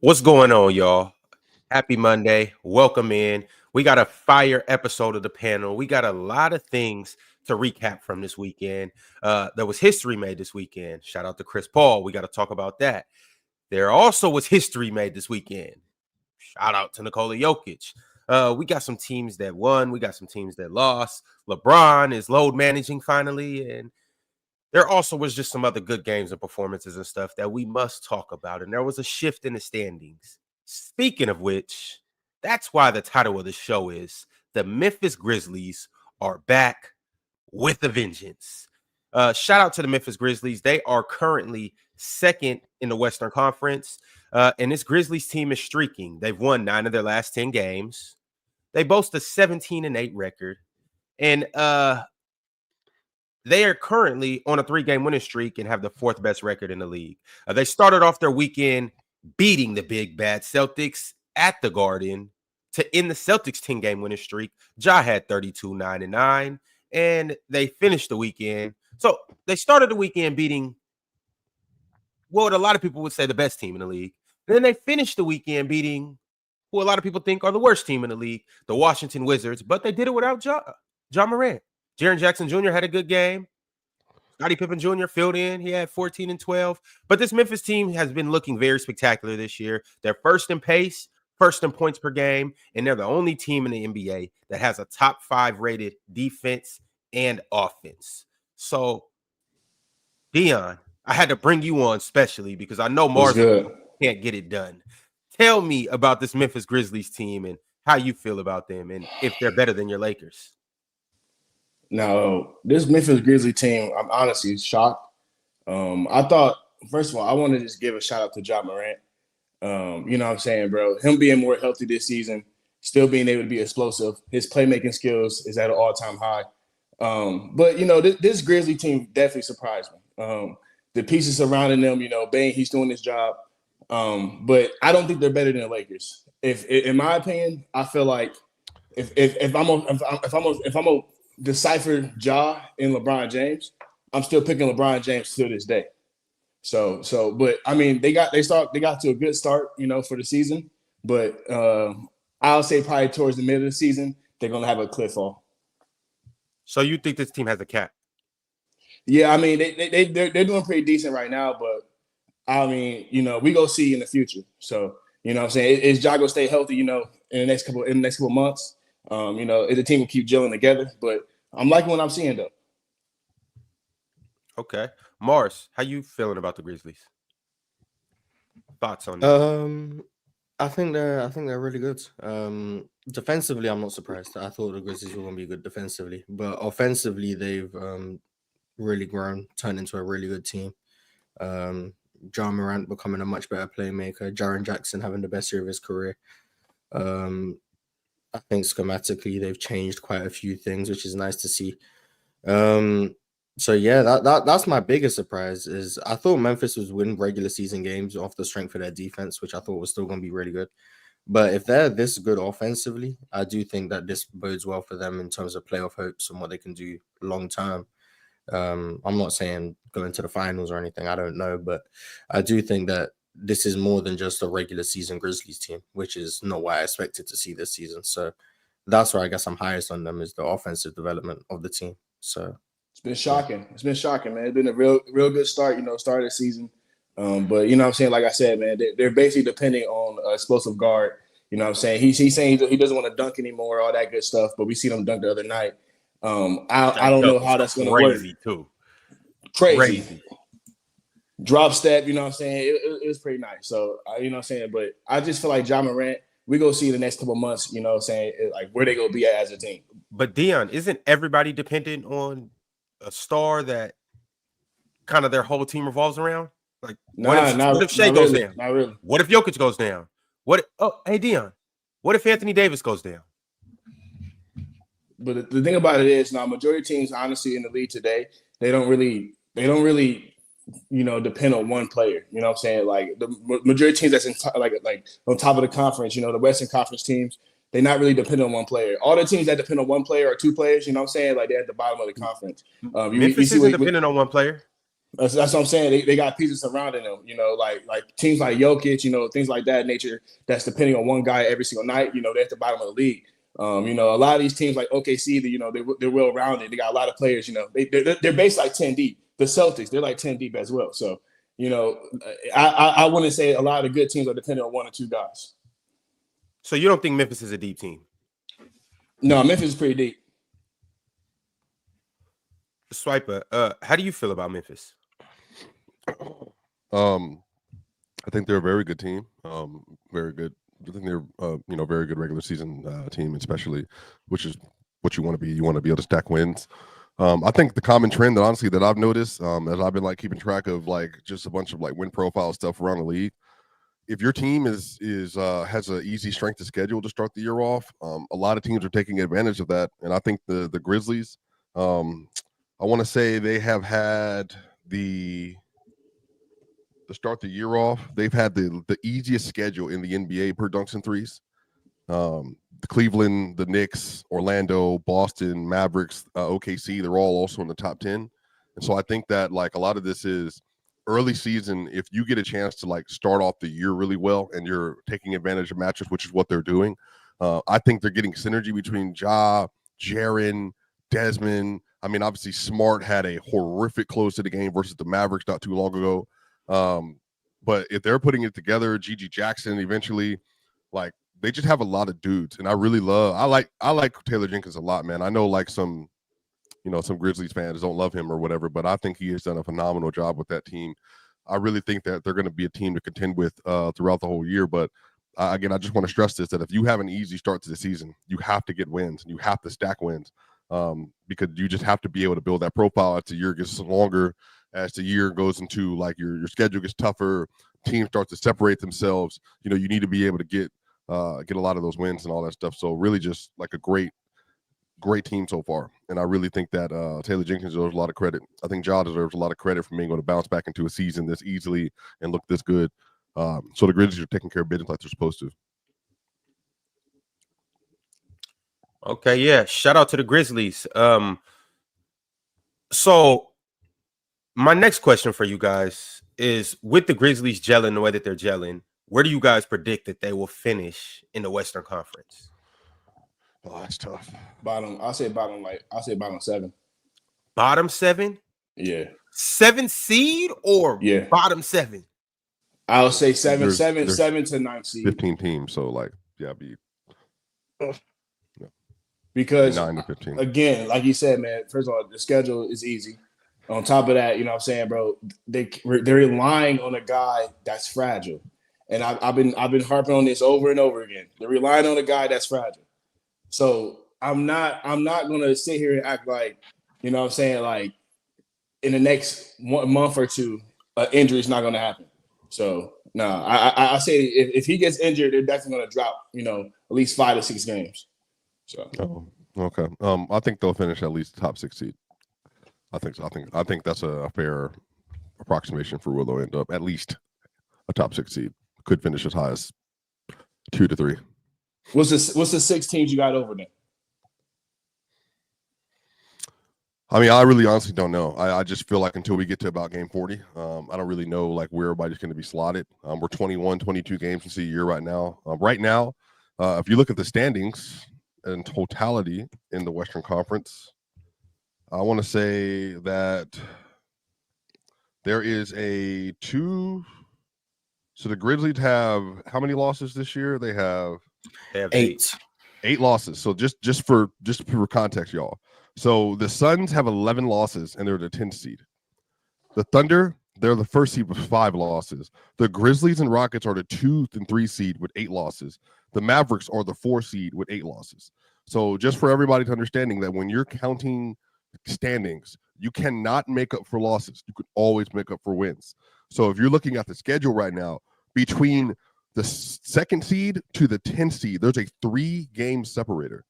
What's going on, y'all? Happy Monday. Welcome in. We got a fire episode of the panel. We got a lot of things to recap from this weekend. There was history made this weekend. Shout out to Chris Paul. We got to talk about that. There also was history made this weekend. Shout out to Nikola Jokic. We got some teams that won. We got some teams that lost. LeBron is load managing finally. And there also was just some other good games and performances and stuff that we must talk about. And there was a shift in the standings. Speaking of which, that's why the title of the show is The Memphis Grizzlies Are Back with a Vengeance. Shout out to the Memphis Grizzlies. They are currently second in the Western Conference. And this Grizzlies team is streaking. They've won 9 of their last 10 games. They boast a 17-8 record. And they are currently on a 3-game winning streak and have the 4th best record in the league. They started off their weekend beating the big bad Celtics at the Garden to end the Celtics 10-game winning streak. Ja had 32, 9, and 9, and they finished the weekend. So they started the weekend beating what a lot of people would say the best team in the league. And then they finished the weekend beating who a lot of people think are the worst team in the league, the Washington Wizards, but they did it without Ja Morant. Jaren Jackson Jr. had a good game. Scottie Pippen Jr. filled in. He had 14 and 12. But this Memphis team has been looking very spectacular this year. They're first in pace, first in points per game, and they're the only team in the NBA that has a top 5 rated defense and offense. So, Dion, I had to bring you on specially because I know Mars can't get it done. Tell me about this Memphis Grizzlies team and how you feel about them and if they're better than your Lakers. Now, this Memphis Grizzlies team, I'm honestly shocked. I thought, first of all, I want to just give a shout out to Ja Morant. You know what I'm saying, bro? Him being more healthy this season, still being able to be explosive. His playmaking skills is at an all-time high. But, you know, this Grizzly team definitely surprised me. The pieces surrounding them, you know, Bane, he's doing his job. But I don't think they're better than the Lakers. If in my opinion, I feel like if I'm a decipher Ja and LeBron James, I'm still picking LeBron James to this day. But I mean, they got to a good start, you know, for the season. But I'll say probably towards the middle of the season, they're gonna have a cliff fall. So you think this team has a cap? Yeah, I mean, they're doing pretty decent right now, but I mean, you know, we go see in the future. So, you know what I'm saying? Is Ja gonna stay healthy, you know, in the next couple months? You know, the team will keep gelling together, but I'm liking what I'm seeing though. Okay. Mars, how you feeling about the Grizzlies? Thoughts on this? I think they're really good. Defensively, I'm not surprised. I thought the Grizzlies were gonna be good defensively, but offensively, they've really grown, turned into a really good team. Ja Morant becoming a much better playmaker, Jaren Jackson having the best year of his career. I think schematically they've changed quite a few things, which is nice to see. So yeah, that's my biggest surprise. Is I thought Memphis was win regular season games off the strength of their defense, which I thought was still going to be really good. But if they're this good offensively, I do think that this bodes well for them in terms of playoff hopes and what they can do long term. I'm not saying going to the finals or anything. I don't know, but I do think that this is more than just a regular season Grizzlies team, which is not what I expected to see this season. So that's where I guess I'm highest on them is the offensive development of the team. So it's been shocking. It's been shocking, man. It's been a real good start, you know, start of the season. But you know what I'm saying? Like I said, man, they're basically depending on an explosive guard. You know what I'm saying? He's saying he doesn't want to dunk anymore, all that good stuff, but we seen him dunk the other night. I don't know how that's going to work. Crazy. Drop step, you know what I'm saying? It was pretty nice. So, you know what I'm saying? But I just feel like Ja Morant, we go see the next couple months, you know what I'm saying, like where they going to be at as a team. But Dion, isn't everybody dependent on a star that kind of their whole team revolves around? Like, what if Shea goes down? Not really. What if Jokic goes down? Hey, Dion, what if Anthony Davis goes down? But the thing about it is now, majority of teams, honestly, in the league today, they don't really, you know, depend on one player. You know what I'm saying? Like the majority of teams that's like on top of the conference, you know, the Western Conference teams, they're not really dependent on one player. All the teams that depend on one player or two players, you know what I'm saying? Like they're at the bottom of the conference. Memphis isn't dependent on one player. That's what I'm saying. They got pieces surrounding them, like teams like Jokic, things like that nature that's depending on one guy every single night. They're at the bottom of the league. A lot of these teams like OKC, they're well rounded. They got a lot of players. They're based like 10 deep. The Celtics, they're like 10 deep as well. So, I wouldn't say a lot of good teams are dependent on one or two guys. So you don't think Memphis is a deep team? No, Memphis is pretty deep. Swiper, how do you feel about Memphis? I think they're a very good team. Very good. I think they're very good regular season team, especially, which is what you want to be. You want to be able to stack wins. I think the common trend that honestly that I've noticed as I've been like keeping track of like just a bunch of like win profile stuff around the league. If your team has an easy strength of schedule to start the year off, a lot of teams are taking advantage of that. And I think the Grizzlies, I want to say they have had to start the year off, they've had the easiest schedule in the NBA per dunks and threes. The Cleveland, the Knicks, Orlando, Boston, Mavericks, OKC, they're all also in the top 10. And so I think that like a lot of this is early season. If you get a chance to like start off the year really well and you're taking advantage of matches, which is what they're doing, I think they're getting synergy between Ja, Jaren, Desmond. I mean, obviously Smart had a horrific close to the game versus the Mavericks not too long ago. But if they're putting it together, Gigi Jackson eventually, like they just have a lot of dudes, and I like Taylor Jenkins a lot, man. I know like some Grizzlies fans don't love him or whatever, but I think he has done a phenomenal job with that team. I really think that they're going to be a team to contend with throughout the whole year. But again, I just want to stress this, that if you have an easy start to the season, you have to get wins and you have to stack wins because you just have to be able to build that profile as the year gets longer. As the year goes into like your schedule gets tougher, teams start to separate themselves. You need to be able to get a lot of those wins and all that stuff. So really just like a great team so far. And I really think that Taylor Jenkins deserves a lot of credit. I think Ja deserves a lot of credit for being able to bounce back into a season this easily and look this good. So the Grizzlies are taking care of business like they're supposed to. Okay, yeah. Shout out to the Grizzlies. So my next question for you guys is, with the Grizzlies gelling the way that they're gelling, where do you guys predict that they will finish in the Western Conference? Oh, that's tough. I'll say bottom 7. Bottom 7? Yeah. 7 seed or bottom 7? I'll say 7 to 9 seed. 15 teams, so like because 9 to 15. Again, like you said, man, first of all, the schedule is easy. On top of that, you know what I'm saying, bro, they're relying on a guy that's fragile. And I've been harping on this over and over again. They're relying on a guy that's fragile. So I'm not gonna sit here and act like, you know what I'm saying, like in the next 1 month or two, an injury is not gonna happen. So no, I say if he gets injured, they're definitely gonna drop, at least 5 to 6 games. So okay. I think they'll finish at least top 6 seed. I think so. I think that's a fair approximation for where they'll end up. At least a top 6 seed. Could finish as high as 2 to 3. What's the 6 teams you got over there? I mean, I really honestly don't know. I just feel like until we get to about game 40, I don't really know like where everybody's going to be slotted. We're 21, 22 games into the year right now. If you look at the standings in totality in the Western Conference, I want to say that there is a 2. So the Grizzlies have how many losses this year? They have 8. 8 losses. So just for context, y'all. So the Suns have 11 losses and they're the 10th seed. The Thunder, they're the 1st seed with 5 losses. The Grizzlies and Rockets are the 2 and 3 seed with 8 losses. The Mavericks are the 4 seed with 8 losses. So just for everybody's understanding that when you're counting standings, you cannot make up for losses. You could always make up for wins. So if you're looking at the schedule right now, between the 2nd seed to the 10th seed, there's a 3-game separator.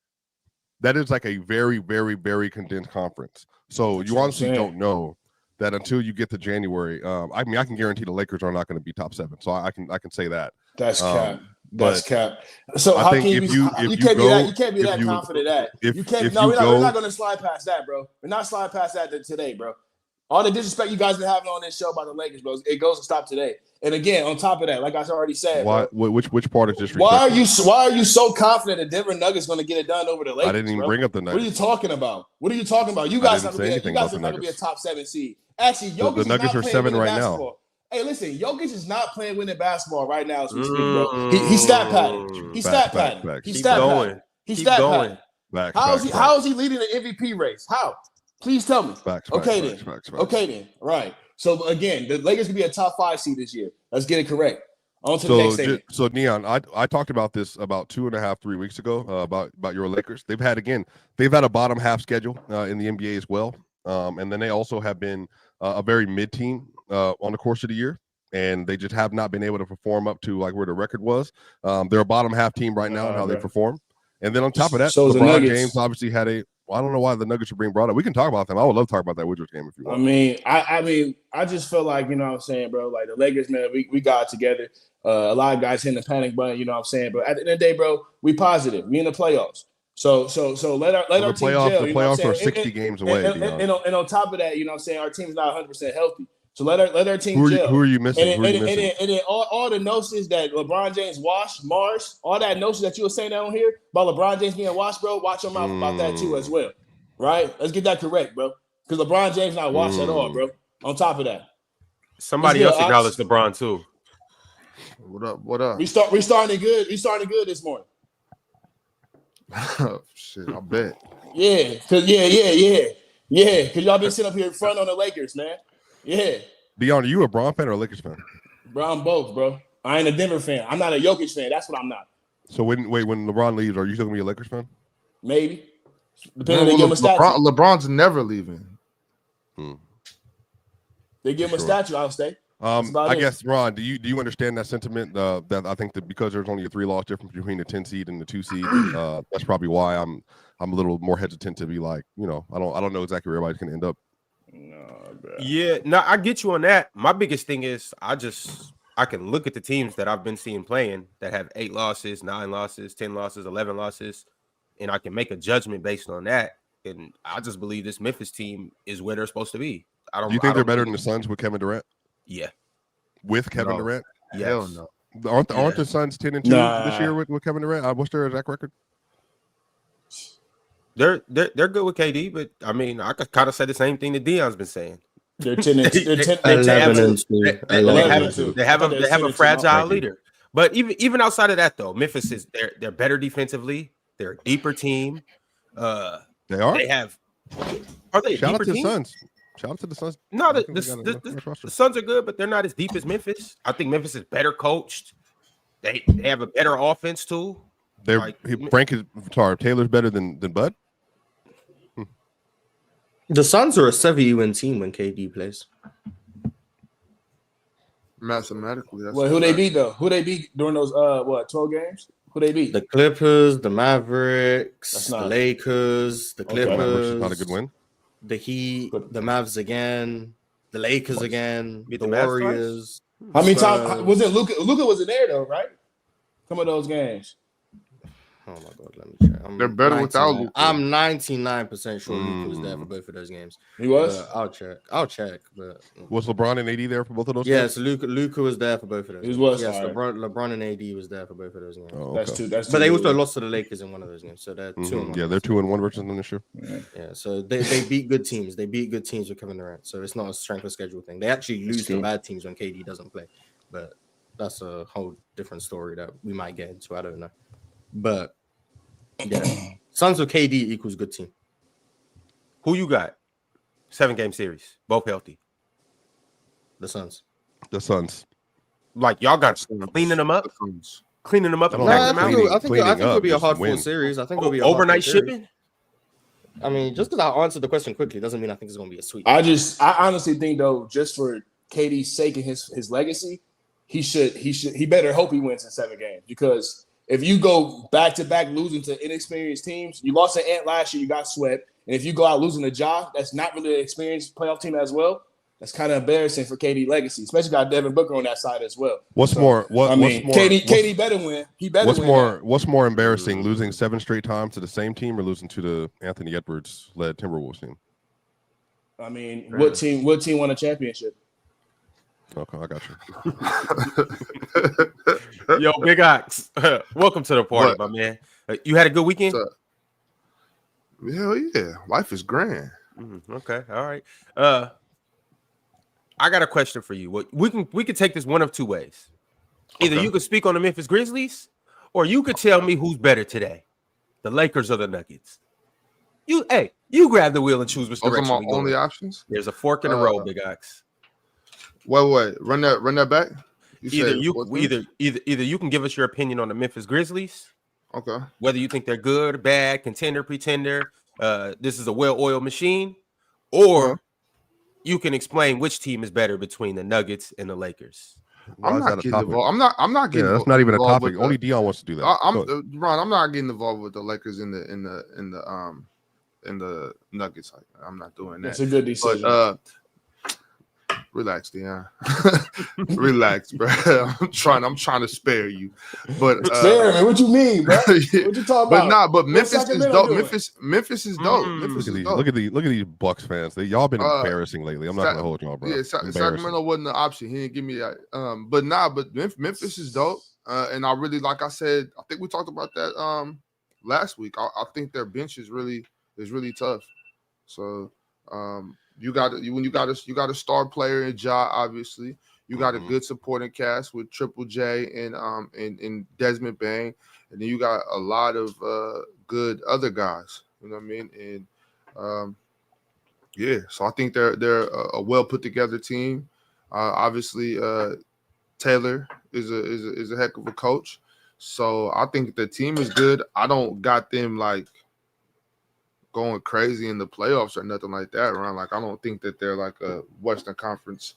That is like a very, very, very condensed conference. So you honestly don't know that until you get to January. I mean, I can guarantee the Lakers are not going to be top 7. So I can say that. That's cap. That's cap. So I how think can you can't be that confident that you can't. No, we're not going to slide past that, bro. We're not sliding past that today, bro. All the disrespect you guys been having on this show about the Lakers, bro, it goes to stop today. And again, on top of that, like I already said, Why? bro, Which part is disrespectful? why are you so confident that Denver Nuggets going to get it done over the Lakers? I didn't even bring up the Nuggets. What are you talking about? You guys are going to be a top 7 seed. Actually, Jokic the Nuggets are 7 right now. Hey, listen, Jokic is not playing winning basketball right now as we speak, bro. He's stat padding. He's stat padding. He's stat padding. He's stat padding. How is he leading the MVP race? How? Please tell me. Okay, then. Right. So again, the Lakers could be a top 5 seed this year. Let's get it correct. On to the next thing. So Neon, I talked about this about 2.5, 3 weeks ago about your Lakers. They've had a bottom half schedule in the NBA as well, and then they also have been a very mid team on the course of the year, and they just have not been able to perform up to like where the record was. They're a bottom half team right now in how they perform, and then on top of that, so LeBron James obviously had I don't know why the Nuggets are being brought up. We can talk about them. I would love to talk about that Wizards game if you want. I mean, I just feel like, you know what I'm saying, bro, like the Lakers, man, we got it together. A lot of guys hitting the panic button, you know what I'm saying? But at the end of the day, bro, we positive. We in the playoffs. So let our team gel. The playoffs are 60 games away. And on top of that, you know what I'm saying, our team's not 100% healthy. So let our team gel. Who are you missing? And then all the notions that LeBron James washed, Mars, all that notion that you were saying down here about LeBron James being washed, bro, watch your mouth about that too as well. Right? Let's get that correct, bro. Because LeBron James not washed at all, bro. On top of that. Somebody else acknowledged LeBron too. What up? We starting good. We starting good this morning. Shit, I bet. Yeah. Cause y'all been sitting up here in front on the Lakers, man. Yeah. Dion, are you a Bron fan or a Lakers fan? Bro, I'm both, bro. I ain't a Denver fan. I'm not a Jokic fan. That's what I'm not. So when LeBron leaves, are you still gonna be a Lakers fan? Maybe. Depending on they give him a statue. LeBron's never leaving. They give him a statue, I'll stay. I guess, Ron, do you understand that sentiment? That I think that because there's only a 3-loss difference between the 10 seed and the 2 seed, that's probably why I'm a little more hesitant to be like, you know, I don't know exactly where everybody's gonna end up. I get you on that. My biggest thing is I can look at the teams that I've been seeing playing that have 8 losses, 9 losses, 10 losses, 11 losses, and I can make a judgment based on that. And I just believe this Memphis team is where they're supposed to be. Do you think they're better than the Suns with Kevin Durant? Yeah. With Kevin Durant? Yes. Hell no. Aren't the Suns 10-2 this year with Kevin Durant? What's their exact record? They're good with KD, but I mean, I could kind of say the same thing that Dion's been saying. They're 10-2. They have a fragile leader. But even outside of that, though, Memphis is they're better defensively. They're a deeper team. They are. They have. Are they? Shout out to the team? Suns. Shout out to the Suns. No, the Suns are good, but they're not as deep as Memphis. I think Memphis is better coached. They have a better offense too. Taylor's better than Bud. The Suns are a 70-win team when KD plays. Mathematically, that's who they beat though? Who they beat during those 12 games? Who they beat? The Clippers, the Mavericks, the Lakers, the Clippers. Mavericks is not a good win. The Heat, the Mavs again, the Lakers again, the Mavs Warriors. How many times was it? Luka wasn't there though, right? Some of those games. Oh my God, let me check. They're better without Luka. I'm 99% sure Luka was there for both of those games. He was? I'll check. But was LeBron and AD there for both of those? Yes, Luka was there for both of those. He was. Yes, LeBron and AD was there for both of those games. Oh, okay. That's two. But they also lost to the Lakers in one of those games, so they're 2-1. Yeah, they're 2-1 versus them this year. Yeah, so they beat good teams. They beat good teams with Kevin Durant. So it's not a strength of schedule thing. They actually lose to bad teams when KD doesn't play. But that's a whole different story that we might get into. I don't know. But yeah, Suns with KD equals good team. Who you got? 7-game series, both healthy. The Suns. Like y'all got cleaning them up. Cleaning them up. I think it'll be a hard-fought series. I think it'll be a overnight shipping. I mean, just because I answered the question quickly doesn't mean I think it's going to be a sweep. I honestly think though, just for KD's sake and his legacy, he better hope he wins in 7 games, because if you go back-to-back losing to inexperienced teams, you lost to Ant last year, you got swept. And if you go out losing to Ja, that's not really an experienced playoff team as well. That's kind of embarrassing for KD legacy, especially got Devin Booker on that side as well. KD better win. He better win. What's more embarrassing, losing 7 straight times to the same team or losing to the Anthony Edwards-led Timberwolves team? I mean, what team won a championship? Okay, I got you. Yo, Big Ox, welcome to the party, my man. You had a good weekend? Hell yeah, life is grand. Okay, all right. I got a question for you. We can take this one of two ways. Either you could speak on the Memphis Grizzlies, or you could tell me who's better today, the Lakers or the Nuggets. You grab the wheel and choose which direction. Those are my only options. There's a fork in the road, Big Ox. Wait, run that back. Either you can give us your opinion on the Memphis Grizzlies. Okay. Whether you think they're good, bad, contender, pretender, this is a well-oiled machine, or you can explain which team is better between the Nuggets and the Lakers. I'm not getting involved. I'm not getting. Yeah, that's not even a topic. Only Dion wants to do that. Ron, I'm not getting involved with the Lakers in the Nuggets. I'm not doing that. That's a good decision. But, relax, Dion. Relax, bro. I'm trying to spare you. But spare me? What you mean, bro? What you talking about? But Memphis is dope. Memphis is dope. Look at these Bucks fans. Y'all been embarrassing lately. I'm not gonna hold y'all, bro. Yeah, Sacramento wasn't an option. He didn't give me that. But Memphis is dope. And I really, like I said, I think we talked about that last week. I think their bench is really tough. So you got a star player in Ja, obviously. You got a good supporting cast with Triple J and Desmond Bane, and then you got a lot of good other guys. You know what I mean? And so I think they're a well put together team. Obviously, Taylor is a heck of a coach, so I think the team is good. I don't got them like going crazy in the playoffs or nothing like that, right? Like I don't think that they're like a Western Conference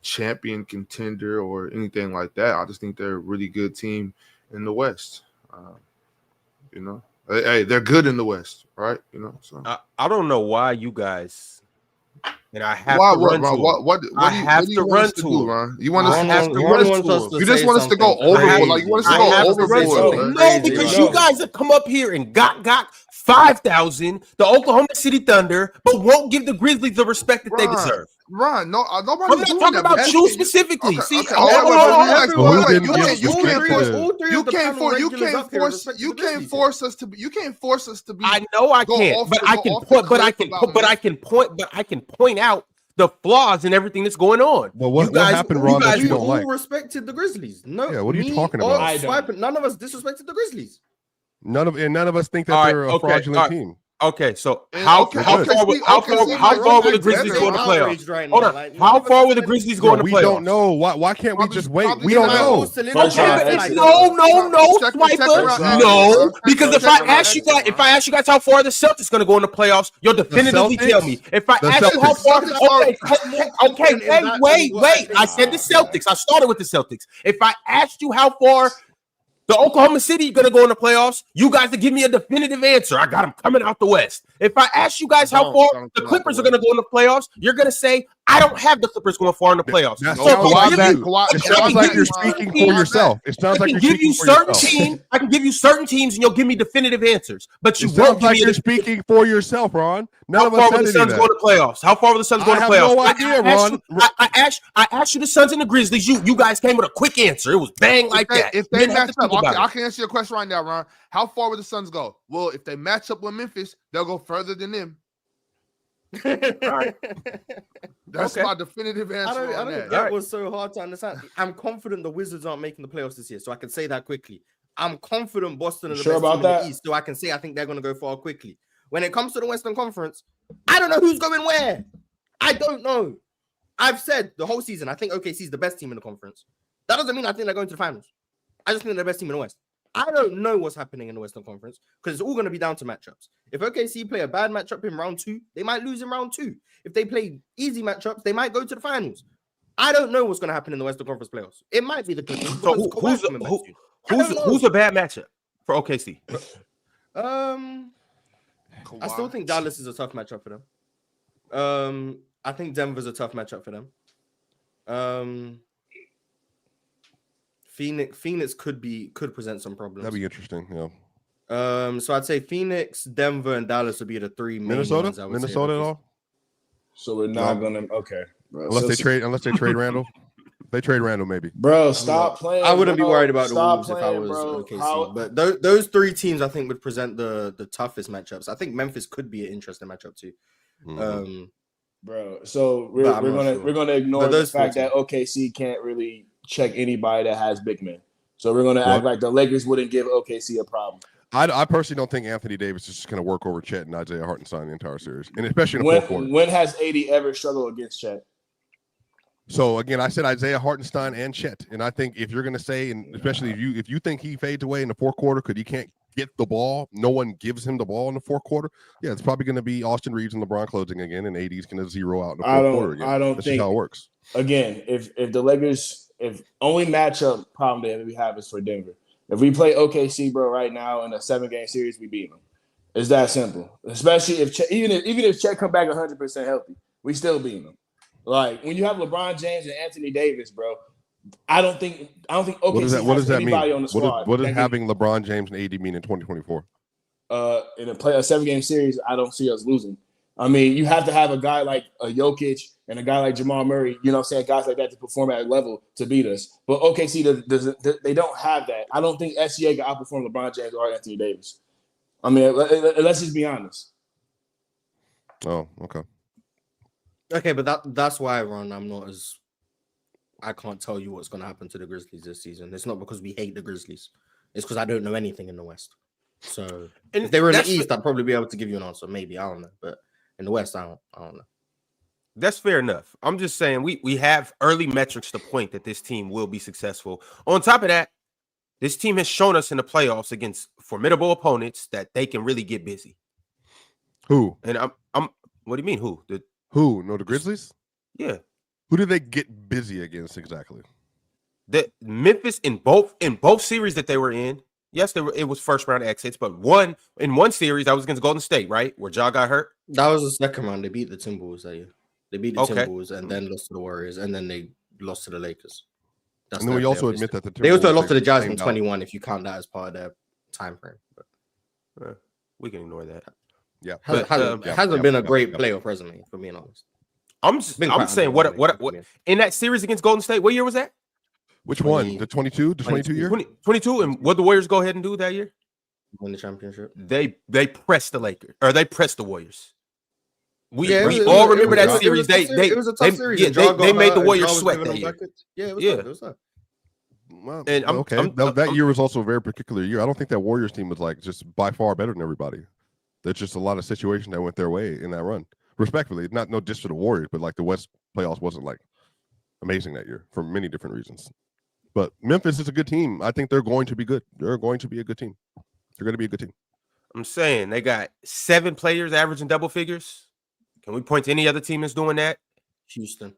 champion contender or anything like that. I just think they're a really good team in the West. Hey, they're good in the West, right? So I don't know why you guys. And I have to run to him. I have to run to him. You want us to You just want us to go overboard. Like you want us to go overboard. No, because you guys have come up here and got 5,000, the Oklahoma City Thunder, but won't give the Grizzlies the respect that they deserve. Ron, no, I'm not talking about you specifically. Okay, See, you can't force us to be. I know I can't, but I can point out the flaws in everything that's going on. Well, what happened, Ron, that you don't like? Respected the Grizzlies. No, yeah, what are you talking about? None of us disrespected the Grizzlies. None of us think that they're a fraudulent team. Okay, so how far will the Grizzlies go in the playoffs? Hold on. How far will the Grizzlies go in the playoffs? We don't know. Why can't we just wait? We don't know. No, Swiper. No, because if I ask you guys how far the Celtics going to go in the playoffs, you'll definitively tell me. If I ask you how far, wait. I said the Celtics. I started with the Celtics. If I asked you how far the Oklahoma City going to go in the playoffs, you guys to give me a definitive answer. I got them coming out the West. If I ask you guys how far the Clippers are going to go in the playoffs, you're going to say, I don't have the Clippers going far in the playoffs. It sounds like you're speaking for yourself. It sounds like you're speaking for yourself. I can give you certain teams and you'll give me definitive answers. But you won't give me you're speaking for yourself, Ron. How far will the Suns go in the playoffs? How far will the Suns go in the playoffs? I have no idea, Ron. I asked you the Suns and the Grizzlies. You guys came with a quick answer. It was bang like that. If they match up, I can answer your question right now, Ron. How far will the Suns go? Well, if they match up with Memphis, they'll go further than them. That's my definitive answer. I don't think that was so hard to understand. I'm confident the Wizards aren't making the playoffs this year, so I can say that quickly. I'm confident Boston are the best team in the East, so I can say I think they're going to go far quickly. When it comes to the Western Conference, I don't know who's going where. I don't know. I've said the whole season, I think OKC is the best team in the conference. That doesn't mean I think they're going to the finals. I just think they're the best team in the West. I don't know what's happening in the Western Conference because it's all going to be down to matchups. If OKC play a bad matchup in round 2, they might lose in round 2. If they play easy matchups, they might go to the finals. I don't know what's going to happen in the Western Conference playoffs. It might be the Clippers. So who's a bad matchup for OKC? I still think Dallas is a tough matchup for them. I think Denver's a tough matchup for them. Phoenix could present some problems. That'd be interesting. Yeah. So I'd say Phoenix, Denver, and Dallas would be the three main ones. Minnesota at all? So we're not gonna. Okay, bro. Unless they trade Randall. They trade Randall, maybe. Bro, stop playing. I wouldn't be worried about the Stop Wolves if I playing, was bro. OKC. But those three teams, I think, would present the toughest matchups. I think Memphis could be an interesting matchup too. Mhm. Bro, so we're But I'm not gonna sure. we're gonna ignore But the those fact four that OKC can't really check anybody that has big men. So we're gonna act like the Lakers wouldn't give OKC a problem. I personally don't think Anthony Davis is just going to work over Chet and Isaiah Hartenstein the entire series, and especially in the fourth quarter. When has AD ever struggled against Chet? So again, I said Isaiah Hartenstein and Chet, and I think if you're going to say, and especially if you think he fades away in the fourth quarter because he can't get the ball, no one gives him the ball in the fourth quarter. Yeah, it's probably going to be Austin Reeves and LeBron closing again, and AD's going to zero out in the fourth quarter again. I don't That's think just how it works. Again, if the Lakers, if only matchup problem that we have is for Denver. If we play OKC, bro, right now in a 7-game series, we beat them. It's that simple. Especially if even if Chet come back 100% healthy, we still beat them. Like when you have LeBron James and Anthony Davis, bro, I don't think OKC What does has that anybody mean? on the squad. What does having LeBron James and AD mean in 2024? In a 7-game series, I don't see us losing. I mean, you have to have a guy like a Jokic and a guy like Jamal Murray, you know what I'm saying, guys like that to perform at a level to beat us. But OKC, they don't have that. I don't think SGA can outperform LeBron James or Anthony Davis. I mean, let's just be honest. Oh, okay. Okay, but that's why, Ron, I can't tell you what's going to happen to the Grizzlies this season. It's not because we hate the Grizzlies. It's because I don't know anything in the West. So if they were in the East, I'd probably be able to give you an answer. Maybe, I don't know. But in the West, I don't know. That's fair enough. I'm just saying we have early metrics to point that this team will be successful. On top of that, this team has shown us in the playoffs against formidable opponents that they can really get busy. Who? And I'm what do you mean who? Who? No, the Grizzlies? Yeah. Who did they get busy against exactly? The Memphis in both series that they were in. Yes, it was first round exits, but in one series I was against Golden State, right? Where Ja got hurt. That was the second round. They beat the Timberwolves that year. They beat the Okay. Timberwolves and then lost to the Warriors, and then they lost to the Lakers. And then we also admit that they also lost to the Jazz came in down. 21 if you count that as part of their time frame. But We can ignore that. Yeah, hasn't been a great playoff resume, for being honest. I'm saying what in that series against Golden State, what year was that? Which one? The 22 year? 22. And what the Warriors go ahead and do that year? Win the championship. They pressed the Lakers, or they pressed the Warriors. We all remember that tough. series. It was a tough series. They made the Warriors sweat that year. It was tough. Well, And that year was also a very particular year. I don't think that Warriors team was like just by far better than everybody. There's just a lot of situations that went their way in that run. Respectfully, no diss to the Warriors, but like the West playoffs wasn't like amazing that year for many different reasons. But Memphis is a good team. I think they're going to be good. They're going to be a good team. They're going to be a good team. I'm saying they got 7 players averaging double figures. Can we point to any other team that's doing that? Houston.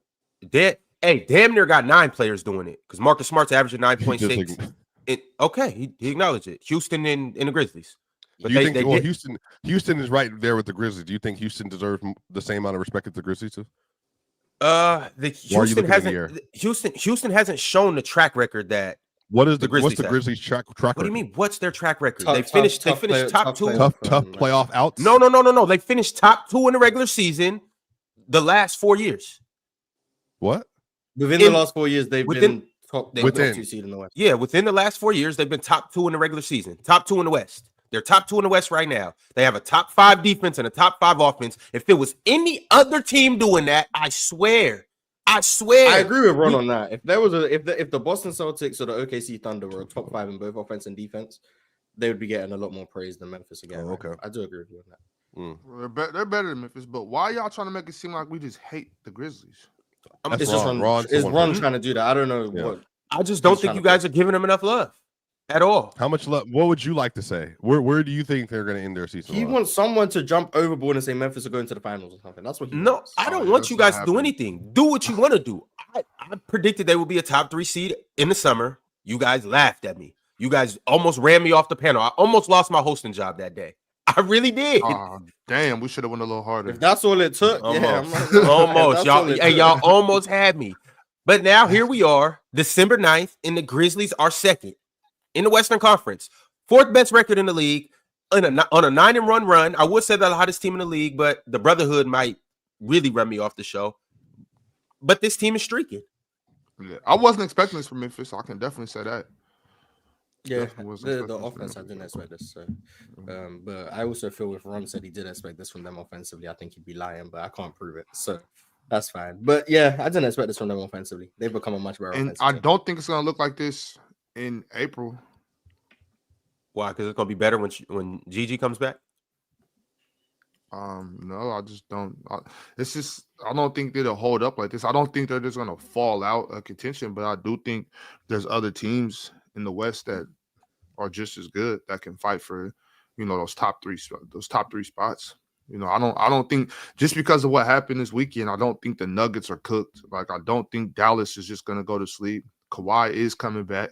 Damn near got 9 players doing it because Marcus Smart's averaging 9.6. He acknowledged it. Houston and the Grizzlies. But do you think Houston is right there with the Grizzlies? Do you think Houston deserves the same amount of respect as the Grizzlies do? Houston hasn't shown the track record that what's the Grizzlies Grizzlies track record? What do you mean? What's their track record? Tough They finished top 2. Tough playoff outs. No. They finished top 2 in the regular season the last 4 years. What? Within the last 4 years, they've been top 2 seed in the West. Yeah, within the last 4 years, they've been top 2 in the regular season, top 2 in the West. They're top 2 in the West right now. They have a top 5 defense and a top 5 offense. If it was any other team doing that, I swear. I agree with Ron on that. If there was if the Boston Celtics or the OKC Thunder were top 5 in both offense and defense, they would be getting a lot more praise than Memphis again. Oh, okay. I do agree with you on that. Well, they're better than Memphis, but why y'all trying to make it seem like we just hate the Grizzlies? It's just Ron trying to do that. I don't know what. I just don't think you guys are giving them enough love at all. How much love? What would you like to say? Where do you think they're going to end their season? He wants someone to jump overboard and say Memphis are going to the finals or something. That's what he wants. I don't want you guys to do anything. Do what you want to do. I predicted they would be a top 3 seed in the summer. You guys laughed at me. You guys almost ran me off the panel. I almost lost my hosting job that day. I really did. Damn, we should have went a little harder. If that's all it took, almost. Y'all almost had me. But now here we are, December 9th, and the Grizzlies are second in the Western Conference. 4th best record in the league on a 9-and-1 run. I would say they're the hottest team in the league, but the Brotherhood might really run me off the show. But this team is streaking. Yeah, I wasn't expecting this from Memphis. So I can definitely say that. Yeah, Definitely wasn't the expecting this from offense, I Memphis. didn't expect this. So, but I also feel if Ron said he did expect this from them offensively, I think he'd be lying, but I can't prove it. So that's fine. But yeah, I didn't expect this from them offensively. They've become a much better And offensive I team. don't think it's gonna look like this in April. Why? Because it's gonna be better when Gigi comes back. No, I just don't. It's just I don't think it'll hold up like this. I don't think they're just gonna fall out of contention, but I do think there's other teams in the West that are just as good that can fight for, those top three spots. I don't think just because of what happened this weekend, I don't think the Nuggets are cooked. Like I don't think Dallas is just gonna go to sleep. Kawhi is coming back.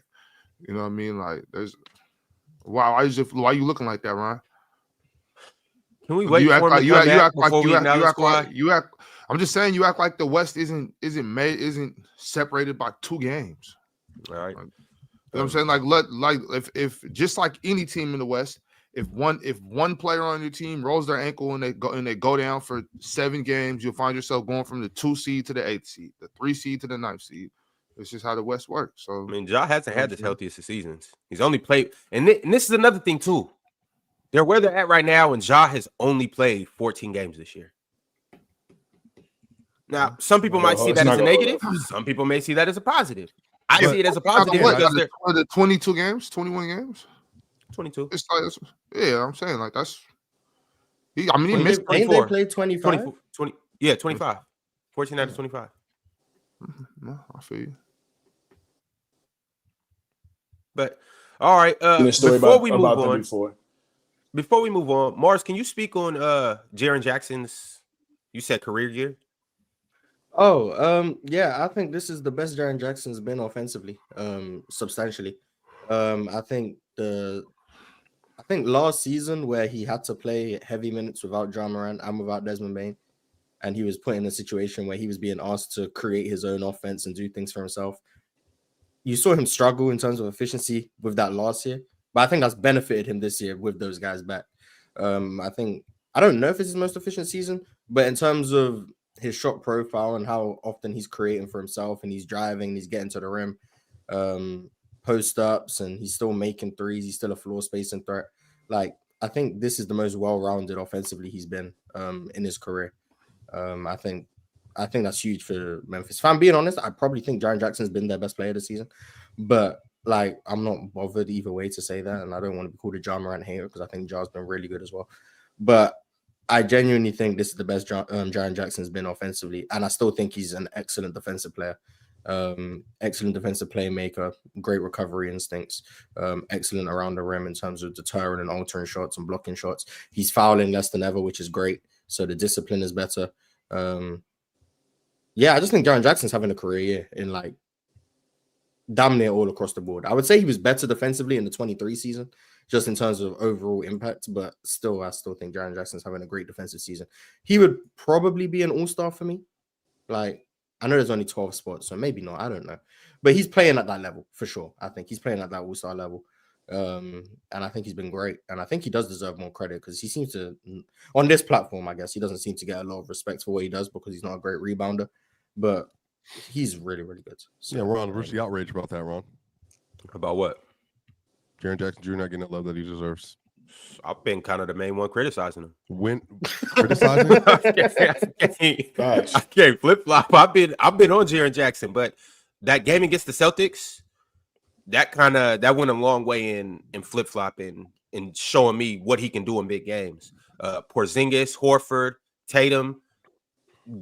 You know what I mean? Like there's why you looking like that, Ron? Can we wait for him to come back before we acknowledge Kawhi? I'm just saying you act like the West isn't separated by 2 games. All right. You know what I'm saying? Like if just like any team in the West, if one player on your team rolls their ankle and they go down for 7 games, you'll find yourself going from the 2 seed to the 8th seed, the 3 seed to the 9th seed. It's just how the West works. So I mean, Ja hasn't had this healthiest of seasons. He's only played, and this is another thing too. They're where they're at right now, and Ja has only played 14 games this year. Now, some people might see that as a negative. Some people may see that as a positive. I see it as a positive because they're 22 games, 21 games, 22. It's like, yeah, I'm saying like that's. He missed 24. They played 25. 25. 14 out of 25. No, I feel you. But all right, before we move on, Mars, can you speak on Jaren Jackson's? You said career year. Yeah, I think this is the best Jaren Jackson's been offensively, substantially. I think last season where he had to play heavy minutes without Ja Morant and without Desmond Bane, and he was put in a situation where he was being asked to create his own offense and do things for himself. You saw him struggle in terms of efficiency with that last year, but I think that's benefited him this year with those guys back. I don't know if it's his most efficient season, but in terms of his shot profile and how often he's creating for himself and he's driving, he's getting to the rim, post ups, and he's still making threes. He's still a floor spacing threat. Like, I think this is the most well-rounded offensively he's been in his career. I think that's huge for Memphis. If I'm being honest, I probably think Jaren Jackson's been their best player this season, but like I'm not bothered either way to say that, and I don't want to be called a Ja Morant hater because I think Ja's been really good as well. But I genuinely think this is the best Jaren Jackson's been offensively, and I still think he's an excellent defensive player, excellent defensive playmaker, great recovery instincts, excellent around the rim in terms of deterring and altering shots and blocking shots. He's fouling less than ever, which is great. So the discipline is better. Yeah, I just think Jaren Jackson's having a career year in like damn near all across the board. I would say he was better defensively in the 23 season, just in terms of overall impact, but still, I still think Jaren Jackson's having a great defensive season. He would probably be an all-star for me. Like, I know there's only 12 spots, so maybe not, I don't know. But he's playing at that level, for sure. I think he's playing at that all-star level. And I think he's been great. And I think he does deserve more credit because he seems to, on this platform, I guess, he doesn't seem to get a lot of respect for what he does because he's not a great rebounder. But he's really, really good. So, yeah, Ron, where's the outrage about that, Ron? About what? Jaren Jackson Jr. not getting the love that he deserves. I've been kind of the main one criticizing him. When criticizing? I can't flip flop. I've been on Jaren Jackson, but that game against the Celtics, that went a long way in flip flopping and showing me what he can do in big games. Porzingis, Horford, Tatum,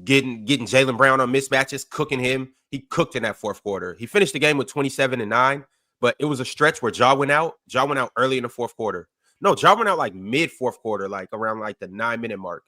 getting Jaylen Brown on mismatches, cooking him. He cooked in that fourth quarter. He finished the game with 27 and 9, but it was a stretch where Ja went out. Ja went out early in the fourth quarter. No, Ja went out like mid fourth quarter, like around like the 9-minute mark.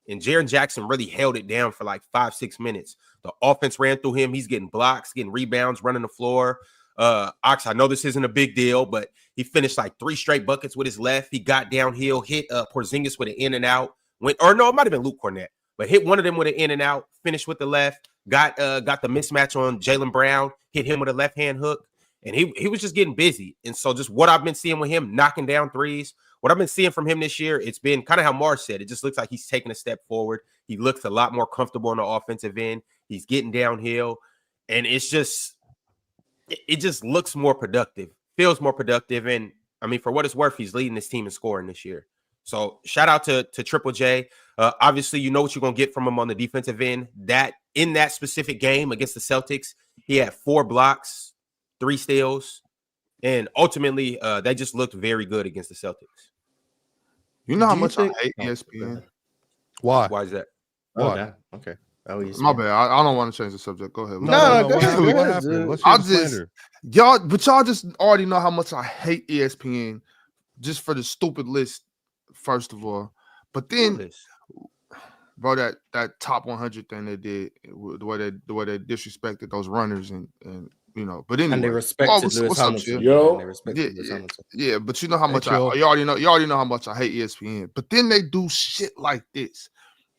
And Jaren Jackson really held it down for like 5-6 minutes. The offense ran through him. He's getting blocks, getting rebounds, running the floor. Ox, I know this isn't a big deal, but he finished like 3 straight buckets with his left. He got downhill, hit Porzingis with an in and out. It might have been Luke Cornett, but hit one of them with an in and out, finished with the left, got the mismatch on Jaylen Brown, hit him with a left-hand hook. and he was just getting busy. And so just what I've been seeing with him knocking down threes, what I've been seeing from him this year, it's been kind of how Mars said. It just looks like he's taking a step forward. He looks a lot more comfortable on the offensive end. He's getting downhill, and it just looks more productive, feels more productive. And I mean, for what it's worth, he's leading this team in scoring this year. So shout out to Triple J. Obviously, you know what you're going to get from him on the defensive end. That in that specific game against the Celtics, he had 4 blocks, 3 steals, and ultimately, they just looked very good against the Celtics. You know how much I hate ESPN? Why? Why is that? Why? Okay. My bad. I don't want to change the subject. Go ahead. No, go ahead. What happened? Let's I'll hear the just slander. y'all just already know how much I hate ESPN just for the stupid list, first of all. But then, bro, that top 100 thing they did, the way they disrespected those runners and you know. But anyway, and they respected Lewis Hamilton. Yo, they respected Lewis Hamilton. Yeah, but you know how much Chill. you already know how much I hate ESPN. But then they do shit like this.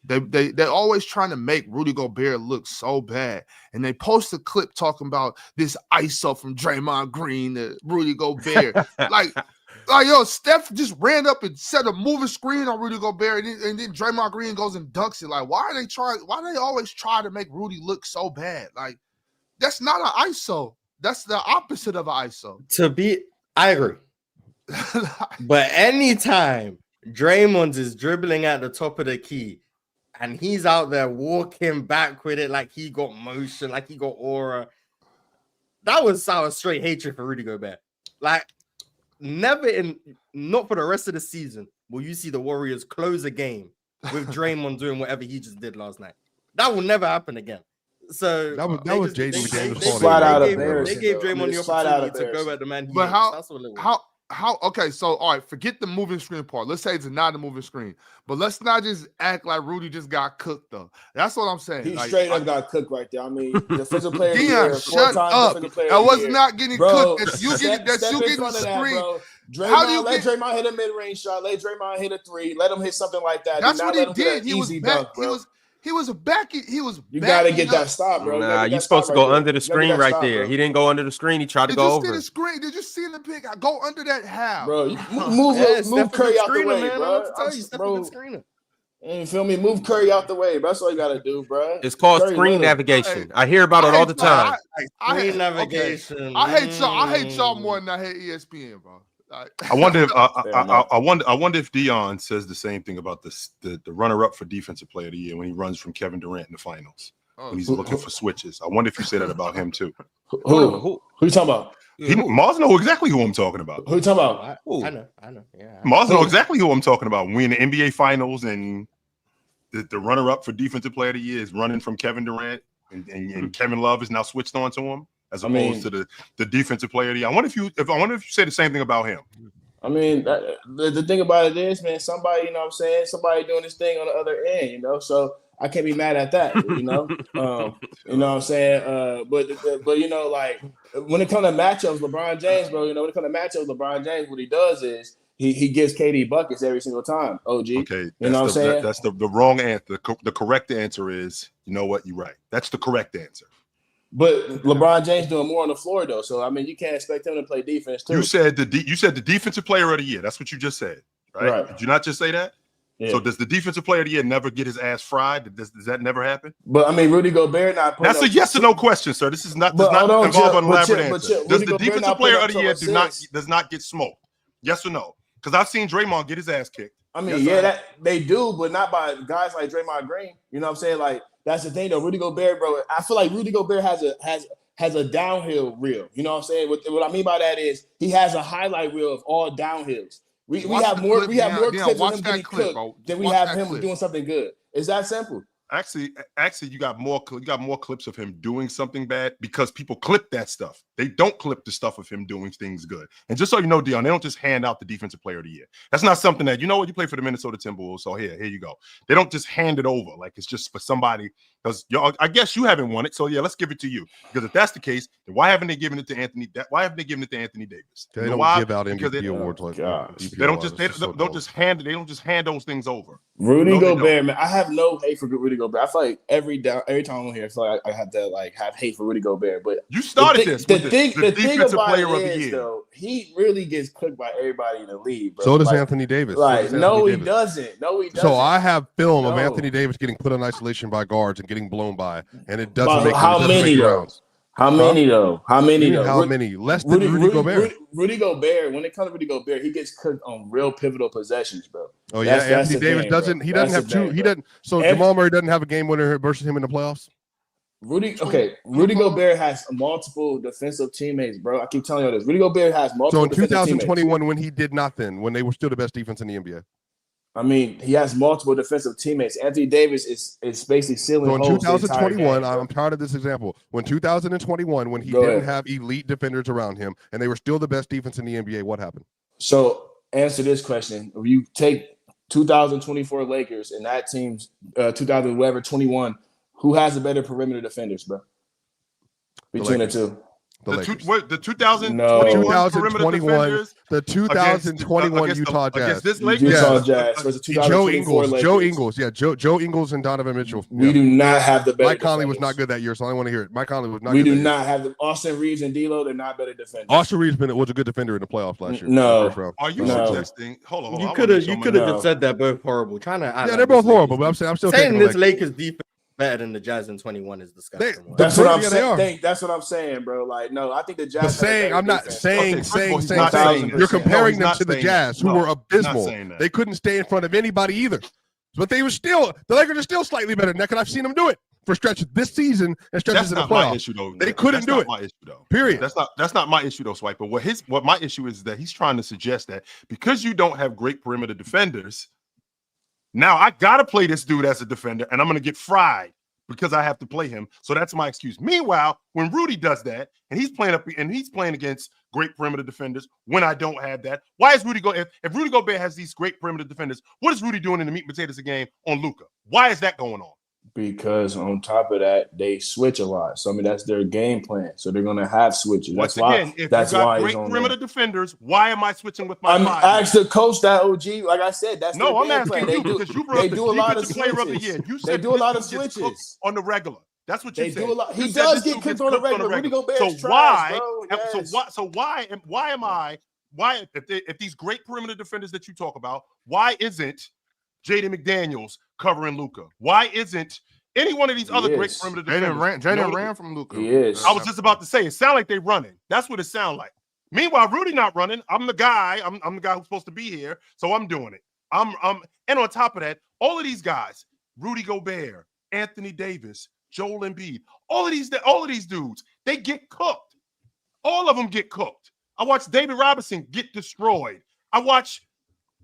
They're always trying to make Rudy Gobert look so bad. And they post a clip talking about this ISO from Draymond Green to Rudy Gobert. like yo, Steph just ran up and set a moving screen on Rudy Gobert, and then Draymond Green goes and dunks it. Like, why do they always try to make Rudy look so bad? Like, that's not an ISO. That's the opposite of an ISO. I agree. But anytime Draymond is dribbling at the top of the key, and he's out there walking back with it like he got motion, like he got aura. That was sour straight hatred for Rudy Gobert. Like, not for the rest of the season will you see the Warriors close a game with Draymond doing whatever he just did last night. That will never happen again. So that was Jaden McDaniels. They gave Draymond the opportunity to go at the man. But how? Okay, so all right, forget the moving screen part. Let's say it's not a moving screen, but let's not just act like Rudy just got cooked though. That's what I'm saying. He straight up got cooked right there. I mean, defensive player of the Dion, year, shut up. I was not getting cooked. That's you getting the screen. How do you let Draymond hit a mid-range shot? Let Draymond hit a 3. Let him hit something like that. That's what he did. He was back. He was backing. You gotta get that stop, bro. Nah, you're supposed to go under the screen right there. He didn't go under the screen. He tried to go over. Did you see the screen? Did you see the pick? Go under that half, bro. Move Curry out the way, bro. You feel me? Move Curry out the way. That's all you gotta do, bro. It's called screen navigation. I hear about it all the time. Screen navigation. I hate y'all more than I hate ESPN, bro. I wonder if Dion says the same thing about the runner-up for defensive player of the year when he runs from Kevin Durant in the finals when he's looking for switches. I wonder if you say that about him too. Who you talking about? Mars know exactly who I'm talking about. Who you talking about? I know. Yeah. Mars know exactly who I'm talking about. When we in the NBA finals and the runner-up for defensive player of the year is running from Kevin Durant and Kevin Love is now switched on to him. As opposed to the defensive player of the year. I wonder if you say the same thing about him. I mean, the thing about it is, man, somebody, you know what I'm saying, somebody doing this thing on the other end, you know, so I can't be mad at that, you know. You know what I'm saying? But you know, like, when it comes to matchups, LeBron James, bro, you know, when it comes to matchups, LeBron James, what he does is he gives KD buckets every single time, OG. Okay. You know what I'm saying? That's the wrong answer. The correct answer is, you know what, you're right. That's the correct answer. But LeBron James doing more on the floor though, so I mean you can't expect him to play defense too. You said the defensive player of the year. That's what you just said, right? Did you not just say that? Yeah. So does the defensive player of the year never get his ass fried? Does that never happen? But I mean, Rudy Gobert not. That's a yes or no question, sir. This is not involve an elaborate answer. Does the defensive player of the year does not get smoked? Yes or no? Because I've seen Draymond get his ass kicked. I mean, that they do, but not by guys like Draymond Green. You know what I'm saying? Like. That's the thing, though. Rudy Gobert, bro. I feel like Rudy Gobert has a downhill reel. You know what I'm saying? What I mean by that is he has a highlight reel of all downhills. We have more clips of him getting cooked than we have him doing something good. It's that simple. Actually, you got more clips of him doing something bad because people clip that stuff. They don't clip the stuff of him doing things good. And just so you know, Dion, they don't just hand out the defensive player of the year. That's not something that, you know what, you play for the Minnesota Timberwolves, so here you go. They don't just hand it over like it's just for somebody. Because I guess you haven't won it, so yeah, let's give it to you. Because if that's the case, then why haven't they given it to Anthony? Why haven't they given it to Anthony Davis? They don't give out MVP awards like that. They don't just hand those things over. Rudy No, they Gobert, man. I have no hate for Rudy Gobert. I feel like every time I'm on here, I feel like I have to have hate for Rudy Gobert. But You started the thing defensive about player it of the is, year. though, he really gets cooked by everybody in the league, bro. So does like, Anthony Davis. Like, no, he Davis. doesn't. No, he doesn't. So I have film of No. Anthony Davis getting put in isolation by guards and getting blown by, and it doesn't But make how many though? rounds. How many though? How many though? How many? Less than Rudy Gobert. Rudy Gobert, when it comes to Rudy Gobert, he gets cooked on real pivotal possessions, bro. Oh yeah, Anthony Davis doesn't. He doesn't have two. He doesn't. So Jamal Murray doesn't have a game winner versus him in the playoffs. Rudy Gobert has multiple defensive teammates, bro. I keep telling you this. Rudy Gobert has multiple. So in 2021, when he did nothing, when they were still the best defense in the NBA. I mean, he has multiple defensive teammates. Anthony Davis is basically sealing holes. So in 2021, I'm tired of this example. When 2021, when he didn't have elite defenders around him, and they were still the best defense in the NBA, what happened? So answer this question: if you take 2024 Lakers and that team's 2021, who has the better perimeter defenders, bro? Between the two. The 2021 perimeter defenders. The 2021 Utah Jazz. Against this Lakers. Utah Jazz versus 2024 Lakers. Joe Ingles. Yeah, Joe Ingles and Donovan Mitchell. We do not have the better Mike Conley was defenders. not good that year, so I want to hear it. Mike Conley was not we good. We do not have the Austin Reeves and D'Lo. They're not better defenders. Austin Reeves was a good defender in the playoffs last year. No. Are you suggesting? Hold on. You could have just said they're both horrible. Yeah, they're both horrible, but I'm still saying this Lakers defense better than the Jazz in 21 is disgusting. That's what I'm saying. That's what I'm saying, bro. Like, no, I think the Jazz. I'm not saying. You're comparing them to the Jazz, who were abysmal. They couldn't stay in front of anybody either. But they were still. The Lakers are still slightly better than that, and I've seen them do it for stretches this season and stretches in the playoffs. My issue, though. They couldn't do it. My issue, though. Period. That's not my issue, though, Swiper. What my issue is that he's trying to suggest that because you don't have great perimeter defenders. Now I gotta play this dude as a defender, and I'm gonna get fried because I have to play him. So that's my excuse. Meanwhile, when Rudy does that, and he's playing against great perimeter defenders, when I don't have that, why is Rudy if Rudy Gobert has these great perimeter defenders, what is Rudy doing in the meat and potatoes of the game on Luka? Why is that going on? Because on top of that, they switch a lot. So I mean, that's their game plan. So they're gonna have switches. That's why. That's why great perimeter defenders. Why am I switching with my? I asked the coach that OG. Like I said, that's no. I'm asking you because you brought do a lot of switches. You said they do a lot of switches on the regular. That's what you said. Do a lot. He does get cooked on the regular. Rudy Gobert is trash, bro. Yes. Why am I? If these great perimeter defenders that you talk about, why isn't Jaden McDaniels covering Luka? Why isn't any one of these other great perimeter defenders? Jaden ran from Luka. He is. I was just about to say, it sounds like they're running. That's what it sounds like. Meanwhile, Rudy not running. I'm the guy. I'm the guy who's supposed to be here, so I'm doing it. And on top of that, all of these guys, Rudy Gobert, Anthony Davis, Joel Embiid, all of these dudes, they get cooked. All of them get cooked. I watched David Robinson get destroyed. I watch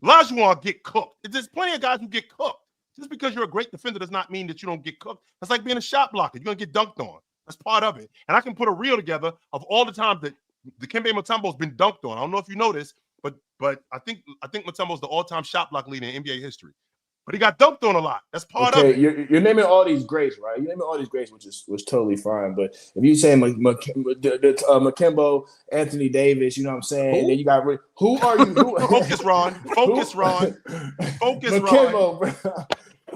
Lajuan get cooked. There's plenty of guys who get cooked. Just because you're a great defender does not mean that you don't get cooked. That's like being a shot blocker. You're going to get dunked on. That's part of it. And I can put a reel together of all the times that the Dikembe Mutombo's been dunked on. I don't know if you know this, but I think Mutombo's the all-time shot block leader in NBA history. But he got dunked on a lot. That's part of it. You're naming all these greats, right? You're naming all these greats, which was totally fine. But if you say Makembo, Anthony Davis, you know what I'm saying? Then you got who are you? Focus, Ron. Focus, Ron. Makembo, bro.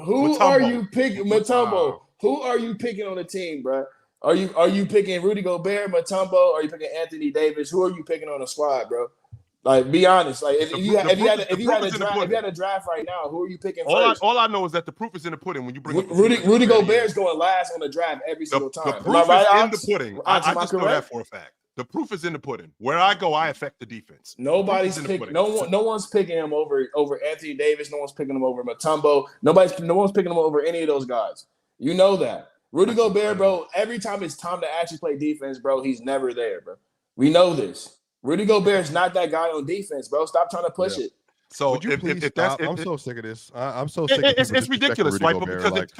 Who are you picking, Mutombo? Who are you picking on the team, bro? Are you picking Rudy Gobert, Mutombo? Are you picking Anthony Davis? Who are you picking on the squad, bro? Like, be honest. Like, if you had a draft right now, who are you picking first? All I know is that the proof is in the pudding. When you bring Rudy Gobert's going last on the draft every single time. The proof is in the pudding. I just know that for a fact. The proof is in the pudding. Where I go, I affect the defense. Nobody's picking. No one's picking him over Anthony Davis. No one's picking him over Mutombo. No one's picking him over any of those guys. You know that. Rudy Gobert, bro. Every time it's time to actually play defense, bro, he's never there, bro. We know this. Rudy Gobert's not that guy on defense, bro. Stop trying to push it. So if that's, I'm so sick of this. I'm so sick. It's ridiculous, right?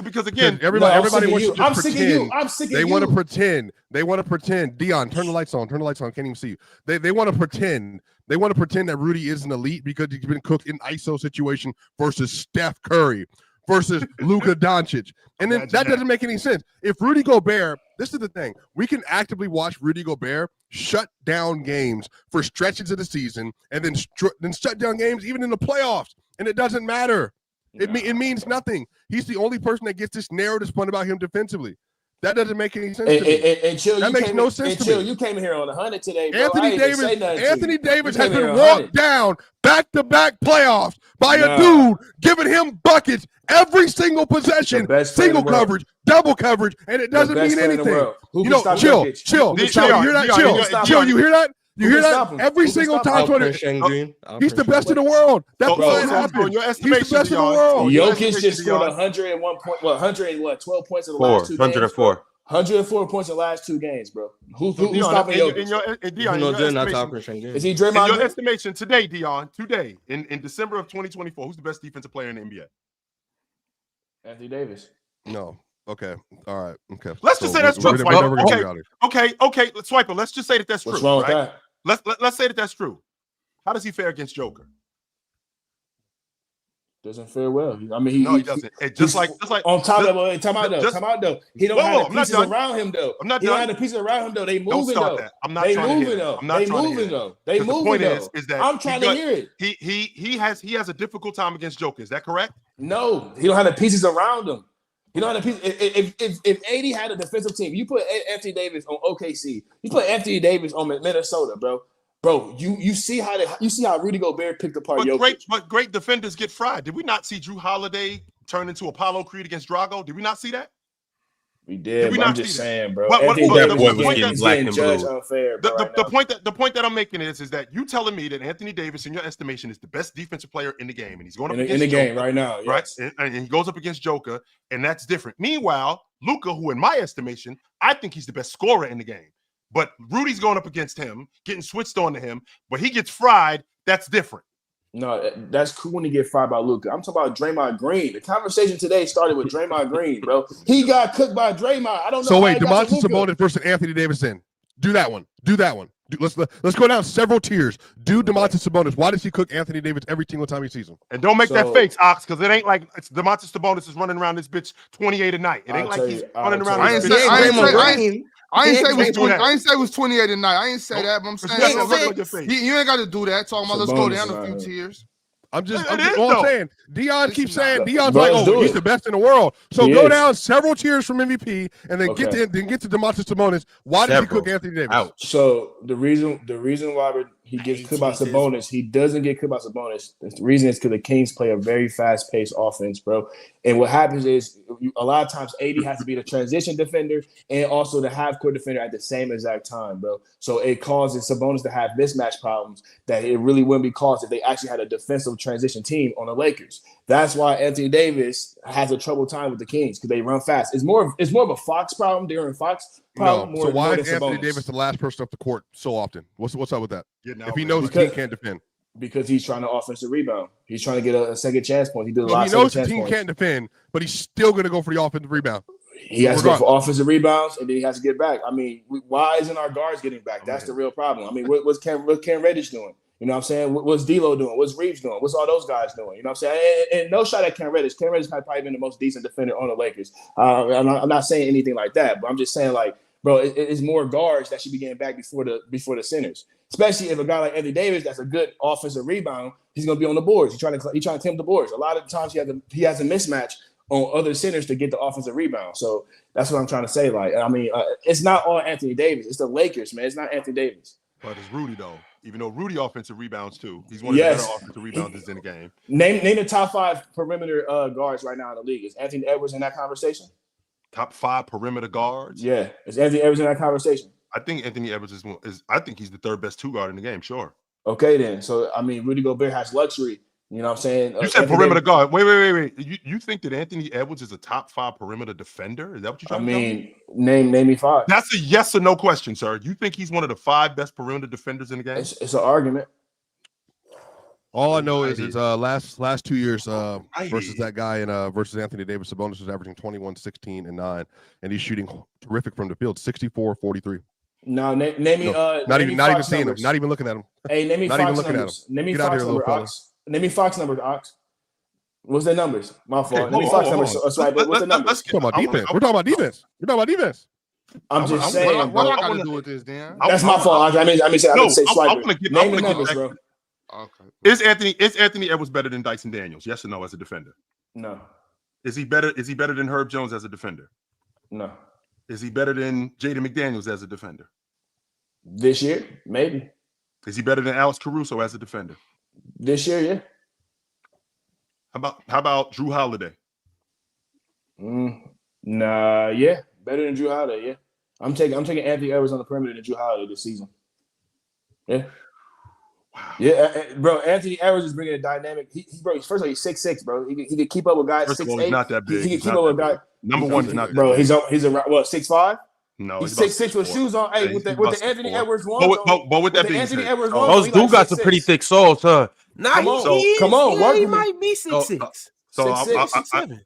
Because again, everybody wants to just I'm sick of you. I'm sick of you. They want to pretend. They want to pretend. Dion, turn the lights on. Turn the lights on. Can't even see you. They want to pretend. They want to pretend that Rudy is an elite because he's been cooked in ISO situation versus Steph Curry versus Luka Doncic. And then that doesn't make any sense. If Rudy Gobert, this is the thing, we can actively watch Rudy Gobert shut down games for stretches of the season and then shut down games even in the playoffs. And it doesn't matter. It means nothing. He's the only person that gets this narrative spun about him defensively. That doesn't make any sense to me. And Chill, that makes no sense to me. You came here on 100 today, bro. Anthony Davis has been walked down back-to-back playoffs by a dude giving him buckets every single possession, single coverage, double coverage, and it doesn't mean anything. Chill. You hear that? Chill. You hear that? You hear that? Every single time, he's the best in the world. That's what happened. He's the best in the world. Jokic just scored 101 points. 112 points in the last 2 games. 104 points in the last 2 games, bro. Who's stopping Jokic? Is he Draymond? In your estimation today, Dion, in December of 2024, who's the best defensive player in the NBA? Anthony Davis. No. Okay. All right. Okay. Let's just say that's true. Okay. Let's swipe it. Let's just say that's true. What's wrong with that? Let's say that's true. How does he fare against Joker? Doesn't fare well. I mean, he doesn't. Just like on top of it. Time out though. He don't have the pieces around him though. I'm not he don't have the pieces around him though. They moving though. I'm not trying to hear it. They moving though. They moving though. Is that I'm trying to hear it. He has a difficult time against Joker. Is that correct? No, he don't have the pieces around him. You know, if AD had a defensive team, you put Anthony Davis on OKC, you put Anthony Davis on Minnesota, bro. You see how Rudy Gobert picked apart Jokic. But great defenders get fried. Did we not see Drew Holiday turn into Apollo Creed against Drago? Did we not see that? We did. I'm just saying, bro. The point that I'm making is that you telling me that Anthony Davis, in your estimation, is the best defensive player in the game, and he's going up against the Joker, game right now, yes. Right? And he goes up against Joker, and that's different. Meanwhile, Luka, who in my estimation, I think he's the best scorer in the game, but Rudy's going up against him, getting switched on to him, but he gets fried. That's different. No, that's cool when you get fried by Luka. I'm talking about Draymond Green. The conversation today started with Draymond Green, bro. He got cooked by Draymond. I don't know. So wait, DeMontis Sabonis versus Anthony Davis in. Do that one. Let's go down several tiers. Do DeMontis Sabonis. Why does he cook Anthony Davis every single time he sees him? And don't make that face, Ox, because it ain't like DeMontis Sabonis is running around this bitch 28 a night. It ain't like he's running around. I ain't say it was 28 a night. I ain't say that, but I'm saying you ain't got to do that. Talking about let's go down a few tiers. I'm saying. Dion keeps saying Dion's like, he's the best in the world. So go down several tiers from MVP and then get to DeMontis Sabonis. Why did he cook Anthony Davis? Ouch. So the reason why he gets cooked by Sabonis, he doesn't get cooked by Sabonis. The reason is because the Kings play a very fast-paced offense, bro. And what happens is a lot of times AD has to be the transition defender and also the half-court defender at the same exact time, bro. So it causes Sabonis to have mismatch problems that it really wouldn't be caused if they actually had a defensive transition team on the Lakers. That's why Anthony Davis has a trouble time with the Kings because they run fast. It's more of a Fox problem during Fox problem. So why is Anthony Davis the last person up the court so often? What's up with that? If he knows the team can't defend. Because he's trying to offensive rebound. He's trying to get a second chance point. He did a lot of he knows the team can't defend, but he's still going to go for the offensive rebound. He has to go for offensive rebounds, and then he has to get back. I mean, why isn't our guards getting back? That's the real problem. I mean, what's Cam Reddish doing? You know what I'm saying? What's D'Lo doing? What's Reeves doing? What's all those guys doing? You know what I'm saying? And no shot at Cam Reddish. Cam Reddish has probably been the most decent defender on the Lakers. I'm not saying anything like that, but I'm just saying, like, bro, it's more guards that should be getting back before the centers. Especially if a guy like Anthony Davis that's a good offensive rebound, he's going to be on the boards. He's trying to tempt the boards. A lot of times he has a mismatch on other centers to get the offensive rebound. So that's what I'm trying to say. Like, I mean, it's not all Anthony Davis. It's the Lakers, man. It's not Anthony Davis. But it's Rudy, though. Even though Rudy offensive rebounds, too. He's one of the better offensive rebounders in the game. Name the top 5 perimeter guards right now in the league. Is Anthony Edwards in that conversation? Top 5 perimeter guards? Yeah. Is Anthony Edwards in that conversation? I think Anthony Edwards is I think he's the 3rd best 2 guard in the game, sure. Okay, then. So, I mean, Rudy Gobert has luxury. You know what I'm saying? You said perimeter guard. Wait. You think that Anthony Edwards is a top 5 perimeter defender? Is that what you're trying to tell me? Name me 5. That's a yes or no question, sir. You think he's one of the 5 best perimeter defenders in the game? It's an argument. All I know is it's last 2 years versus that guy and versus Anthony Davis. Sabonis was averaging 21, 16, and 9, and he's shooting terrific from the field, 64, 43. No, name me. Not even seeing him. Not even looking at him. Hey, name me not Fox even looking numbers. at him. Name me Get Fox out here, numbers, Ox. Name me Fox numbers, Ox. What's their numbers? My fault. Name me Fox numbers. What's the numbers? We're talking about defense. We're talking about defense. I'm just saying. What I got to do with this, Dan? That's my fault. I mean, say swiper. Name the numbers, bro. Okay. Is Anthony Edwards better than Dyson Daniels? Yes or no as a defender? No. Is he better than Herb Jones as a defender? No. Is he better than Jaden McDaniels as a defender? This year, maybe. Is he better than Alex Caruso as a defender? This year, yeah. How about Drew Holiday? Nah, yeah. Better than Drew Holiday, yeah. I'm taking Anthony Edwards on the perimeter than Drew Holiday this season. Yeah. Wow. Yeah, bro. Anthony Edwards is bringing a dynamic. Bro, first of all, he's 6'6", bro. He can keep up with guys 6'8". He's not that big. He can keep up with guys. Number one, he's not that bro. big. He's around what 6'5"? No, he's 6'6" with shoes on. Hey, yeah, with the Anthony Edwards one. But with that being Anthony said, Edwards Those dudes got some pretty thick soles, huh? Come on, work he with me. might be 6'6". So I 6'7".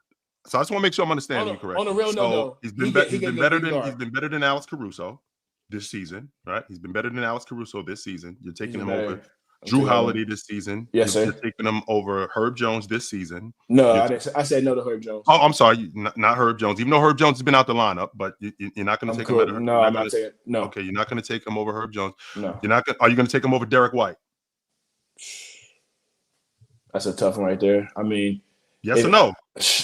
just want to make sure I'm understanding you correctly. On the real note, he's been better than Alex Caruso this season, right? He's been better than Alex Caruso this season. You're taking him over Drew Holiday this season. Yes, sir. You're taking him over Herb Jones this season. No, I said no to Herb Jones. Oh, I'm sorry, not Herb Jones. Even though Herb Jones has been out the lineup, but you're not going to take him over. No, I'm not taking. No. Okay, you're not going to take him over Herb Jones. No. You're not. Are you going to take him over Derek White? That's a tough one right there. I mean, yes or no?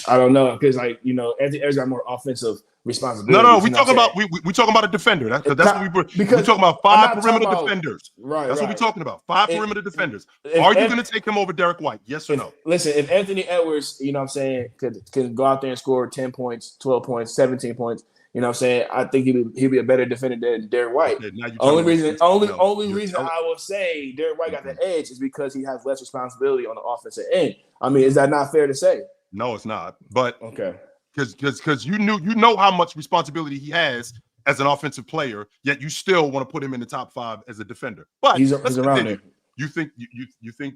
I don't know because Anthony Edwards got more offensive responsibility. No. We talking about a defender. That's what we're talking about. 5 perimeter defenders. Right. That's what we're talking about. 5 perimeter defenders. Are you going to take him over Derek White? Yes or no? Listen, if Anthony Edwards, can go out there and score 10 points, 12 points, 17 points, I think he'd be a better defender than Derek White. Okay, only reason I will say Derek White got the edge is because he has less responsibility on the offensive end. I mean, is that not fair to say? No, it's not. But okay, because you know how much responsibility he has as an offensive player, yet you still want to put him in the top 5 as a defender. But he's around there. You think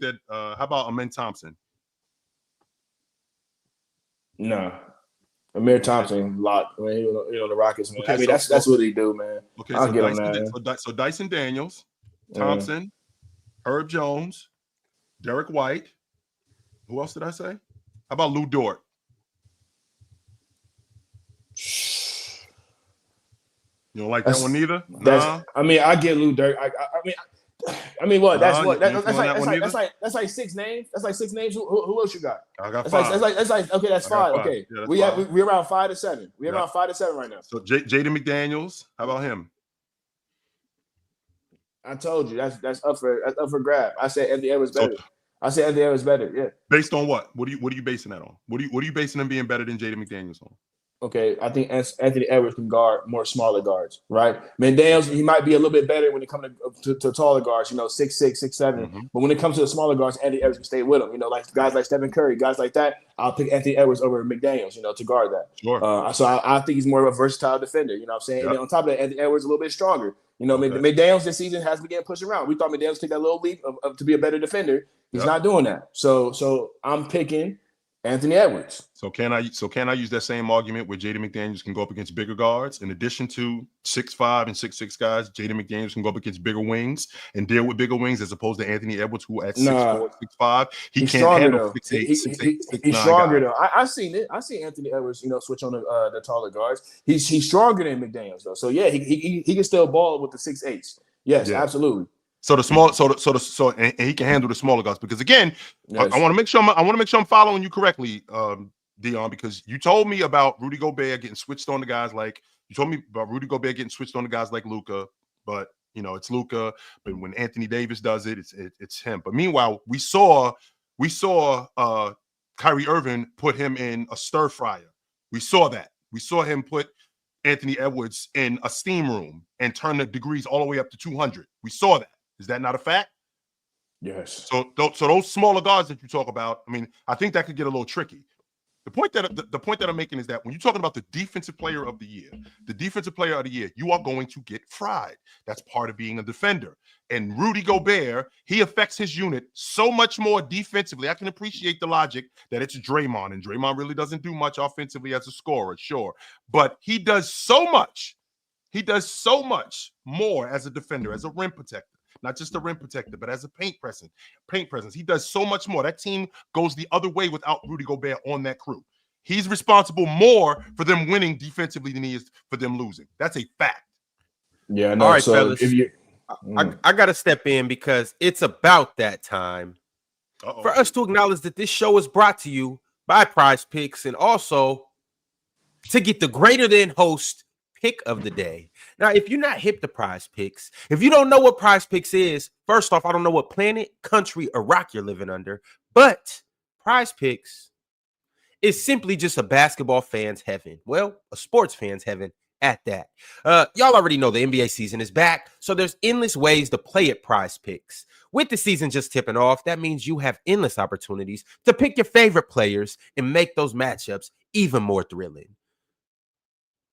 that? How about Amen Thompson? No. Amir Thompson, lot. I mean, he on the Rockets, man. Okay, I mean, that's what he do, man. Okay, I'll get him that. So Dyson Daniels, Thompson, Herb Jones, Derek White. Who else did I say? How about Lou Dort? You don't like that one either? Nah. I mean, I get Lou Dort. I mean, what? That's what? That's like 6 names. That's like 6 names. Who else you got? I got 5. That's like okay. That's 5. Okay, yeah, we're around 5 to 7. We're around 5 to 7 right now. So Jaden McDaniels, how about him? I told you that's up for grab. I said Anthony Edwards better. Yeah. Based on what? What are you basing that on? What are you basing him being better than Jaden McDaniels on? Okay, I think Anthony Edwards can guard more smaller guards, right? McDaniels, he might be a little bit better when it comes to taller guards, 6'6", 6'7". Mm-hmm. But when it comes to the smaller guards, Anthony Edwards can stay with him. Like guys like Stephen Curry, guys like that, I'll pick Anthony Edwards over McDaniels, to guard that. Sure. So I think he's more of a versatile defender, you know what I'm saying? Yep. And then on top of that, Anthony Edwards is a little bit stronger. McDaniels this season has been getting pushed around. We thought McDaniels take that little leap to be a better defender. He's not doing that. So I'm picking Anthony Edwards. So can I use that same argument where Jaden McDaniels can go up against bigger guards? In addition to 6'5" and 6'6" guys, Jaden McDaniels can go up against bigger wings and deal with bigger wings as opposed to Anthony Edwards, who at 6'4", 6'5", he can't handle 6'8", 6'9". He's stronger though. I've seen it. I've seen Anthony Edwards, switch on the taller guards. He's stronger than McDaniels though. So yeah, he can still ball with the 6'8". Yes, absolutely. So and he can handle the smaller guys because again, yes. I want to make sure I'm following you correctly, Dion, because you told me about Rudy Gobert getting switched on to guys like Luka, but it's Luka. But when Anthony Davis does it, it's him. But meanwhile, we saw Kyrie Irving put him in a stir fryer. We saw that. We saw him put Anthony Edwards in a steam room and turn the degrees all the way up to 200. We saw that. Is that not a fact? Yes. So those smaller guards that you talk about, I mean, I think that could get a little tricky. The point that I'm making is that when you're talking about the defensive player of the year, you are going to get fried. That's part of being a defender. And Rudy Gobert, he affects his unit so much more defensively. I can appreciate the logic that it's Draymond, and Draymond really doesn't do much offensively as a scorer, sure. But he does so much. He does so much more as a defender, as a rim protector. Not just a rim protector, but as a paint presence. He does so much more. That team goes the other way without Rudy Gobert on that crew. He's responsible more for them winning defensively than he is for them losing. That's a fact. Yeah, no. All right, so fellas. If you, I got to step in because it's about that time for us to acknowledge that this show is brought to you by PrizePicks, and also to get the greater than host pick of the day. Now, if you're not hip to PrizePicks, if you don't know what PrizePicks is, first off, I don't know what planet, country, or rock you're living under, but PrizePicks is simply just a basketball fan's heaven. Well, a sports fan's heaven at that. Y'all already know the NBA season is back, so there's endless ways to play at PrizePicks. With the season just tipping off, that means you have endless opportunities to pick your favorite players and make those matchups even more thrilling.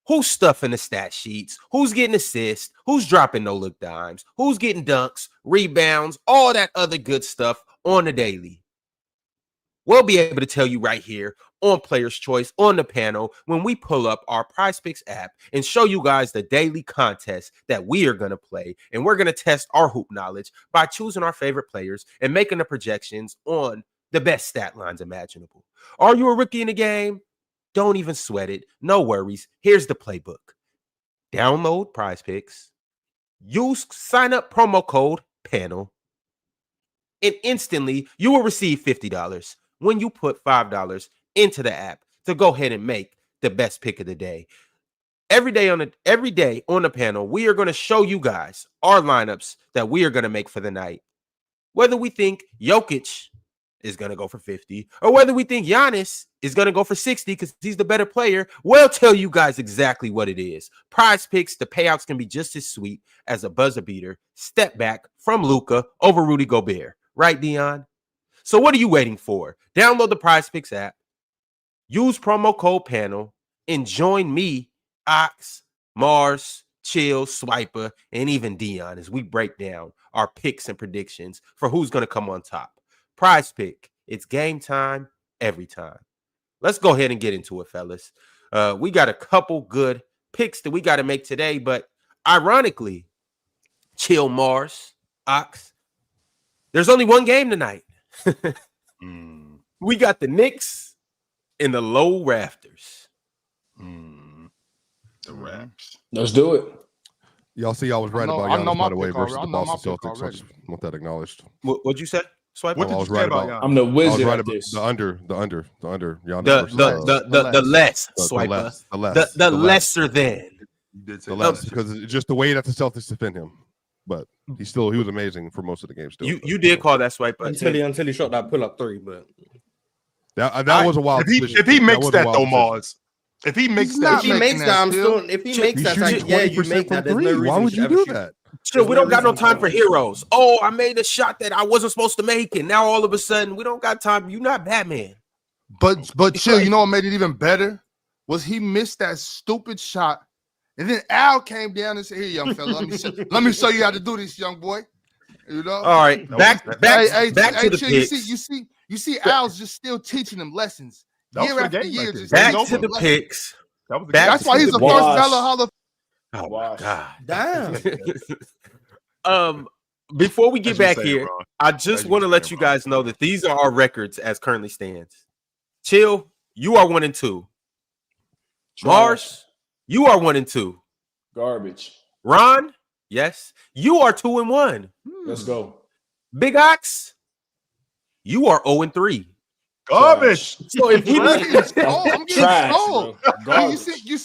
Who's stuffing the stat sheets? Who's getting assists? Who's dropping no-look dimes? Who's getting dunks, rebounds, all that other good stuff on the daily? We'll be able to tell you right here on Player's Choice on the panel when we pull up our PrizePicks app and show you guys the daily contest that we are going to play. And we're going to test our hoop knowledge by choosing our favorite players and making the projections on the best stat lines imaginable. Are you a rookie in the game? Don't even sweat it. No worries. Here's the playbook. Download PrizePicks. Use sign-up promo code PANEL. And instantly, you will receive $50 when you put $5 into the app to go ahead and make the best pick of the day. Every day on the panel, we are going to show you guys our lineups that we are going to make for the night. Whether we think Jokic is going to go for 50 or whether we think Giannis is going to go for 60 because he's the better player, we'll tell you guys exactly what it is. PrizePicks, the payouts can be just as sweet as a buzzer beater step back from Luka over Rudy Gobert. Right, Dion? So what are you waiting for? Download the PrizePicks app, use promo code PANEL, and join me, Ox, Mars, Chill, Swiper, and even Dion as we break down our picks and predictions for who's going to come on top. PrizePick, it's game time every time. Let's go ahead and get into it, fellas. We got a couple good picks that we got to make today, but ironically, Chill, Mars, Ox, there's only one game tonight. We got the Knicks in the low rafters. The Raps. Let's do it. Y'all see, I was right about I know Giannis, my by the way, pick versus already. the I know my Boston pick Celtics. I already. just want that acknowledged. What'd you say, Swiper? What did I you was say right about about- Giannis? I'm the I was wizard right of about this. the under. Giannis The versus, less, the Swiper. The lesser than. You did say the that. less, because it's just the way that the Celtics defend him. But he was amazing for most of the game. Still, You did call that Swiper. Until he shot that pull-up three, but that was a wild. If he makes that though, Mars. If he makes He's that, not if he making makes that, that, I'm Phil. still. If he Shit, makes He's that, shooting yeah, you 20% make from that. There's no three. reason Why would you ever do shoot. that? Chill, we don't got no reason time to for do heroes. Oh, I made a shot that I wasn't supposed to make, and now all of a sudden we don't got time. You're not Batman. But chill, you know what made it even better? Was he missed that stupid shot. And then Al came down and said, "Here, young fella, let me show you how to do this, young boy." You know? All right, back to the chill, picks. you see Al's just still teaching them lessons. That was Year for the after game year, right there. just Back Game's to over. the picks. That was the Back game. That's why he's the Wash. first Bella Hall of Oh Wash. my Damn. God. Before we get As you back say, here, Ron. I As just you want to say, let you Ron. guys know that these are our records as currently stands. Chill, you are 1-2. Mars, you are 1-2. Garbage. Ron, yes, you are 2-1. Let's go. Big Ox, you are 0-3. Garbage. So if he I'm getting stole. I'm getting Trash, stole. bro. Hey, Garbage. you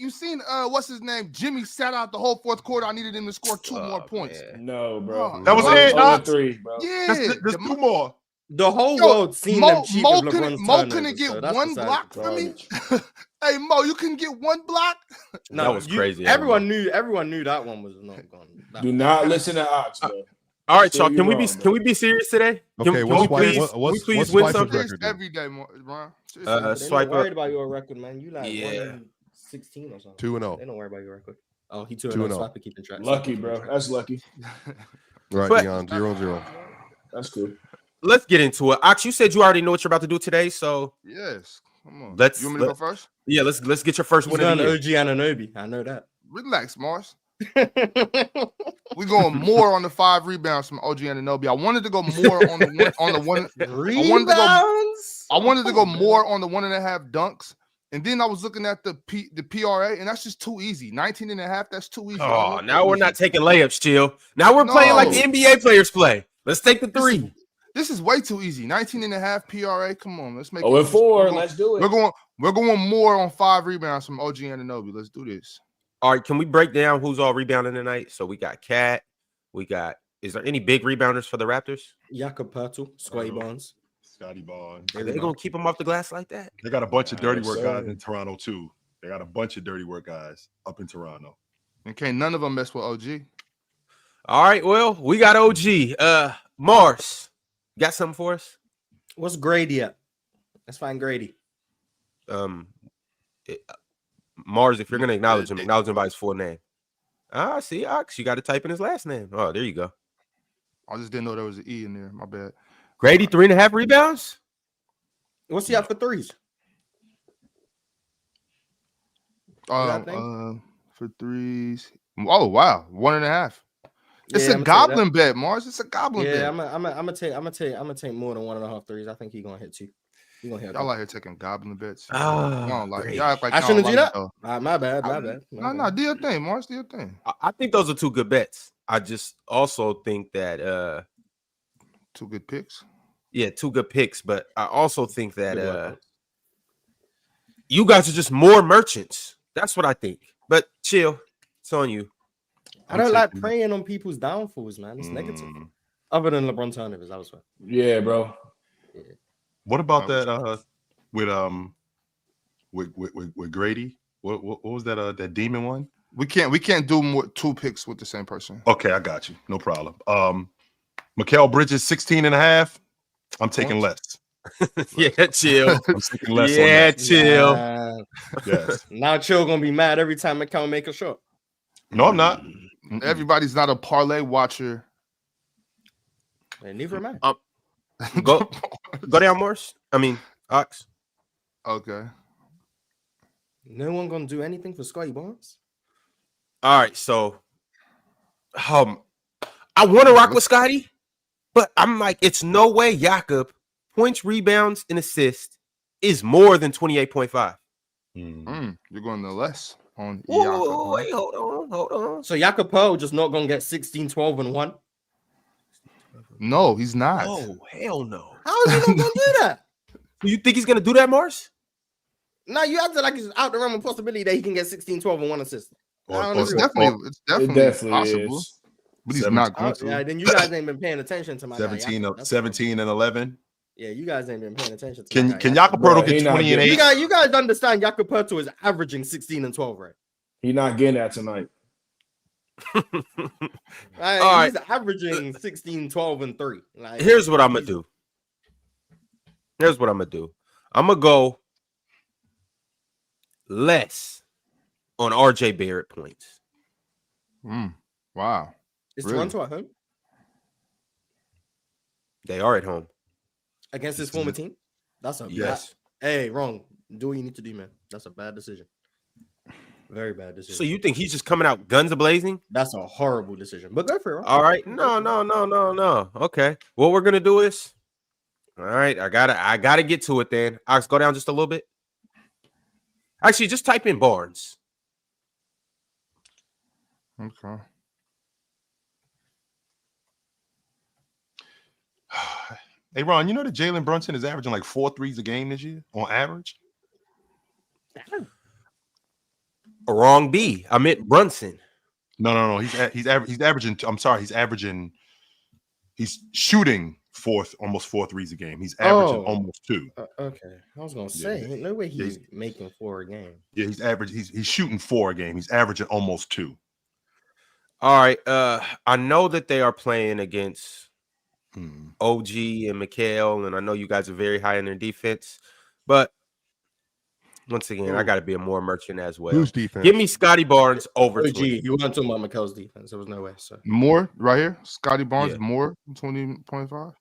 seen what's his name? Jimmy sat out the whole fourth quarter. I needed him to score two more points. No, bro. That was Oh, it, Ox? 0-3, bro. Yeah, There's two more. The whole Yo, world seen them cheat Mo with couldn't LeBron's couldn't turnovers, get so that's one besides block the from me. Garbage. Hey Mo, you couldn't get one block. No, That was crazy. Everyone knew that one was not gone. Do not listen to Ox, bro. All right, Say y'all. you're Can we wrong, be serious today? Okay, Can what's we please win Swiper's something? record then? Every day, Ron. They're Swipe not worried up. about your record, man. You like Yeah. 16 or something. 2-0. They don't worry about your record. Oh, he 2-0. 2-0. Swiper keeping track. Lucky, Swiper bro. keeping track. That's lucky. Right, But- Dion, 0-0. That's cool. Let's get into it. Ox, you said you already know what you're about to do today, so Yes, come on. Let's- You want me to go first? yeah, let's get your first He's win of going the year. OG Anunoby. I know that. Relax, Mars. We're going more on the 5 rebounds from OG Anunoby. I wanted to go more on the one. I wanted to go more on the 1.5 dunks. And then I was looking at the PRA, and that's just too easy. 19.5, that's too easy. Oh, now we're not taking layups, chill. Now we're playing like the NBA players play. Let's take the 3. This is way too easy. 19.5 PRA. Come on, let's make Oh, it. and 4. Let's do it. We're going more on 5 rebounds from OG Anunoby. Let's do this. All right, can we break down who's all rebounding tonight? So we got Cat. Is there any big rebounders for the Raptors? Jakob Poeltl, Scotty Barnes. Scotty Barnes. Are they gonna keep him off the glass like that? They got a bunch of dirty work sir. guys in Toronto too. They got a bunch of dirty work guys up in Toronto. And can't none of them mess with OG. All right, well, we got OG. Mars, got something for us? What's Grady at? Let's find Grady. Mars, if you're gonna acknowledge him by his full name. Ah, see, Ox, you got to type in his last name. Oh, there you go. I just didn't know there was an E in there. My bad. Grady, 3.5 rebounds. What's he at for threes? For threes. Oh wow, 1.5. It's Yeah, a I'ma take goblin bet, Mars. It's a goblin bet. Yeah, I'm gonna take more than 1.5 threes. I think he's gonna hit 2. He's gonna hit. Y'all out here taking goblin bets. Ah, Y'all like, great. y'all act like I y'all shouldn't do like that. it, though. My bad. No, do your thing, Mars. Do your thing. I think those are two good bets. I just also think that 2 good picks. yeah, 2 good picks, but I also think that you guys are just more merchants. That's what I think. But chill, it's on you. I don't like preying on people's downfalls, man. It's negative. Other than LeBron turnovers, that was fun. Yeah, bro. What about that with Grady? What was that demon one? We can't do more 2 picks with the same person. Okay, I got you. No problem. Mikal Bridges 16.5. I'm taking less. Yeah, chill. I'm taking less. Yeah, on that. chill. Yes. Now Chill gonna be mad every time McCall make a shot. No, I'm not. Everybody's not a parlay watcher. And neither am I. Go down, Morse. I mean, Ox. Okay. No one gonna do anything for Scotty Barnes. All right, so I want to rock with Scotty, but I'm like, it's no way Jakob points, rebounds, and assists is more than 28.5. You're going to less on Whoa, Jakob. wait, hold on. So Jakob Poeltl just not gonna get 16, 12, and 1. No, he's not. Oh, hell no. How is he not gonna do that? You think he's gonna do that, Mars? No, you acted like it's out the realm of possibility that he can get 16, 12, and 1 assist. It's definitely possible. Is. But he's not going to. Yeah, then you guys ain't been paying attention to my guy, 17 and 11. Yeah, you guys ain't been paying attention to Can my guy. Jakob Bro, Poeltl he get not 20 and getting- 8? You guys understand Jakob Poeltl is averaging 16 and 12, right? He not getting that tonight. Right, he's averaging 16, 12, and 3. Like, Here's what I'm gonna do. I'm gonna go less on RJ Barrett points. Wow. Is Really? Toronto at home They are at home. against his former team? That's a Yes. Hey, wrong. Do what you need to do, man. That's a bad decision. Very bad decision. So you think he's just coming out guns a-blazing? That's a horrible decision. But go for it. Ron. All right. No. Okay. What we're gonna do is, all right, I gotta get to it then. Ox, go down just a little bit. Actually, just type in Barnes. Okay. Hey, Ron, you know that Jalen Brunson is averaging like 4 threes a game this year on average? Wrong B. I meant Brunson. No. He's averaging. I'm sorry. He's shooting almost 4 threes a game. He's averaging almost 2. Okay. I was gonna say, ain't no way he's making 4 a game. Yeah, he's shooting 4 a game. He's averaging almost 2. All right. I know that they are playing against OG and Mikal, and I know you guys are very high in their defense, but once again, I got to be a more merchant as well. Whose defense? Give me Scotty Barnes over OG, 20. you weren't talking about McCall's defense. There was no way. So More right here. Scotty Barnes Yeah. more than 20.5.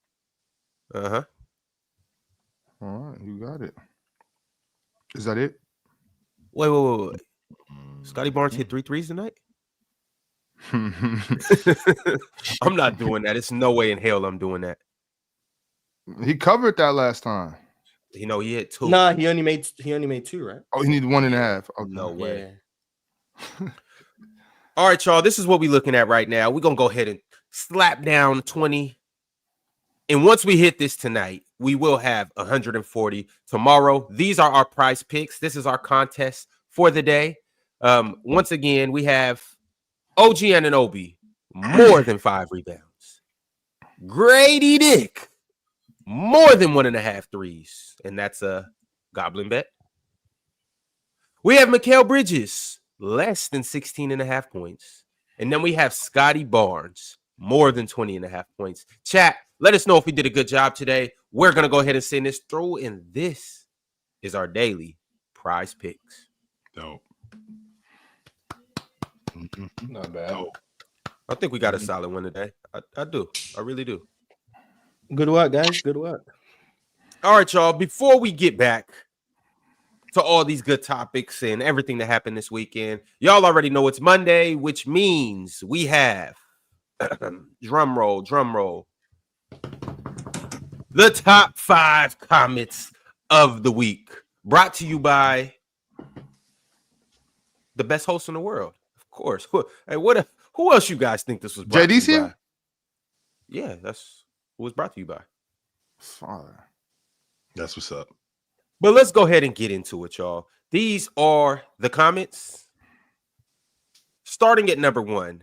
Uh-huh. All right, you got it. Is that it? Wait. Scotty Barnes hit 3 threes tonight? I'm not doing that. It's no way in hell I'm doing that. He covered that last time. You know, he hit 2. nah, he only made 2, right? Oh, he needed 1.5. Okay. No way. Yeah. All right, y'all. This is what we're looking at right now. We're going to go ahead and slap down 20 And once we hit this tonight, we will have 140 tomorrow. These are our prize picks. This is our contest for the day. Once again, we have OG Anunoby, more than 5 rebounds. Grady Dick, more than 1.5 threes. And that's a goblin bet. We have Mikal Bridges, less than 16.5 points. And then we have Scotty Barnes, more than 20.5 points. Chat, let us know if we did a good job today. We're going to go ahead and send this through. And this is our daily prize picks. Dope. Not bad. Dope. I think we got a solid one today. I do. I really do. Good work, guys. Good work. All right, y'all. Before we get back to all these good topics and everything that happened this weekend, y'all already know it's Monday, which means we have drum roll. The top 5 comments of the week, brought to you by the best host in the world, of course. Hey, who else you guys think this was brought JD's to you here? by? Yeah, that's who was brought to you by. Father. That's what's up. But let's go ahead and get into it, y'all. These are the comments. Starting at number 1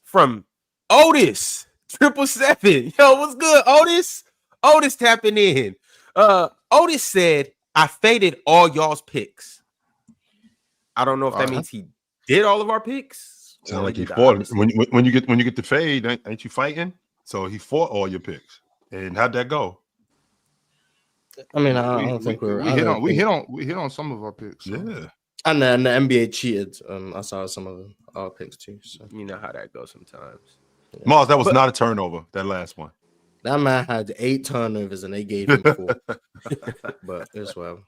from Otis 777. Yo, what's good, Otis? Otis tapping in. Otis said, I faded all y'all's picks. I don't know if that means he did all of our picks. Sound like he fought. When you get the fade, ain't you fighting? So he fought all your picks. And how'd that go? I mean, I don't think we hit on some of our picks. So. Yeah. And then the NBA cheated. I saw some of our picks too. So You know how that goes sometimes. yeah. Mars, that was not a turnover, that last one. That man had 8 turnovers and they gave him 4. But it's well.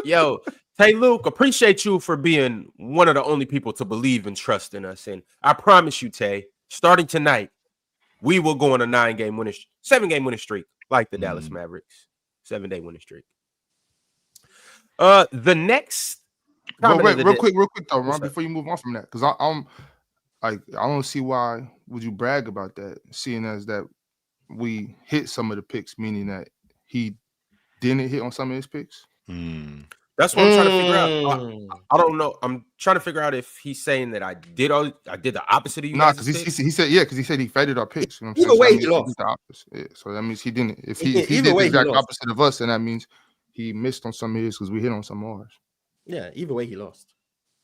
Yo, hey, Luke, appreciate you for being one of the only people to believe and trust in us. And I promise you, Tay, starting tonight, we will go on a 7-game winning streak like the Dallas Mavericks. 7-day winning streak. The next real quick though, Ron, before you move on from that, because I'm like, I don't see why would you brag about that, seeing as that we hit some of the picks, meaning that he didn't hit on some of his picks. That's what I'm trying to figure out. I don't know. I'm trying to figure out if he's saying that I did the opposite of you. Nah, because he said he faded our picks. You know Either way, he lost. The opposite. Yeah, so that means he didn't. If he did the exact opposite of us, then that means he missed on some of his because we hit on some of ours. Yeah, either way, he lost.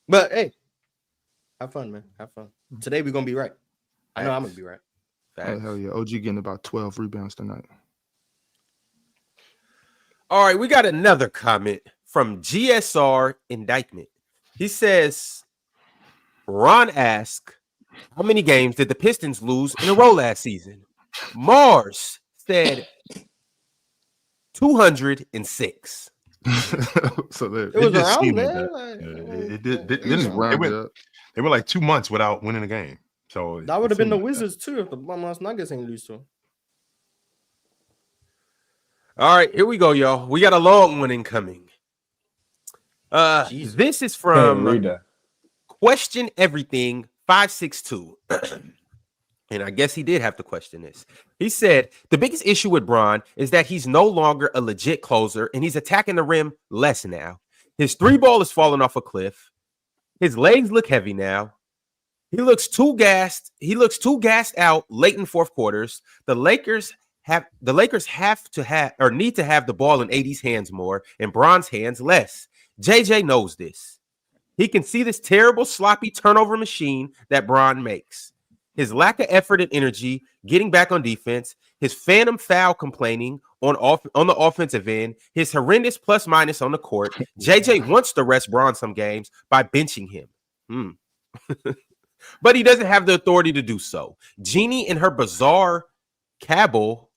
But hey, have fun, man. Have fun. Today we're gonna be right. I know I'm gonna be right. Oh, hell yeah, OG getting about 12 rebounds tonight. All right, we got another comment from GSR Indictment. He says, Ron asked, how many games did the Pistons lose in a row last season? Mars said 206. So It was around there. They were like 2 months without winning a game. So That would have been the Wizards too if the Blumhouse Nuggets ain't lose to them. All right, here we go, y'all. We got a long one incoming. This is from Question Everything 562. And I guess he did have to question this. He said, the biggest issue with Bron is that he's no longer a legit closer and he's attacking the rim less now. His 3-ball is falling off a cliff. His legs look heavy now. He looks too gassed. He looks too gassed out late in fourth quarters. The Lakers have to have or need to have the ball in AD's hands more and Bron's hands less. JJ knows this. He can see this terrible, sloppy turnover machine that Bron makes. His lack of effort and energy getting back on defense, his phantom foul complaining on the offensive end, his horrendous plus minus on the court. JJ wants to rest Bron some games by benching him. But he doesn't have the authority to do so. Jeannie and her bizarre cabal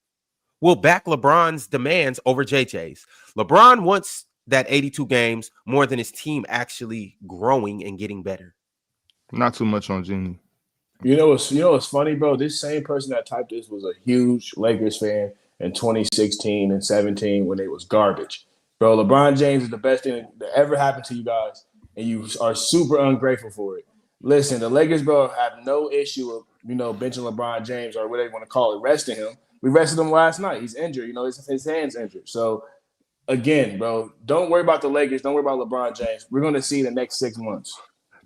will back LeBron's demands over JJ's. LeBron wants that 82 games more than his team actually growing and getting better. Not too much on Jeannie. You know what's funny, bro? This same person that typed this was a huge Lakers fan in 2016 and 17 when they was garbage. Bro, LeBron James is the best thing that ever happened to you guys, and you are super ungrateful for it. Listen, the Lakers, bro, have no issue of, benching LeBron James or whatever you want to call it, resting him. We rested him last night. He's injured. You know, his hand's injured. So, again, bro, don't worry about the Lakers. Don't worry about LeBron James. We're going to see the next 6 months.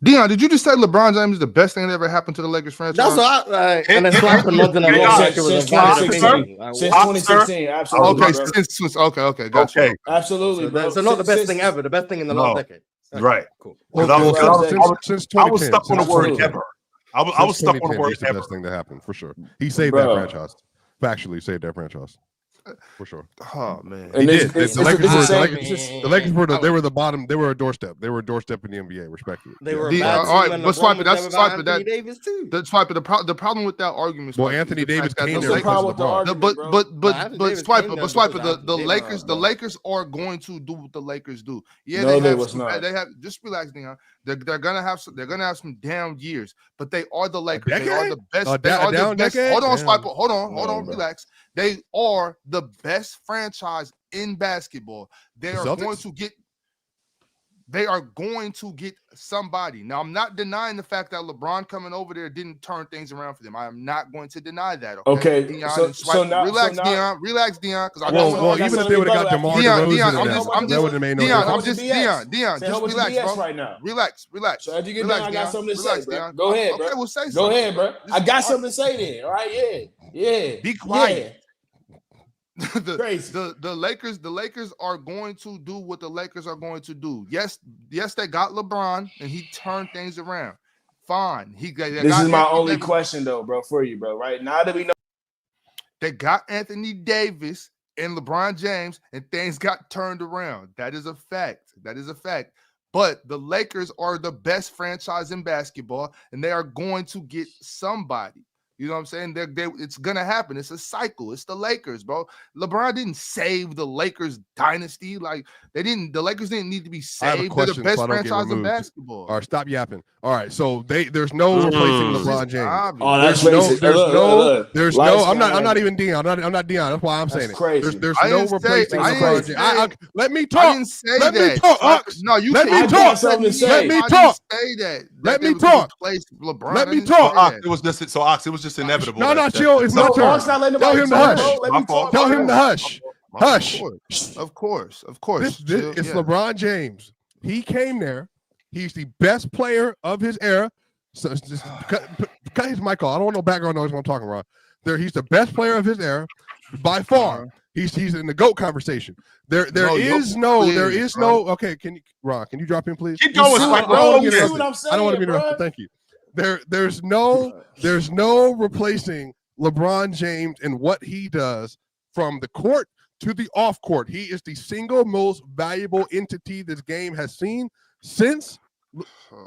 Dion, did you just say LeBron James is the best thing that ever happened to the Lakers franchise? That's what and it's like nothing Since 2016, absolutely. Okay, gotcha. Okay. Absolutely, bro. So not the best thing ever, the best thing in the last decade. Okay, Right. Cool. Because Since I was 2010, stuck on the word absolutely. ever. I was stuck on the word It's the ever. best thing that happened for sure. He saved Bro. that franchise. Factually saved that franchise for sure. Oh man. And He this- did. this- The this- Lakers this were is the the Lakers. same- The Lakers were they were the bottom. They were a doorstep. They were a doorstep in the NBA. Respectfully. They were a The- bad all team right, and but LeBron Swipe it, was that's never Swipe about it, that- Anthony Davis too. That's Swipe. The problem with that argument. Well, Swipe, is Anthony the fact Davis that came the there What's the Lakers- problem with the LeBron. argument, But bro? Anthony but Davis Swipe came it, there but Swipe it. because The Anthony Davis, The Lakers are going to do what the Lakers do. Yeah, No, they have was some- not. They have just relax, Dion. They're gonna have some down years, but they are the Lakers. They decade? are the best. A They are the down best. decade? Hold on, Damn. Swipe it. Hold on, bro. relax. They are the best franchise in basketball. They The are Celtics? going to get. They are going to get somebody. Now, I'm not denying the fact that LeBron coming over there didn't turn things around for them. I am not going to deny that. Okay, Dion, so- and Swipe, so now- relax, so now- Dion. Relax, Dion. Because I Well, don't well, want even got if they would have got something DeMar Dion, DeRozan, Dion, in I'm that, just- that would have made no Dion, difference. I'm just BS. Dion. Say Just how much relax, BS bro. right now. Relax. So as you get Relax, done, I got Dion. something to Relax, say, bro. Dion. Go ahead, Okay, bro. well, say Go something, ahead, bro. Just- I got something to say then. All right, yeah. Be quiet. Yeah. Crazy. The Lakers are going to do what the Lakers are going to do. Yes, they got LeBron and he turned things around. Fine. This is my only question though, bro, for you, bro. Right now that we know They got Anthony Davis and LeBron James, and things got turned around. That is a fact. But the Lakers are the best franchise in basketball, and they are going to get somebody. You know what I'm saying? It's going to happen. It's a cycle. It's the Lakers, bro. LeBron didn't save the Lakers dynasty. Like, the Lakers didn't need to be I have a saved. They're question the best so I don't get franchise in removed. basketball. All right, stop yapping. All right, so there's no replacing LeBron James. Oh, that's There's racist. there's Light no. skin, I'm not even Dion. I'm not Dion. That's why I'm saying That's it. crazy. There's I no didn't say- replacing I LeBron didn't James. Let me I talk. didn't say Let that. me talk, Ox. No, you Let can't. me talk. something to say. Let me I talk. didn't say that. Let they me was talk. replace LeBron. Let I me didn't talk. say that. It was just so Ox. It was just inevitable. No, that- chill. It's my No, turn. Ox not letting Tell nobody him to talk, hush. bro. Let me My talk, fault. Tell bro. him to hush. Hush. Of course. It's LeBron James. He came there. He's the best player of his era. So just cut his mic off. I don't want no background noise when I'm talking, Ron. He's the best player of his era by far. He's in the GOAT conversation. There is no. Okay, Ron, can you drop in, please? Keep going, You see Swipe. what- I don't wanna you be see interrupted. what I'm saying, I don't want to be bro? interrupted. Thank you. There's no replacing LeBron James and what he does from the court to the off court. He is the single most valuable entity this game has seen since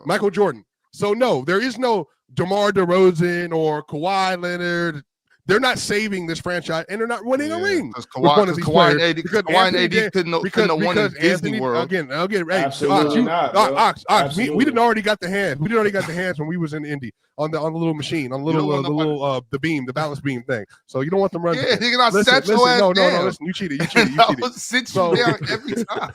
Michael Jordan. So no, there is no DeMar DeRozan or Kawhi Leonard. They're not saving this franchise, and they're not winning a ring. Because with one of these Kawhi and players. AD, Because Kawhi and Anthony AD Davis- couldn't have won in Disney World. Again, hey, Absolutely not, bro. Ox, we Absolutely. didn't already got the hands. We didn't already got the hands when we was in Indy on the little machine, on the little the balance beam thing. So you don't want them running. Yeah, nigga, I Listen, sat your ass no, down. listen, you cheated. I would sit So- you down every time.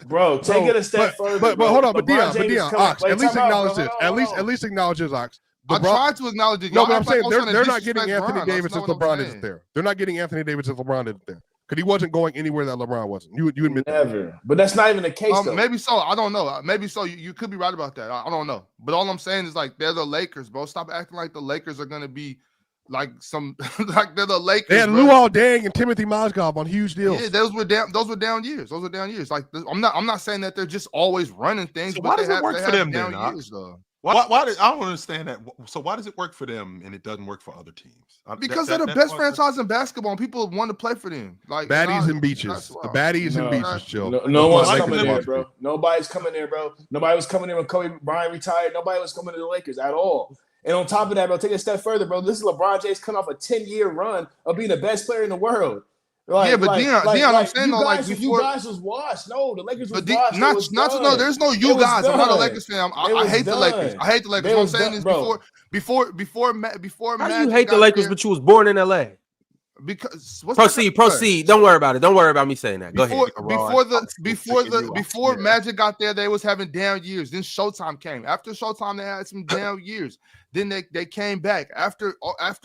Bro, take it a step further. But bro. hold on, but LeBron Dion, James coming- Ox, Wait, at least time out, acknowledge bro. this. Hold on. At least acknowledge this, Ox. I tried to acknowledge it. No, Y'all but I'm act like saying I was trying to they're not getting disrespect Anthony Bron. Davis That's if not what I'm LeBron isn't saying. there. They're not getting Anthony Davis if LeBron isn't there. Because he wasn't going anywhere that LeBron wasn't. You admit that. Never. But that's not even the case, though. Maybe so. I don't know. Maybe so. You could be right about that. I don't know. But all I'm saying is like they're the Lakers, bro. Stop acting like the Lakers are gonna be like some like they're the Lakers. They had bro. Luol Deng and Timothy Mozgov on huge deals. Yeah, those were down years. Like I'm not saying that they're just always running things. So but why they does it have- work they for have them down then, Ox? years, though? Why did I don't understand that? So why does it work for them and it doesn't work for other teams? Because they're the best franchise in basketball, and people want to play for them. Like Baddies and that's beaches. The wild. baddies and beaches, chill. No one's Like coming them. there, bro. Nobody's coming there, bro. Nobody was coming there when Kobe Bryant retired. Nobody was coming to the Lakers at all. And on top of that, bro, take it a step further, bro. This is LeBron James coming off a 10-year run of being the best player in the world. Yeah, but Dion, I'm saying though, like you before, guys was washed. No, the Lakers was but washed. not to know. There's no you guys. I'm not a Lakers fan. I hate the Lakers. I hate the Lakers. What I'm saying is before How do you Magic hate the got Lakers, there- but you was born in LA? Because proceed. Don't worry about it. Don't worry about me saying that. Go ahead. Before Magic got there, they was having down years. Then Showtime came. After Showtime, they had some down years. Then they came back. After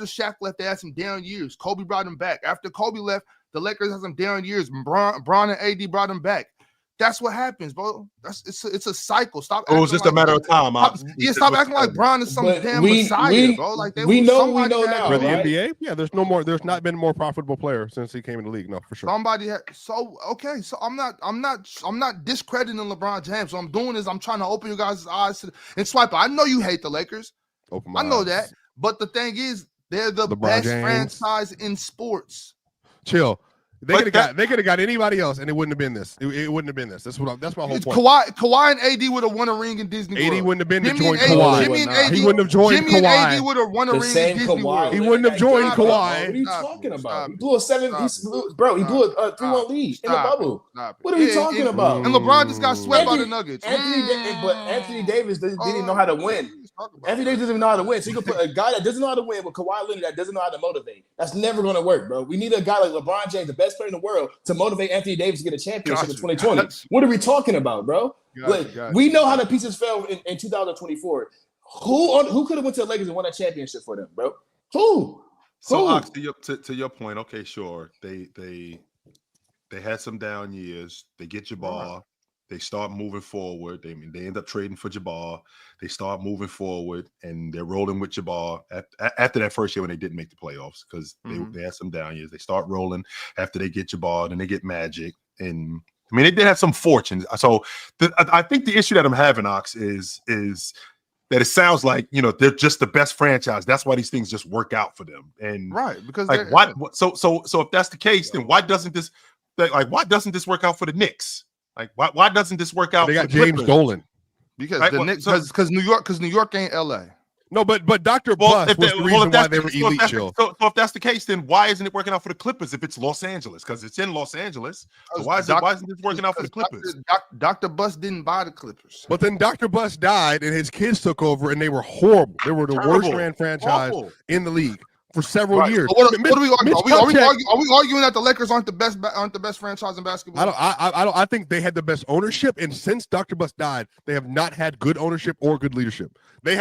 Shaq left, they had some down years. Kobe brought them back. After Kobe left, the Lakers had some down years. Bron and AD brought them back. That's what happens, bro. It's a cycle. Stop. It was just a matter of time. Stop acting like Bron is some damn messiah, bro. Like we know now. For the NBA, yeah, there's no more. There's not been a more profitable player since he came in the league. No, for sure. Somebody had so I'm not discrediting LeBron James. What I'm doing is I'm trying to open you guys' eyes and Swiper. I know you hate the Lakers. I know that, but the thing is, they're the best franchise in sports. Chill. They could have got anybody else, and it wouldn't have been this. It wouldn't have been this. That's my whole point. Kawhi and AD would have won a ring in Disney World. AD wouldn't have been to join Kawhi. He wouldn't have joined Kawhi. Jimmy and AD would have won a ring in Disney World. He wouldn't have joined Kawhi. What are you talking about? He blew a 3-1 lead in the bubble. What are we talking about? And LeBron just got swept by the Nuggets. Anthony Davis didn't know how to win. Anthony Davis doesn't even know how to win. So you can put a guy that doesn't know how to win with Kawhi Leonard that doesn't know how to motivate. That's never going to work, bro. We need a guy like LeBron James, the best player in the world, to motivate Anthony Davis to get a championship in 2020. What are we talking about, bro? We know how the pieces fell in 2024. Who could have went to the Lakers and won a championship for them, bro? Who? So Ox, to your point, okay, sure. They had some down years. They get Jabbar. They start moving forward. They end up trading for Jabbar. They start moving forward, and they're rolling with Jabbar after that first year when they didn't make the playoffs because they had some down years. They start rolling after they get Jabbar, then they get Magic, and I mean they did have some fortune. So I think the issue that I'm having, Ox, is that it sounds like they're just the best franchise. That's why these things just work out for them. And because like why? So if that's the case, then why doesn't this work out for the Knicks? Like why doesn't this work out? They got James Dolan because New York ain't LA. No, but Dr. Bus was the reason why they were elite. So if that's the case, then why isn't it working out for the Clippers if it's Los Angeles? Because it's in Los Angeles. So why isn't this working out for the Clippers? Dr. Bus didn't buy the Clippers. But then Dr. Bus died and his kids took over and they were horrible. They were the worst ran franchise in the league for several years. So what are we arguing? Are we arguing that the Lakers aren't the best franchise in basketball? I think they had the best ownership, and since Dr. Bus died, they have not had good ownership or good leadership. They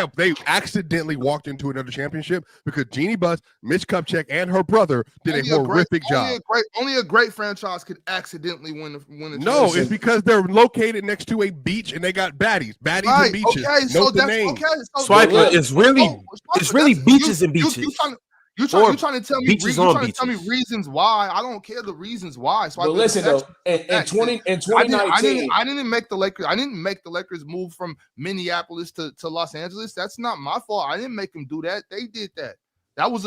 accidentally walked into another championship because Jeannie Buss, Mitch Kupchak, and her brother did a horrific job. Only a great franchise could accidentally win a championship. No, it's because they're located next to a beach and they got baddies and beaches. Okay, so Note the that's name. okay. So Swiper, it's really beaches and beaches. You're trying to tell me reasons why. I don't care the reasons why. So but listen though, in 2019, I didn't make the Lakers. I didn't make the Lakers move from Minneapolis to Los Angeles. That's not my fault. I didn't make them do that. They did that. That was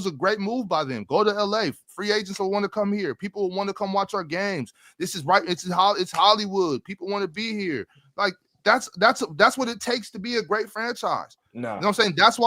a great move by them. Go to LA. Free agents will want to come here. People will want to come watch our games. This is right. It's Hollywood. People want to be here. Like that's what it takes to be a great franchise. No. You know what I'm saying? That's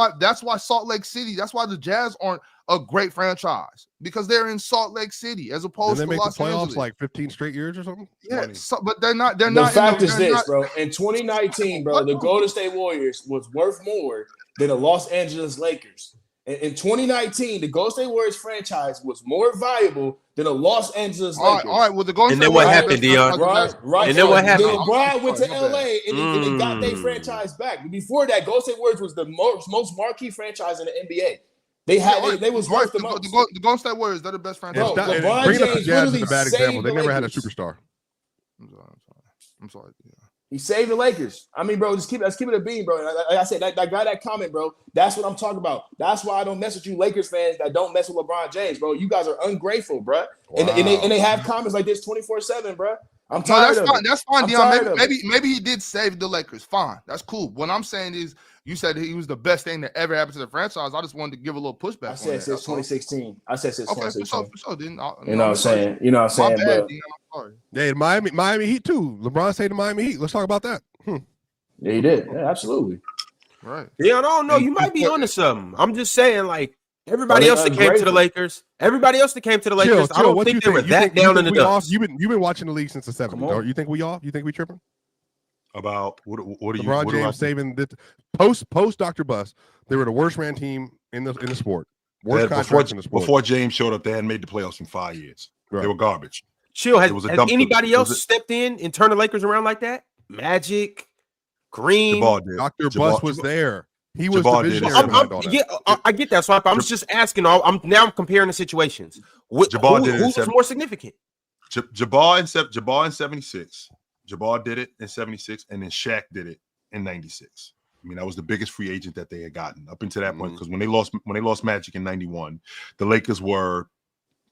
why Salt Lake City, that's why the Jazz aren't a great franchise because they're in Salt Lake City as opposed to Los Angeles. They make the playoffs like 15 straight years or something? Yeah, but they're not. The fact is this, bro. In 2019, bro, the Golden State Warriors was worth more than the Los Angeles Lakers. In 2019, the Golden State Warriors franchise was more valuable than the Los Angeles Lakers. All right. Well, the Golden State. And then what happened, Dion? Right. And then what happened? LeBron went to LA and they got their franchise back. Before that, Golden State Warriors was the most marquee franchise in the NBA. They was worth the most. The Golden State Warriors, they're the best franchise. LeBron Bringing up the James Jazz is a bad example. They never had a Lakers. superstar. I'm sorry. Yeah. He saved the Lakers. I mean, bro, let's keep it a beam, bro. Like I said, that guy, that comment, bro, that's what I'm talking about. That's why I don't mess with you Lakers fans that don't mess with LeBron James, bro. You guys are ungrateful, bro. Wow. And they have comments like this 24/7, bro. I'm tired of it. That's fine, Dion. Maybe he did save the Lakers. Fine. That's cool. What I'm saying is you said he was the best thing that ever happened to the franchise. I just wanted to give a little pushback. I said since 2016. I said since 2016. For sure, didn't. You know what I'm saying? You know what I'm saying? Bad, But yeah, Miami Heat too. LeBron stayed in Miami Heat. Let's talk about that. Yeah, he did. Yeah, absolutely. Right. Yeah, I don't know. You might be onto something. I'm just saying, like everybody else that came to the Lakers. Everybody else that came to the Lakers. I don't think they were that down in the dumps. You've been watching the league since the 70s. You think we off? You think we tripping? About what are you? LeBron James saving the post Dr. Bus. They were the worst ran team in the sport. Worst contracts in the sport. Before James showed up, they hadn't made the playoffs in 5 years. Right. They were garbage. Chill. Has dumpster. anybody else stepped in and turned the Lakers around like that? Magic, Green. Jabbar did. Dr. Buss was there. He was Jabbar the did. visionary behind all that. Yeah, I get that. So I'm just asking. I'm comparing the situations. Jabbar did it in who was 70. more significant? Jabbar in 76. Jabbar did it in 76, and then Shaq did it in 96. I mean, that was the biggest free agent that they had gotten up until that point. Because when they lost Magic in 91, the Lakers were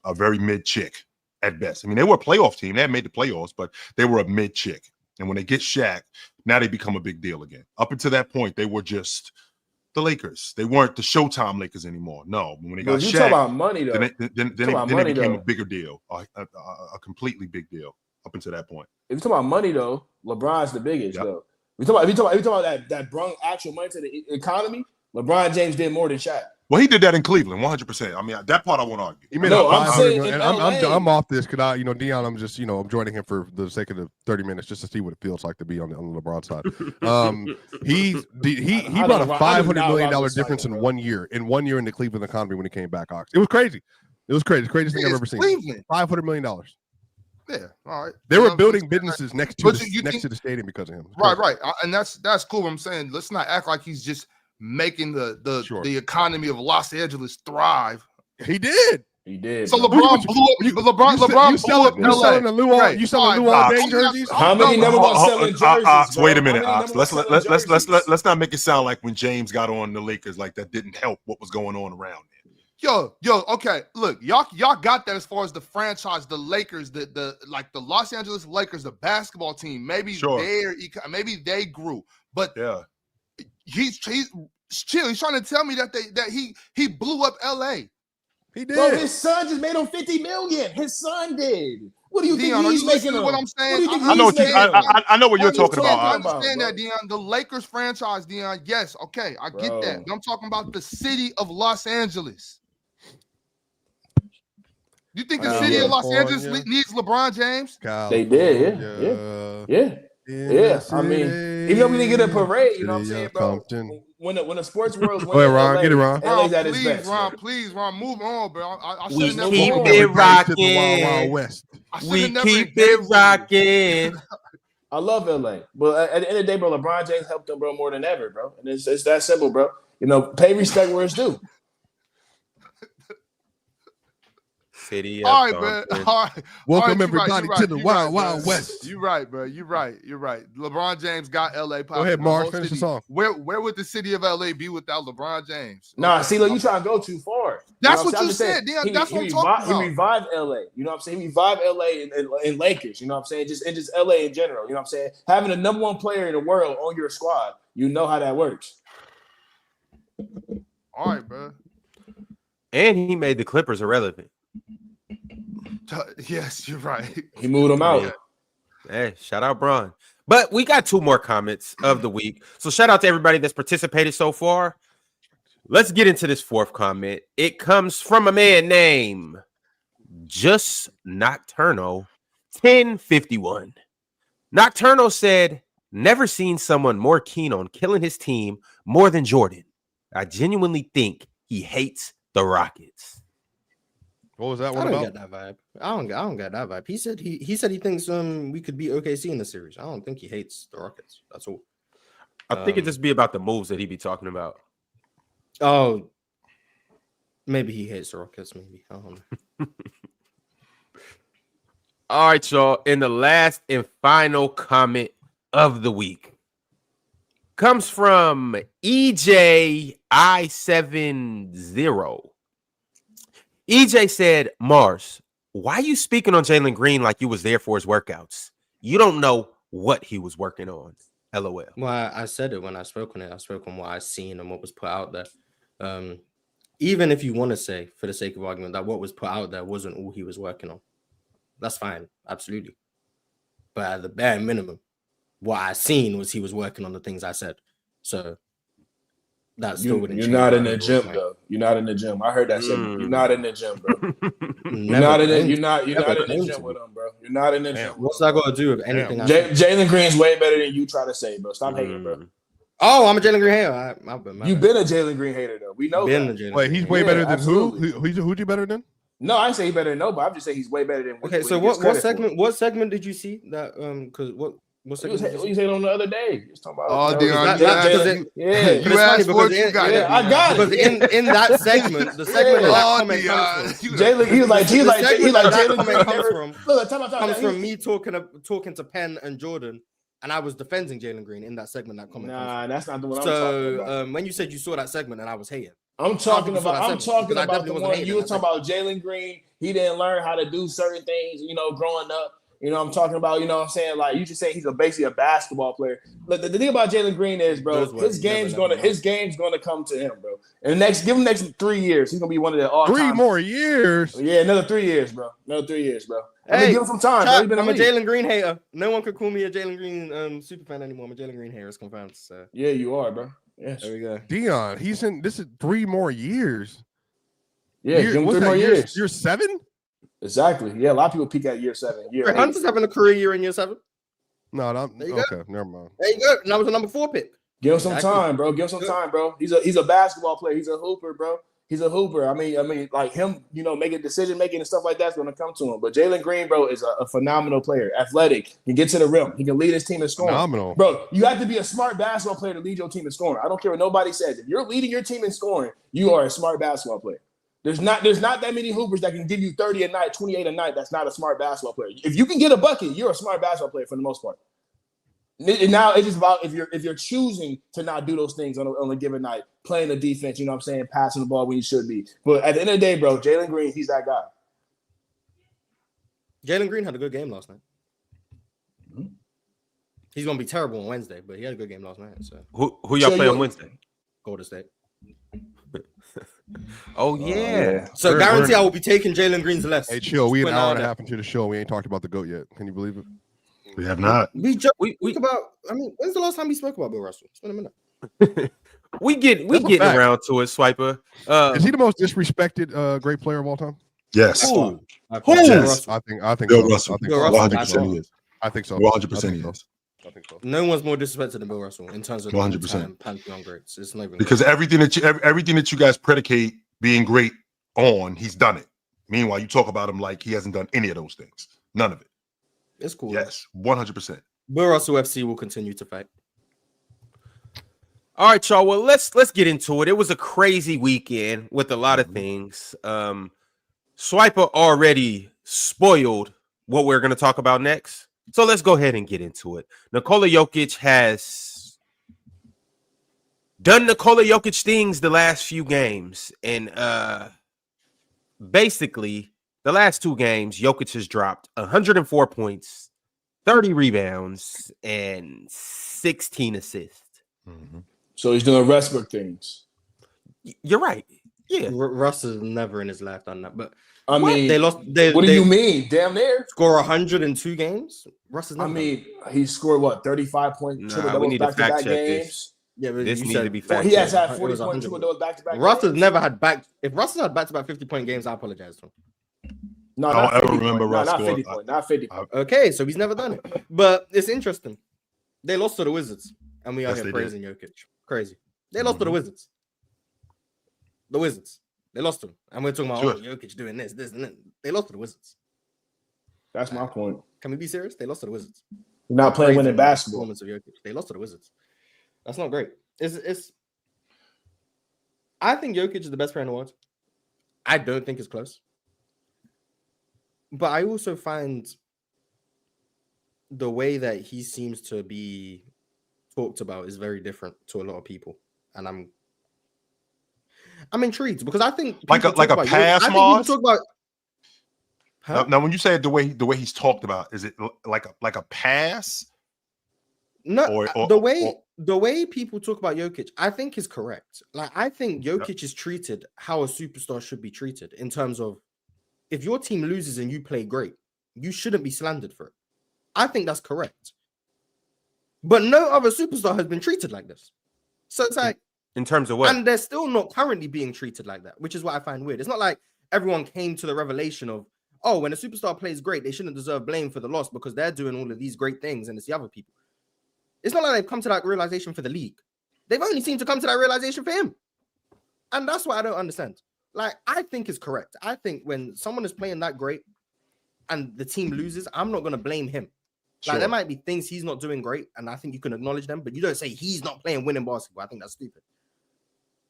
a very mid chick at best. I mean, they were a playoff team. They had made the playoffs, but they were a mid chick. And when they get Shaq, now they become a big deal again. Up until that point, they were just the Lakers. They weren't the Showtime Lakers anymore. No, when they got Shaq, talk about money though. then it became a bigger deal, a completely big deal. Up until that point, If you talk about money though, LeBron's the biggest though. If you talk about that brung actual money to the economy, LeBron James did more than Shaq. Well, he did that in Cleveland, 100%. I mean, that part I won't argue. He made I'm off this because Dion, I'm just I'm joining him for the sake of the 30 minutes just to see what it feels like to be on the LeBron side. He brought a $500 million difference in 1 year. In 1 year in the Cleveland economy when he came back, Ox. It was crazy. It was crazy. The craziest thing I've ever seen. Cleveland. $500 million. Yeah, all right. They were building businesses next to the stadium because of him. Right. And that's cool. I'm saying let's not act like he's just making the economy of Los Angeles thrive. He did. So LeBron blew up. LeBron blew up. You selling Luol jerseys? How many number one selling jerseys? Wait a minute, Ox. Let's not make it sound like when James got on the Lakers, like that didn't help what was going on around there. Yo, okay. Look, y'all got that as far as the franchise, the Lakers, the Los Angeles Lakers, the basketball team. Maybe they grew, but yeah, he's chill. He's trying to tell me that he blew up LA. He did. Bro, his son just made him $50 million. His son did. What do you think he's making? What I'm saying? I know what you're talking about. I understand that, Dion. The Lakers franchise, Dion. Yes, okay, I get that. But I'm talking about the city of Los Angeles. You think the city of Los Angeles needs LeBron James? They did, yeah. I mean, even though we didn't get a parade, you know what I'm saying, bro? When the sports world's winning, Ron, get it, Ron. LA's at its best. Please, Ron, move on, bro. We keep it rocking. We keep it rocking. I love LA, but at the end of the day, bro, LeBron James helped them, bro, more than ever, bro. And it's that simple, bro. Pay respect where it's due. City. All right, man. All right. Welcome everybody to the Wild West. You're right, bro. You're right. LeBron James got LA. Go ahead, Mark. Finish the song. Where would the city of LA be without LeBron James? Nah, see, look, you trying to go too far. That's what you said, Dion. That's what I'm talking about. He revived LA. You know what I'm saying? He revived LA and Lakers. You know what I'm saying? Just LA in general. You know what I'm saying? Having the number one player in the world on your squad, you know how that works. All right, bro. And he made the Clippers irrelevant. Yes, you're right. He moved them out. Yeah. Hey, shout out Bron. But we got 2 more comments of the week. So shout out to everybody that's participated so far. Let's get into this 4th comment. It comes from a man named Just Nocturno 1051. Nocturno said, never seen someone more keen on killing his team more than Jordan. I genuinely think he hates the Rockets. What was that one about? I don't get that vibe. I don't get that vibe. He said he thinks we could beat OKC in the series. I don't think he hates the Rockets. That's all. I think it just be about the moves that he be talking about. Oh, maybe he hates the Rockets. Maybe I don't know. All right, y'all. And the last and final comment of the week comes from EJI70. EJ said, Mars, why you speaking on Jalen Green like you was there for his workouts? You don't know what he was working on. LOL. Well, I said it when I spoke on it. I spoke on what I seen and what was put out there. Even if you want to say, for the sake of argument, that what was put out there wasn't all he was working on, that's fine. Absolutely. But at the bare minimum, what I seen was he was working on the things I said. So that still wouldn't change. You're not in the gym, though. You're not in the gym. I heard that segment. You're not in the gym, bro. You're not in the gym with him, bro. You're not in the gym. What's that got to do with anything? Jalen Green's way better than you try to say, bro. Stop hating, bro. Oh, I'm a Jalen Green hater. You've been a Jalen Green hater though. We know that. Wait, he's way better than who? Who'd you better than? No, I didn't say he better than nobody. I'm just saying he's way better than. Okay, so what segment did you see that? Because what segment? What you said on the other day? Just talking about. Oh, Dion, you asked for it, you got it. I got it. Because in that segment, the segment that comment comes from, Jalen, he was like Jalen comes from me talking to Penn and Jordan, and I was defending Jalen Green in that segment. That comment. Nah, that's not the one I'm talking about. So when you said you saw that segment, and I was hating. I'm talking about the one you were talking about. Jalen Green, he didn't learn how to do certain things, growing up. I'm talking about, what I'm saying? Like, you just say he's basically a basketball player. But the thing about Jalen Green is, bro, his game's gonna come to him, bro. And give him next 3 years, he's gonna be one of the all-time. 3 more years. Yeah, another 3 years, bro. Hey, give him some time. Chat, bro. I'm a Jalen Green hater. No one could call me a Jalen Green super fan anymore. I'm a Jalen Green hater. It's confirmed. So. Yeah, you are, bro. Yes. There we go. Dion, this is 3 more years. Yeah, give him 3 more years. Year 7? Exactly. Yeah, a lot of people peak at year 7. Hunter's having a career year in year 7. No, okay, never mind. There you go. And that was a number 4 pick. Give him some time, bro. Give him some time, bro. He's a basketball player. He's a hooper, bro. He's a hooper. I mean, like him, making decision making and stuff like that's going to come to him. But Jalen Green, bro, is a phenomenal player. Athletic. He can get to the rim. He can lead his team in scoring. Phenomenal, bro. You have to be a smart basketball player to lead your team in scoring. I don't care what nobody says. If you're leading your team in scoring, you are a smart basketball player. There's not that many hoopers that can give you 30 a night, 28 a night. That's not a smart basketball player. If you can get a bucket, you're a smart basketball player for the most part. And now it's just about if you're choosing to not do those things on a given night, playing the defense, passing the ball when you should be. But at the end of the day, bro, Jalen Green, he's that guy. Jalen Green had a good game last night. Mm-hmm. He's gonna be terrible on Wednesday, but he had a good game last night. So who y'all play on Wednesday? Golden State. Oh yeah. So guarantee I will be taking Jalen Green's less. Hey, chill. We an hour and a half into the show. We ain't talked about the GOAT yet. Can you believe it? We have not. We talk about. I mean, when's the last time we spoke about Bill Russell? It's been a minute. we getting around to it, Swiper. Is he the most disrespected great player of all time? Yes. Who? Yes. I think Bill so. Russell. I think Bill so. Russell. 100% he is. I think so. 100% he is. I think so. No one's more disrespected than Bill Russell in terms of 100% pantheon greats. It's not even because everything that you guys predicate being great on, he's done it. Meanwhile, you talk about him like he hasn't done any of those things. None of it. It's cool. Yes, 100%. Bill Russell FC will continue to fight. All right, y'all. Well, let's get into it. It was a crazy weekend with a lot of things. Swiper already spoiled what we're going to talk about next. So let's go ahead and get into it. Nikola Jokic has done Nikola Jokic things the last few games. And basically, the last 2 games, Jokic has dropped 104 points, 30 rebounds, and 16 assists. Mm-hmm. So he's doing Westbrook things. You're right. Yeah. Russ has never in his life done that. But I mean, they lost. What do you mean? Damn near score 102 games. Russ is. He scored what 35 points. We need to fact check games. this. Yeah, but this needs to be fact. He has had 40 points. Those back-to-back. Russ has never had back. If Russ has had back-to-back 50-point games, I apologize to him. No, I don't ever remember Russ not 50 points. Not 50 points. Okay, so he's never done it. But it's interesting. They lost to the Wizards, and we are here praising Jokic. Crazy. They lost to the Wizards. The Wizards. They lost to them. And we're talking about Jokic doing this, and that. They lost to the Wizards. That's my point. Can we be serious? They lost to the Wizards. You're not playing winning basketball. Of Jokic. They lost to the Wizards. That's not great. I think Jokic is the best player in the world. I don't think it's close. But I also find the way that he seems to be talked about is very different to a lot of people. And I'm intrigued because I think like a pass, Mars. Huh? Now, when you say it the way he's talked about, is it like a pass? No, the way people talk about Jokic, I think is correct. Like I think Jokic is treated how a superstar should be treated in terms of if your team loses and you play great, you shouldn't be slandered for it. I think that's correct. But no other superstar has been treated like this. So it's like in terms of what? And they're still not currently being treated like that, which is what I find weird. It's not like everyone came to the revelation of, oh, when a superstar plays great, they shouldn't deserve blame for the loss because they're doing all of these great things and it's the other people. It's not like they've come to that realization for the league. They've only seemed to come to that realization for him. And that's what I don't understand. Like, I think it's correct. I think when someone is playing that great and the team loses, I'm not going to blame him. Like, there might be things he's not doing great, and I think you can acknowledge them, but you don't say he's not playing winning basketball. I think that's stupid.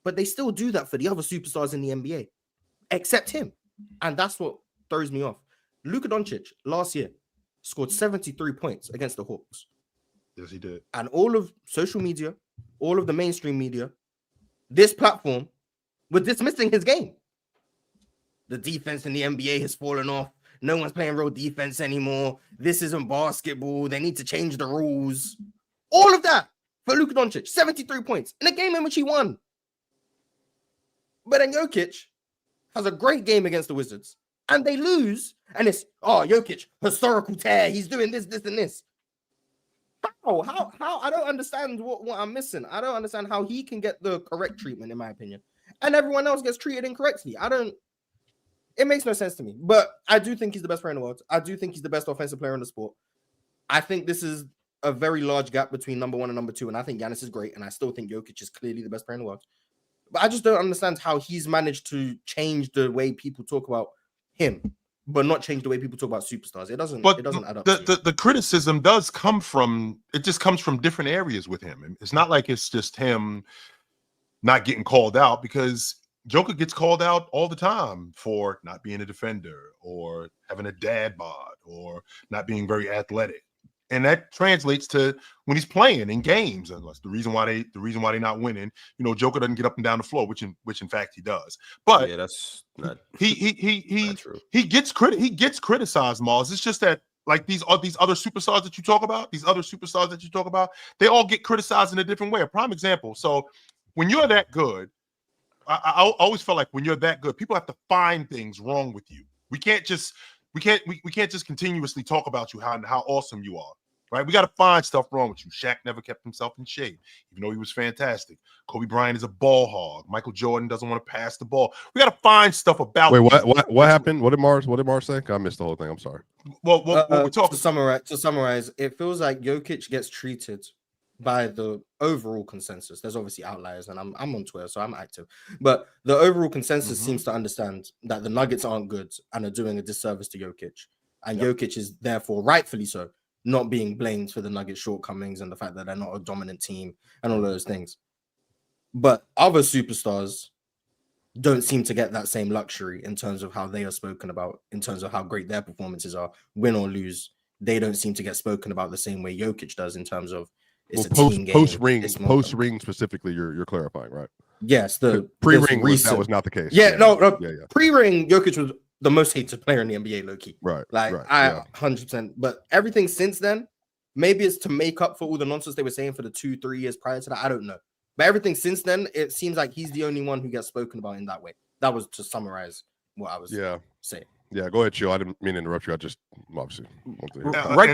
But they still do that for the other superstars in the NBA, except him. And that's what throws me off. Luka Doncic last year scored 73 points against the Hawks. Yes, he did. And all of social media, all of the mainstream media, this platform, were dismissing his game. The defense in the NBA has fallen off. No one's playing real defense anymore. This isn't basketball. They need to change the rules. All of that for Luka Doncic, 73 points in a game in which he won. But then Jokic has a great game against the Wizards, and they lose, and it's, Jokic, historical tear. He's doing this, this, and this. How? I don't understand what I'm missing. I don't understand how he can get the correct treatment, in my opinion, and everyone else gets treated incorrectly. It makes no sense to me. But I do think he's the best player in the world. I do think he's the best offensive player in the sport. I think this is a very large gap between number one and number two, and I think Giannis is great, and I still think Jokic is clearly the best player in the world. But I just don't understand how he's managed to change the way people talk about him, but not change the way people talk about superstars. It doesn't add up. The criticism does come from different areas with him. It's not like it's just him not getting called out, because Joker gets called out all the time for not being a defender or having a dad bod or not being very athletic. And that translates to when he's playing in games. Unless the reason why they're not winning, Joker doesn't get up and down the floor, which in fact he does. But yeah, that's not he true. He gets criticized, Mars. It's just that, like, these other superstars that you talk about, they all get criticized in a different way. A prime example. So when you're that good, I always felt like when you're that good, people have to find things wrong with you. We can't just continuously talk about you, how awesome you are, right? We got to find stuff wrong with you. Shaq never kept himself in shape, even though he was fantastic. Kobe Bryant is a ball hog. Michael Jordan doesn't want to pass the ball. We got to find stuff about. Wait, what happened? What did Mars say? I missed the whole thing. I'm sorry. Well, we're talking. To summarize, it feels like Jokic gets treated by the overall consensus. There's obviously outliers, and I'm on Twitter, so I'm active. But the overall consensus seems to understand that the Nuggets aren't good and are doing a disservice to Jokic. And Jokic is therefore, rightfully so, not being blamed for the Nuggets' shortcomings and the fact that they're not a dominant team and all of those things. But other superstars don't seem to get that same luxury in terms of how they are spoken about, in terms of how great their performances are, win or lose. They don't seem to get spoken about the same way Jokic does in terms of it's post ring specifically. You're clarifying, right? Yes, the pre-ring that was not the case. No. Pre-ring, Jokic was the most hated player in the NBA, low-key. Right. 100%. But everything since then, maybe it's to make up for all the nonsense they were saying for the 2-3 years prior to that. I don't know. But everything since then, it seems like he's the only one who gets spoken about in that way. That was to summarize what I was saying. Yeah, go ahead, Chill. I didn't mean to interrupt you. I just obviously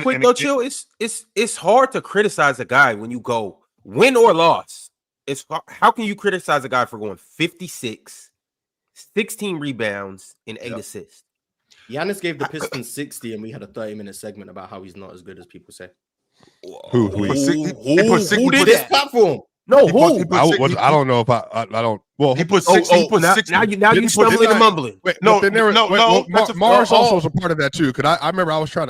quick though, Chill. It's hard to criticize a guy when you go win or loss. How can you criticize a guy for going 56, 16 rebounds, and 8 assists? Giannis gave the Pistons 60, and we had a 30-minute segment about how he's not as good as people say. Who did this platform? No, I don't know if I don't. Well, he put 60. Now you stumbling and mumbling. Mars also was a part of that too. Because I remember I was trying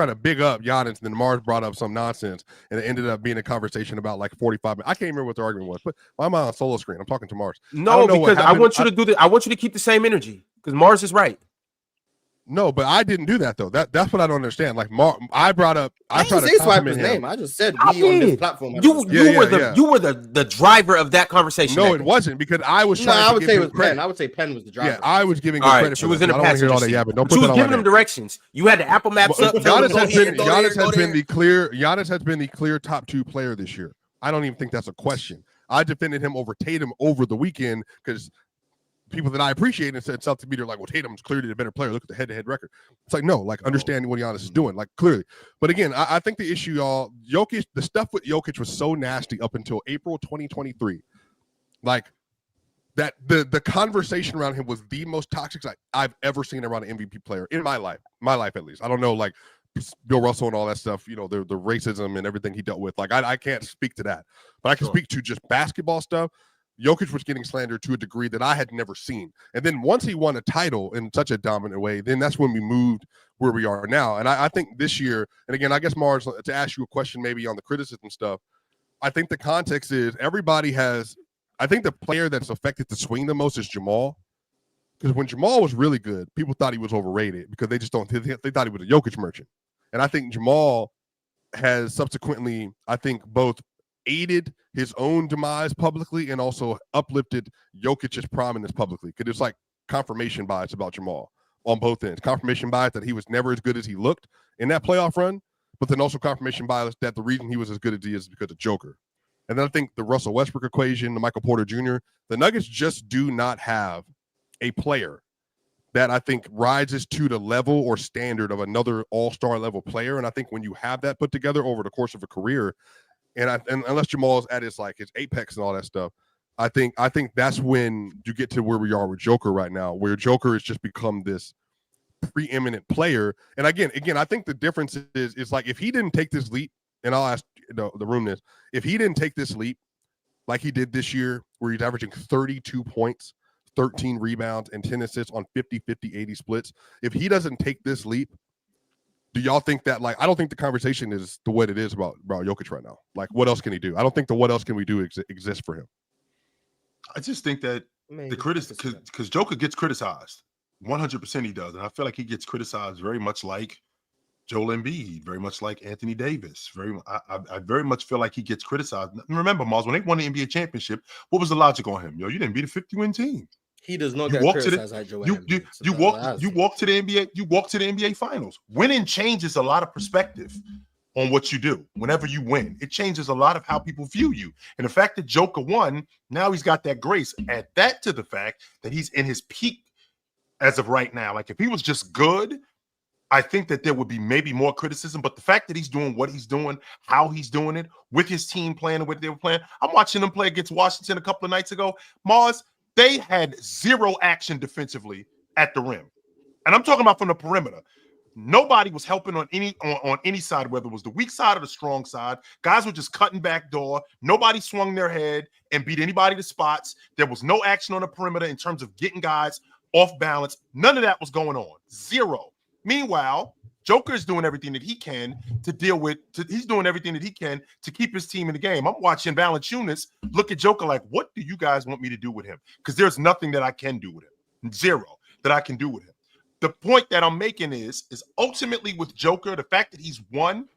to big up Giannis, and then Mars brought up some nonsense, and it ended up being a conversation about like 45 minutes. I can't remember what the argument was, but why am I on solo screen? I'm talking to Mars. No, because I want you to do this. I want you to keep the same energy because Mars is right. No, but I didn't do that though. That's what I don't understand. Like I brought up. I tried to swipe his name. I just said we on this platform. You were the driver of that conversation. No, it wasn't because I was trying. I would say it was Penn. I would say Penn was the driver. Yeah, I was giving credit. She was in the passenger seat. Don't put that on. She was giving him directions. You had the Apple Maps up. Giannis has been the clear top 2 player this year. I don't even think that's a question. I defended him over Tatum over the weekend because people that I appreciate and said something to me, they're like, well, Tatum's clearly the better player. Look at the head-to-head record. It's like, no, like understanding what Giannis is doing, like clearly. But again, I think the issue, y'all, Jokic, the stuff with Jokic was so nasty up until April 2023. Like that, the conversation around him was the most toxic I've ever seen around an MVP player in my life at least. I don't know, like Bill Russell and all that stuff, the racism and everything he dealt with. Like, I can't speak to that, but I can speak to just basketball stuff. Jokic was getting slandered to a degree that I had never seen. And then once he won a title in such a dominant way, then that's when we moved where we are now. And I think this year, and again, I guess, Mars, to ask you a question maybe on the criticism stuff, I think the context is I think the player that's affected the swing the most is Jamal. Because when Jamal was really good, people thought he was overrated because they thought he was a Jokic merchant. And I think Jamal has subsequently, I think, both aided his own demise publicly and also uplifted Jokic's prominence publicly. Because it's like confirmation bias about Jamal on both ends. Confirmation bias that he was never as good as he looked in that playoff run, but then also confirmation bias that the reason he was as good as he is because of Joker. And then I think the Russell Westbrook equation, the Michael Porter Jr., the Nuggets just do not have a player that I think rises to the level or standard of another all-star level player. And I think when you have that put together over the course of a career, and unless Jamal's at his apex and all that stuff, I think that's when you get to where we are with Joker right now, where Joker has just become this preeminent player. And again, I think the difference is like, if he didn't take this leap, and I'll ask the room this, if he didn't take this leap like he did this year, where he's averaging 32 points, 13 rebounds, and 10 assists on 50-50-80 splits, if he doesn't take this leap, do y'all think that, I don't think the conversation is the way it is about Jokic right now. Like, what else can he do? I don't think the what else can we do exists for him. I just think that the because Joker gets criticized. 100% he does. And I feel like he gets criticized very much like Joel Embiid, very much like Anthony Davis. I very much feel like he gets criticized. Remember, Miles, when they won the NBA championship, what was the logic on him? You didn't beat a 50-win team. He does not get criticized like Joel Embiid. You walk to the NBA finals. Winning changes a lot of perspective on what you do. Whenever you win, it changes a lot of how people view you. And the fact that Joker won, now he's got that grace. Add that to the fact that he's in his peak as of right now. Like, if he was just good, I think that there would be maybe more criticism. But the fact that he's doing what he's doing, how he's doing it, with his team playing the way they were playing. I'm watching them play against Washington a couple of nights ago. Mars, they had zero action defensively at the rim. And I'm talking about from the perimeter. Nobody was helping on any side, whether it was the weak side or the strong side. Guys were just cutting back door. Nobody swung their head and beat anybody to spots. There was no action on the perimeter in terms of getting guys off balance. None of that was going on. Zero. Meanwhile, Joker is doing everything that he can to deal with. He's doing everything that he can to keep his team in the game. I'm watching Valanciunas look at Joker like, what do you guys want me to do with him? Because there's nothing that I can do with him. Zero that I can do with him. The point that I'm making is ultimately with Joker, the fact that he's won,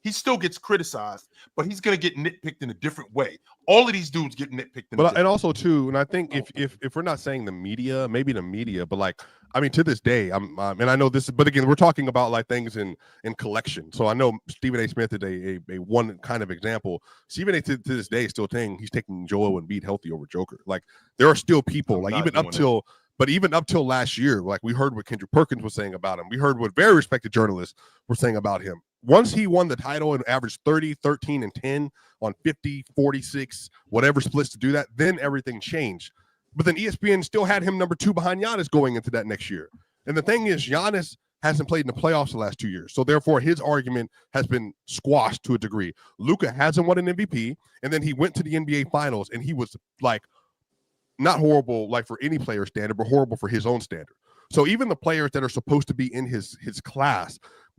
he still gets criticized, but he's going to get nitpicked in a different way. All of these dudes get nitpicked. And also too, and I think if we're not saying the media, maybe the media, but to this day, and I know this, but again, we're talking about things in collection. So I know Stephen A. Smith is a one kind of example. Stephen A. to this day is still saying he's taking Joel Embiid healthy over Joker. There are still people even up till last year, we heard what Kendrick Perkins was saying about him. We heard what very respected journalists were saying about him. Once he won the title and averaged 30, 13, and 10 on 50, 46, whatever splits to do that, then everything changed. But then ESPN still had him number 2 behind Giannis going into that next year. And the thing is, Giannis hasn't played in the playoffs the last 2 years. So therefore, his argument has been squashed to a degree. Luka hasn't won an MVP, and then he went to the NBA Finals, and he was not horrible for any player standard, but horrible for his own standard. So even the players that are supposed to be in his class,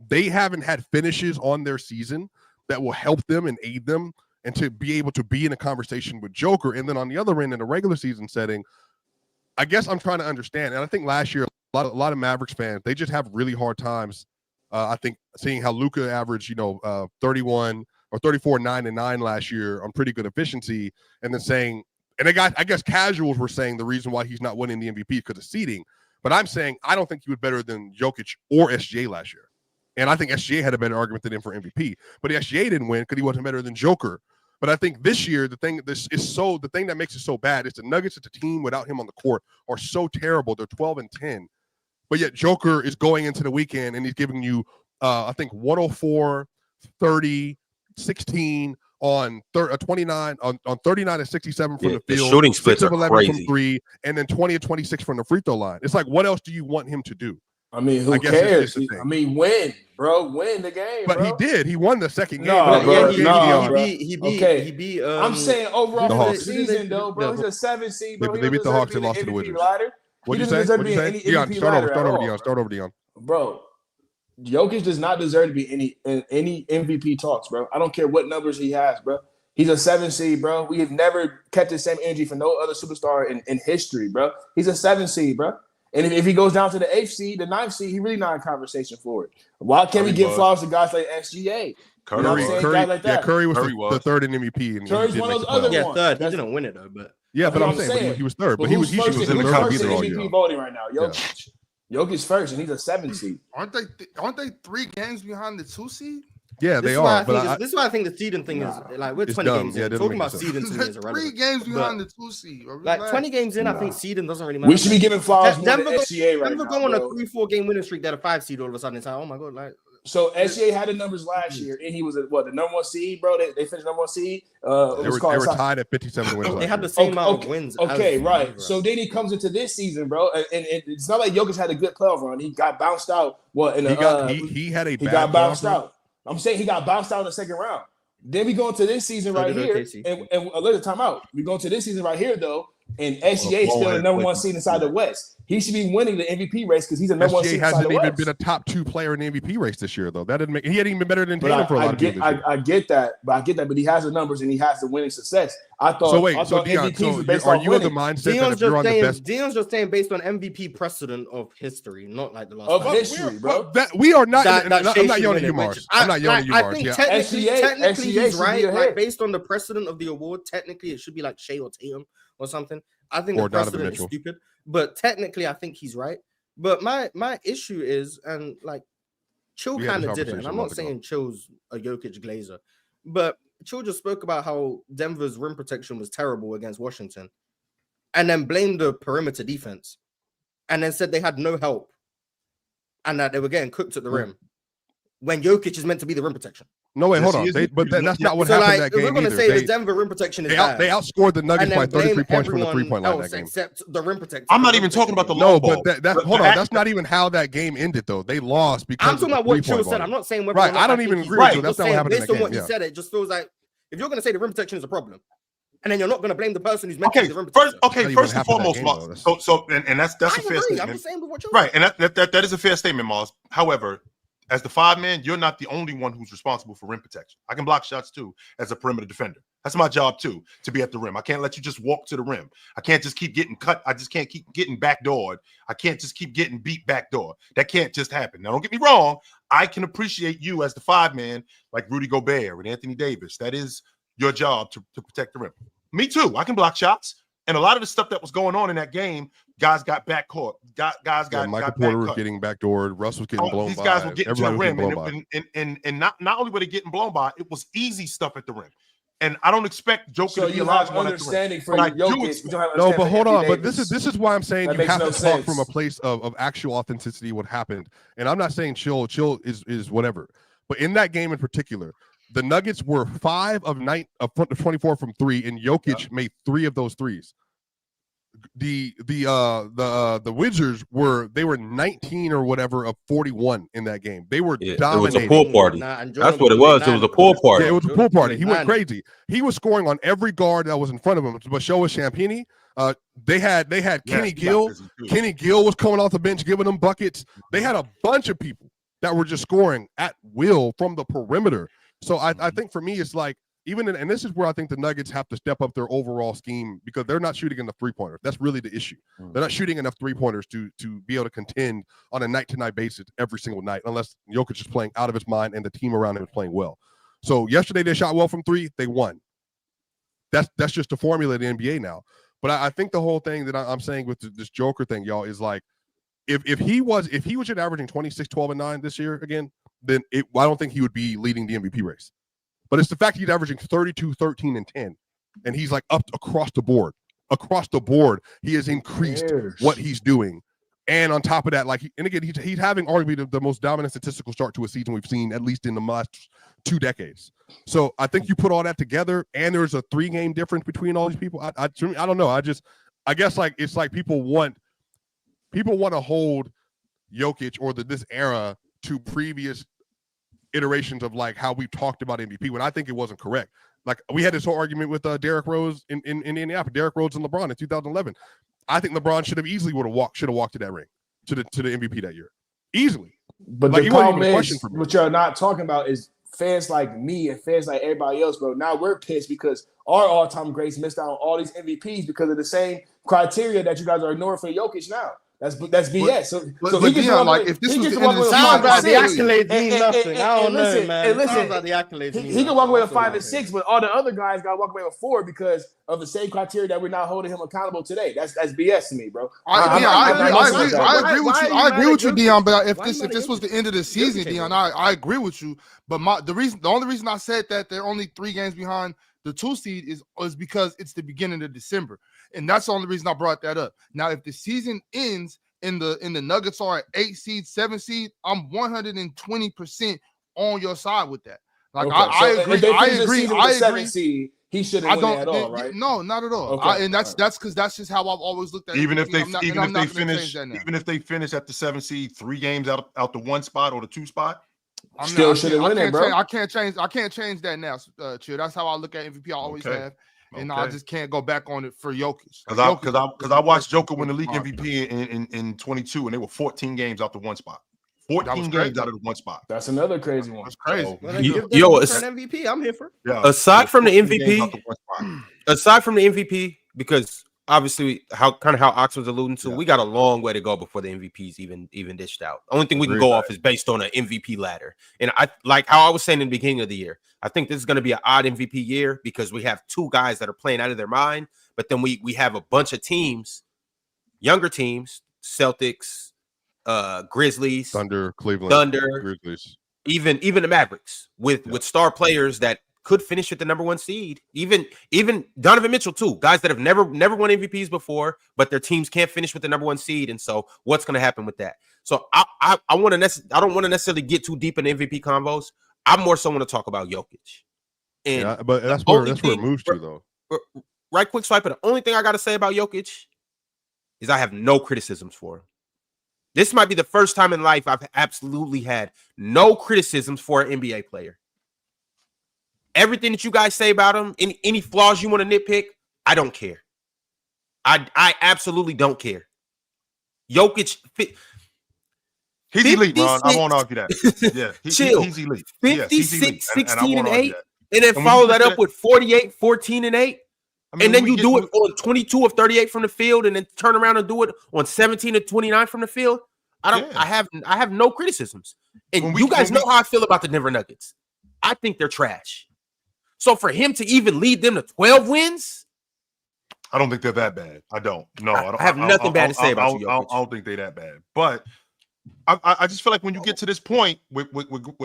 they haven't had finishes on their season that will help them and aid them and to be able to be in a conversation with Joker. And then on the other end, in a regular season setting, I guess I'm trying to understand. And I think last year, a lot of Mavericks fans, they just have really hard times, I think, seeing how Luka averaged, 31 or 34, 9 and 9 last year on pretty good efficiency. And then saying, and I guess casuals were saying the reason why he's not winning the MVP is because of seeding. But I'm saying I don't think he was better than Jokic or SGA last year. And I think SGA had a better argument than him for MVP. But SGA didn't win because he wasn't better than Joker. But I think this year, the thing that makes it so bad is the Nuggets as a team without him on the court are so terrible. They're 12 and 10. But yet Joker is going into the weekend and he's giving you, I think, 104, 30, 16 on 29 on 39 and 67 from the field. The shooting splits are 11 crazy. From 3, and then 20 and 26 from the free throw line. It's like, what else do you want him to do? I mean, who guess it's cares? the thing. I mean, win, bro. Win the game, But bro. he did. He won the second game. No, bro. He Okay. beat. I'm saying overall The for the Hawks. season, though, bro. He's a 7 seed, bro. They beat the Hawks and lost to the Wizards. What'd you say? Dion, start over, Dion. Bro, Jokic does not deserve to be in any MVP talks, bro. I don't care what numbers he has, bro. He's a 7 seed, bro. We have never kept the same energy for no other superstar in history, bro. He's a 7 seed, bro. And if he goes down to the 8th seed, the 9th seed, he really not in conversation for it. Why can't we give flowers to guys like SGA? Curry, you know what I'm saying? Guys like that. Curry was the third in MVP. And Curry's one of those other ones. Third. He didn't win it though, but but I'm saying he was third. But he was in the conversation all year. MVP voting right now. Jokic. Jokic first, and he's a 7 seed. Aren't they 3 games behind the 2 seed? Yeah, they are. This is why I think the seeding thing is like we're 20 games in. Talking about seeding to me is irrelevant. 3 games behind the 2 seed. Like 20 games in, I think seeding doesn't really matter. We should be giving flowers more to SGA right now. Denver go on a 3-4 game winning streak. They're a 5 seed all of a sudden. It's like, oh my god, like. So SGA had the numbers last year, and he was the number 1 seed, bro. They finished number 1 seed. They were tied at 57 wins. They had the same amount of wins. Okay, right. So then he comes into this season, bro, and it's not like Jokic had a good playoff run. He got bounced out. He had a bad got bounced out. I'm saying he got bounced out in the second round. Then we go into this season right here, and a little time out. We go into this season right here though, and SGA is still the number 1 seed inside the West. He should be winning the MVP race because he's the number 1 seed inside the West. SGA hasn't even been a top 2 player in the MVP race this year though. That didn't make. He hadn't even been better than Tatum for a lot of years. I get that, but he has the numbers and he has the winning success. I thought. So wait, Dion, are you of the mindset that if you're on the best? Dion's just saying based on MVP precedent of history, not like the last of history, bro. We are not. I'm not yelling at you, Mars. I'm not yelling at you, Mars. I think technically he's right. Like based on the precedent of the award, technically it should be like Shea or Tatum or something. I think the precedent is stupid, but technically I think he's right. But my issue is, and like Chill kind of did it, and I'm not saying Chill's a Jokic glazer, but Chill just spoke about how Denver's rim protection was terrible against Washington, and then blamed the perimeter defense, and then said they had no help, and that they were getting cooked at the rim, when Jokic is meant to be the rim protection. No, wait, hold on. That's not what happened that game we're gonna either. say the Denver rim protection is bad. They outscored the Nuggets by 33 points from the 3-point line that game. Except the rim protection. I'm not even talking about the low ball. But hold on. That's not even how that game ended, though. They lost because I'm talking about what Chill said. I'm not saying whether right. I don't even agree with you. That's not what happened in that game. Based on what he said, it just feels like if you're gonna say the rim protection is a problem, and then you're not gonna blame the person who's making the rim protection. First and foremost, Mars. And that's a fair statement. I'm just saying what you're right, and that is a fair statement, Mars. However, as the 5-man, you're not the only one who's responsible for rim protection. I can block shots too as a perimeter defender. That's my job too, to be at the rim. I can't let you just walk to the rim. I can't just keep getting cut. I just can't keep getting backdoored. I can't just keep getting beat backdoor. That can't just happen. Now, don't get me wrong. I can appreciate you as the 5-man, like Rudy Gobert and Anthony Davis. That is your job to protect the rim. Me too. I can block shots. And a lot of the stuff that was going on in that game, guys got back caught. Guys got Michael got Porter was getting backdoored. Russ was getting blown by. These guys were getting to the rim, and not only were they getting blown by, it was easy stuff at the rim. And I don't expect Jokic to be allowed to understanding for Jokic. No, but hold on. But this is why I'm saying you have to talk from a place of actual authenticity. What happened? And I'm not saying Chill is whatever. But in that game in particular, the Nuggets were 5 of 24 from 3, and Jokic made 3 of those threes. The Wizards were 19 or whatever of 41 in that game. They were dominating. It was a pool party. That's what it was. It was a pool party. Yeah, it was a pool party. He went crazy. He was scoring on every guard that was in front of him. But show us Champagny. They had Kenny Gill. Kenny Gill was coming off the bench giving them buckets. They had a bunch of people that were just scoring at will from the perimeter. So I think for me, it's like, and this is where I think the Nuggets have to step up their overall scheme because they're not shooting enough 3-pointers. That's really the issue. They're not shooting enough 3-pointers to be able to contend on a night-to-night basis every single night, unless Jokic is playing out of his mind and the team around him is playing well. So yesterday they shot well from 3, they won. That's just the formula of the NBA now. But I think the whole thing that I'm saying with this Joker thing, y'all, is like, if he was just averaging 26, 12, and 9 this year again, then I don't think he would be leading the MVP race. But it's the fact he's averaging 32, 13, and 10. And he's like up across the board. Across the board, he has increased what he's doing. And on top of that, he's having arguably the most dominant statistical start to a season we've seen, at least in the last 2 decades. So I think you put all that together, and there's a 3-game difference between all these people. I don't know. I guess like it's like people want to hold Jokic or this era to previous iterations of like how we talked about MVP when I think it wasn't correct. Like we had this whole argument with Derrick Rose in Indianapolis, Derrick Rose and LeBron in 2011. I think LeBron should have easily walked to that ring, to the MVP that year, easily. But like, the problem is, what you're not talking about is fans like me and fans like everybody else, bro. Now we're pissed because our all-time greats missed out on all these MVPs because of the same criteria that you guys are ignoring for Jokic now. That's BS. So he gets like if this was the end of the season, sounds like the accolades mean nothing. I don't know, man. It sounds like the accolades mean he can walk away with 5 and 6, but all the other guys got to walk away with 4 because of the same criteria that we're not holding him accountable today. That's BS to me, bro. I agree with you. I agree with you, Dion. But if this was the end of the season, Dion, I agree with you. But the only reason I said that they're only 3 games behind the 2 seed is because it's the beginning of December. And that's the only reason I brought that up. Now, if the season ends and the Nuggets are at 8 seed, 7 seed, I'm 120% on your side with that. Like okay. I agree. I agree. Seed, he shouldn't win at all, right? No, not at all. Okay. And that's because that's just how I've always looked at it. Even if they finish at the 7 seed, 3 games out the 1 spot or the 2 spot. Still shouldn't win it, bro. I can't change that now, Chill. That's how I look at MVP. I always have. And I just can't go back on it for Jokic. Because I watched Joker win the league MVP in 22, and they were 14 games out the 1 spot. 14 games out of the 1 spot. That's another crazy one. That's crazy. It's an MVP. I'm here for. Yeah. Aside from the MVP, because obviously how Ox was alluding to, we got a long way to go before the MVPs even dished out. The only thing we can go off is based on an MVP ladder. And I like how I was saying in the beginning of the year, I think this is going to be an odd MVP year because we have 2 guys that are playing out of their mind, but then we have a bunch of teams, younger teams, Celtics, Grizzlies, Thunder, Cleveland, Grizzlies, even the Mavericks with star players that could finish at the number 1 seed. Even Donovan Mitchell too, guys that have never won MVPs before, but their teams can't finish with the number 1 seed. And so, what's going to happen with that? So I don't want to necessarily get too deep in MVP combos. I more so want to talk about Jokic. And but that's where it moves to though. Right, quick swipe. But the only thing I got to say about Jokic is I have no criticisms for him. This might be the first time in life I've absolutely had no criticisms for an NBA player. Everything that you guys say about him, any flaws you want to nitpick, I don't care. I absolutely don't care. Jokic, he's elite, Ron. I won't argue that. Yeah, he's elite. 56, 16, and 8, and then follow that up with 48, 14, and 8. And then you do it on 22 of 38 from the field, and then turn around and do it on 17 of 29 from the field. I have no criticisms. And you guys know how I feel about the Denver Nuggets. I think they're trash. So for him to even lead them to 12 wins, I don't think they're that bad. I don't. No, I don't. I have nothing bad to say about you. I don't think they're that bad. But I just feel like when you get to this point with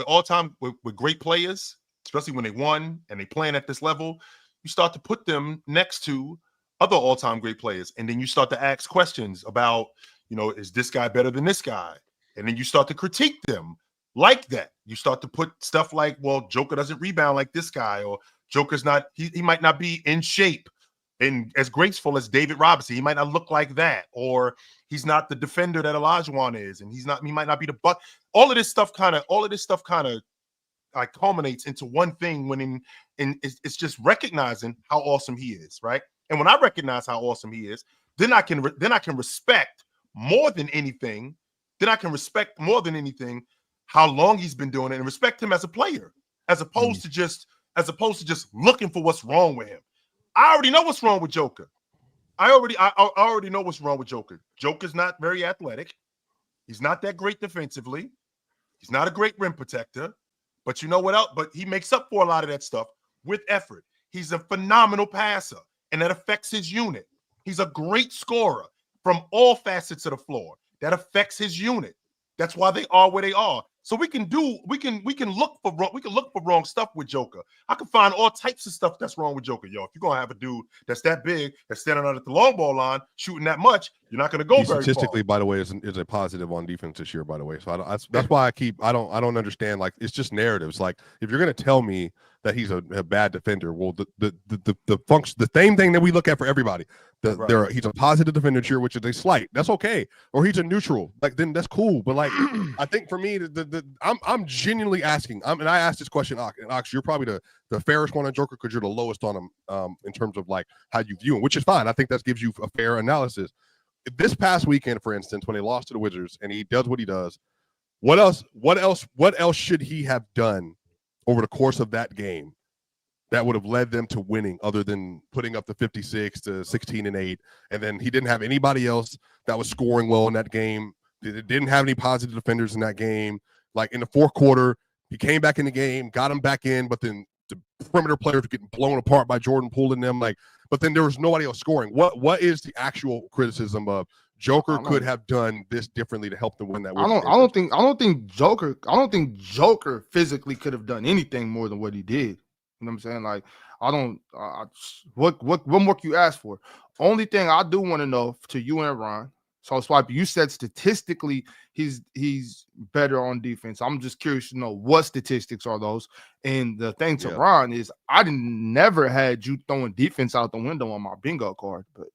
all time with great players, especially when they won and they playing at this level, you start to put them next to other all-time great players, and then you start to ask questions about, is this guy better than this guy? And then you start to critique them like that. You start to put stuff like, well, Joker doesn't rebound like this guy, or Joker's not, he might not be in shape and as graceful as David Robinson. He might not look like that, or he's not the defender that Olajuwon is, and he might not be the buck. All of this stuff kind of like culminates into one thing when it's just recognizing how awesome he is, right? And when I recognize how awesome he is, then I can respect more than anything. How long he's been doing it, and respect him as a player, as opposed to just looking for what's wrong with him. I already know what's wrong with Joker. I already know what's wrong with Joker. Joker's not very athletic. He's not that great defensively. He's not a great rim protector. But you know what else? But he makes up for a lot of that stuff with effort. He's a phenomenal passer, and that affects his unit. He's a great scorer from all facets of the floor. That affects his unit. That's why they are where they are. So we can look for wrong stuff with Joker. I can find all types of stuff that's wrong with Joker. Yo, if you're gonna have a dude that's that big, that's standing out at the long ball line, shooting that much, you're not gonna go very far. Statistically, by the way, is a positive on defense this year. By the way, so that's why I don't understand. Like, it's just narratives. Like, if you're gonna tell me that he's a bad defender. Well, the function, the same thing that we look at for everybody. He's a positive defender here, which is a slight. That's okay. Or he's a neutral. Like, then that's cool. But like, I think for me, I'm genuinely asking. And I asked this question, and Ox, you're probably the fairest one on Joker because you're the lowest on him in terms of like how you view him, which is fine. I think that gives you a fair analysis. This past weekend, for instance, when they lost to the Wizards and he does what he does, what else should he have done over the course of that game that would have led them to winning other than putting up the 56 to 16-8? And then he didn't have anybody else that was scoring well in that game. They didn't have any positive defenders in that game. Like in the fourth quarter, he came back in the game, got him back in, but then the perimeter players were getting blown apart by Jordan pulling them. But then there was nobody else scoring. What is the actual criticism of Joker could have done this differently to help them win that? I don't think Joker physically could have done anything more than what he did. You know what I'm saying? Like, what more can you ask for? Only thing I do want to know to you and Ron. So Swipe, you said statistically he's better on defense. I'm just curious to know what statistics are those. And the thing to Ron is I never had you throwing defense out the window on my bingo card, but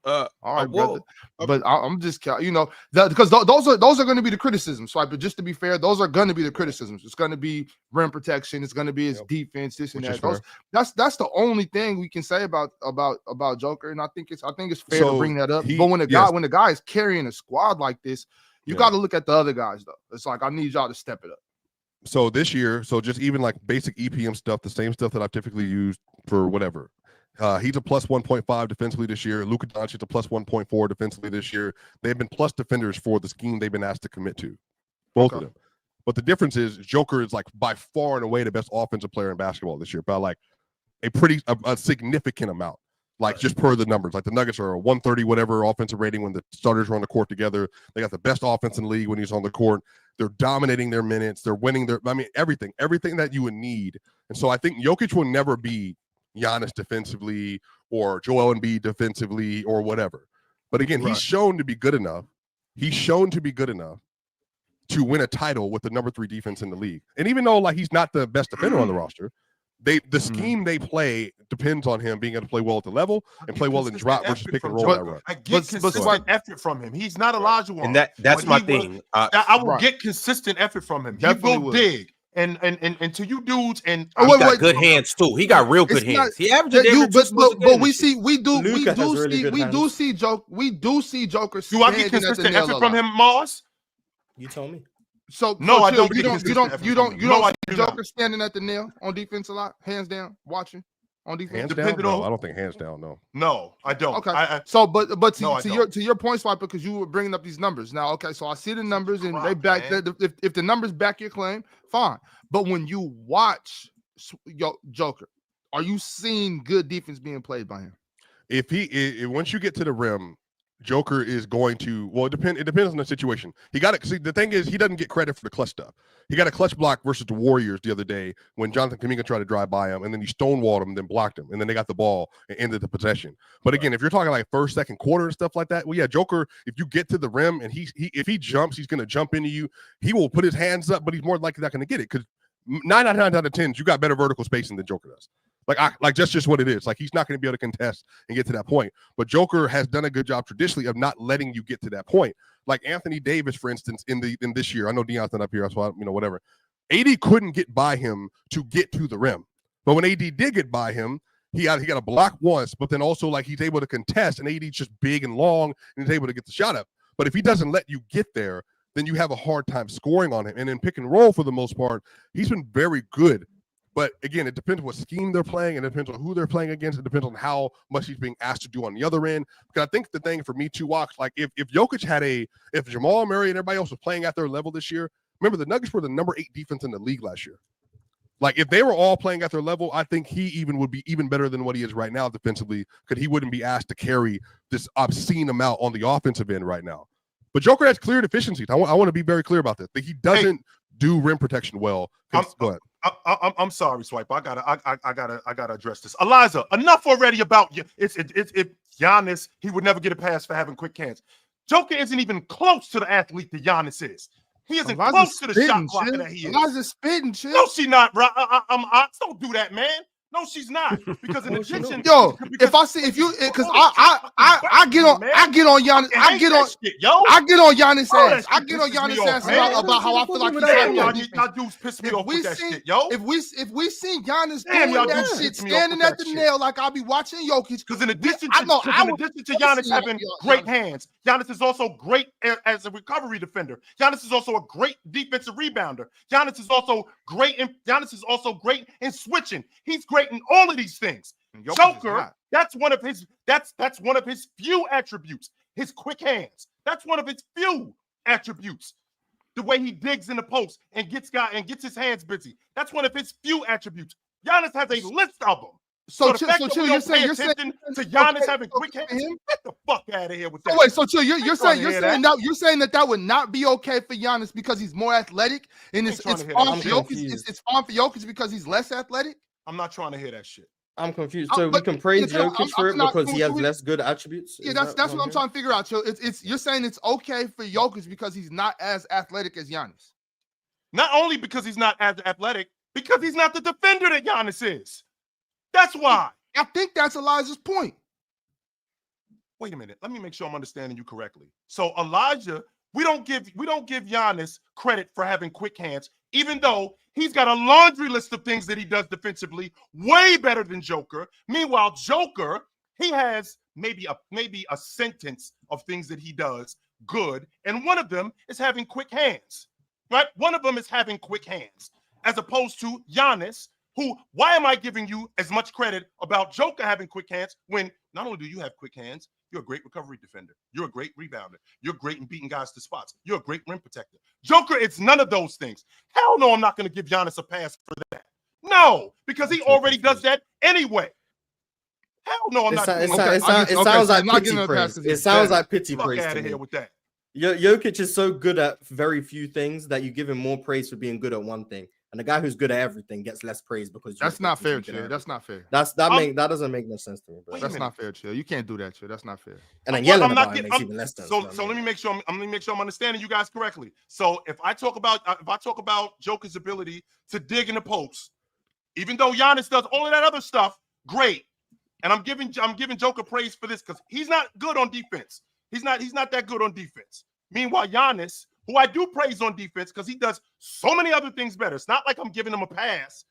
all right, brother. But I'm just, because those are going to be the criticisms. So, but just to be fair, those are going to be the criticisms. It's going to be rim protection. It's going to be his defense. This and that. That's the only thing we can say about Joker. And I think it's fair to bring that up. But when the guy is carrying a squad like this, you got to look at the other guys though. It's like I need y'all to step it up. So this year, just even like basic EPM stuff, the same stuff that I've typically used for whatever. He's a plus 1.5 defensively this year. Luka Doncic a plus 1.4 defensively this year. They've been plus defenders for the scheme they've been asked to commit to, both of them. But the difference is Joker is like by far and away the best offensive player in basketball this year by like a significant amount. Like just per the numbers, like the Nuggets are a 130 whatever offensive rating when the starters are on the court together. They got the best offense in the league when he's on the court. They're dominating their minutes. They're winning everything that you would need. And so I think Jokic will never be Giannis defensively or Joel Embiid defensively or whatever. But again, he's shown to be good enough. He's shown to be good enough to win a title with the number 3 defense in the league. And even though like he's not the best defender on the roster, the scheme they play depends on him being able to play well at the level and play well in drop versus pick and roll. That run. I get consistent effort from him. He's not Elijah Wan. And that's my thing. I will get consistent effort from him. He will dig. And to you dudes, and he got good hands too. He got real good hands. He averages but we do see Joker. Do I get consistent effort from him, Mars? You told me. So no, I don't. You don't see Joker standing at the nail on defense a lot, hands down, watching on defense. Hands down? No, I don't think hands down. No, I don't. Okay. To your point, Swipe, because you were bringing up these numbers. Now, okay, so I see the numbers and they back that. If the numbers back your claim, fine. But when you watch Joker, are you seeing good defense being played by him? If once you get to the rim, Joker is going to, it depends on the situation. The thing is, he doesn't get credit for the clutch stuff. He got a clutch block versus the Warriors the other day when Jonathan Kuminga tried to drive by him, and then he stonewalled him, then blocked him, and then they got the ball and ended the possession. But again, if you're talking like first, second quarter and stuff like that, Joker, if you get to the rim and if he jumps, he's going to jump into you. He will put his hands up, but he's more likely not going to get it because 9 out of 10, you got better vertical spacing than Joker does. Like that's just what it is. Like he's not going to be able to contest and get to that point. But Joker has done a good job traditionally of not letting you get to that point. Like Anthony Davis, for instance, in this year, I know Deion's not up here, that's why whatever. AD couldn't get by him to get to the rim, but when AD did get by him, he got a block once, but then also like he's able to contest, and AD's just big and long, and he's able to get the shot up. But if he doesn't let you get there, then you have a hard time scoring on him. And in pick and roll, for the most part, he's been very good. But again, it depends what scheme they're playing, and it depends on who they're playing against. It depends on how much he's being asked to do on the other end. Because I think the thing for me too, like if Jokic if Jamal Murray and everybody else was playing at their level this year, remember the Nuggets were the number 8 defense in the league last year. Like if they were all playing at their level, I think he even would be even better than what he is right now defensively, because he wouldn't be asked to carry this obscene amount on the offensive end right now. But Joker has clear deficiencies. I want to be very clear about this. That he doesn't do rim protection well. Go ahead. I'm sorry, Swipe. I gotta address this. Eliza, enough already about you. It's Giannis. He would never get a pass for having quick hands. Joker isn't even close to the athlete that Giannis is. He isn't Elijah's close to the shot spitting, blocker chill. that he is. Elijah's spitting, chill. No, she's not, bro. Don't do that, man. No, she's not. Because in addition, yo, if I see because I get on Giannis, I get on Giannis' ass. I get on Giannis' ass about how I feel like he's hyped on defense. Y'all dudes piss me off with that shit, yo. If we seen Giannis doing that shit, standing at the nail like I'll be watching Jokic. Because in addition to Giannis having great hands, Giannis is also great as a recovery defender. Giannis is also a great defensive rebounder. Giannis is also great in switching. He's great in all of these things. Joker, that's one of his few attributes. His quick hands. That's one of his few attributes. The way he digs in the post and gets his hands busy. That's one of his few attributes. Giannis has a list of them. So the fact that we don't pay attention to Giannis having quick hands, get the fuck out of here with that. Oh, wait, so Chill, you're saying that would not be okay for Giannis because he's more athletic, and it's fine for Jokic because he's less athletic. I'm not trying to hear that shit. I'm confused. So we can praise Jokic for it because he has less good attributes. Yeah, that's what I'm trying to figure out. Chill. You're saying it's okay for Jokic because he's not as athletic as Giannis. Not only because he's not as athletic, because he's not the defender that Giannis is. That's why. I think that's Elijah's point. Wait a minute. Let me make sure I'm understanding you correctly. So Elijah, we don't give Giannis credit for having quick hands, even though he's got a laundry list of things that he does defensively way better than Joker. Meanwhile, Joker, he has maybe a sentence of things that he does good, and one of them is having quick hands. Right? One of them is having quick hands, as opposed to Giannis. Why am I giving you as much credit about Joker having quick hands when not only do you have quick hands, you're a great recovery defender. You're a great rebounder. You're great in beating guys to spots. You're a great rim protector. Joker, it's none of those things. Hell no, I'm not going to give Giannis a pass for that. No, because he already does that anyway. Hell no, I'm not. It sounds like pity praise. It sounds like pity praise. Fuck out of here with that. Jokic is so good at very few things that you give him more praise for being good at one thing. And the guy who's good at everything gets less praise because that's not fair, Chill. That's not fair. That doesn't make no sense to me, bro. That's not fair, Chill. You can't do that, Chill. That's not fair. And then yelling about it makes even less sense. So let me make sure I'm understanding you guys correctly. So if I talk about Joker's ability to dig in the post, even though Giannis does all of that other stuff, great. And I'm giving Joker praise for this because he's not good on defense. He's not that good on defense. Meanwhile, Giannis, who I do praise on defense because he does so many other things better. It's not like I'm giving him a pass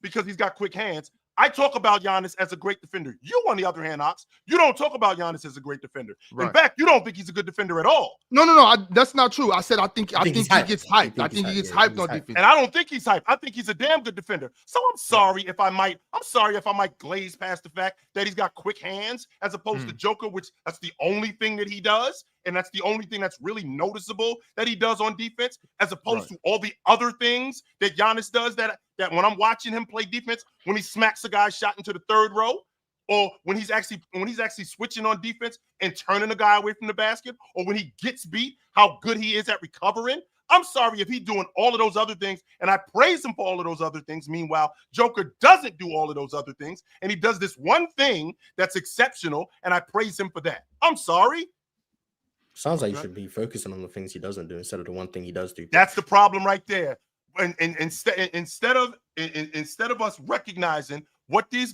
because he's got quick hands. I talk about Giannis as a great defender. You, on the other hand, Ox, you don't talk about Giannis as a great defender. Right. In fact, you don't think he's a good defender at all. No, that's not true. I said I think he gets hyped. I think he gets hyped on defense. And I don't think he's hyped. I think he's a damn good defender. So I'm sorry if I might glaze past the fact that he's got quick hands as opposed to Joker, which that's the only thing that he does. And that's the only thing that's really noticeable that he does on defense, as opposed to all the other things that Giannis does that when I'm watching him play defense, when he smacks a guy shot into the third row, or when he's actually switching on defense and turning a guy away from the basket, or when he gets beat, how good he is at recovering. I'm sorry if he's doing all of those other things, and I praise him for all of those other things. Meanwhile, Joker doesn't do all of those other things, and he does this one thing that's exceptional, and I praise him for that. I'm sorry. Sounds like you should be focusing on the things he doesn't do instead of the one thing he does do. That's the problem right there. And instead of us recognizing what these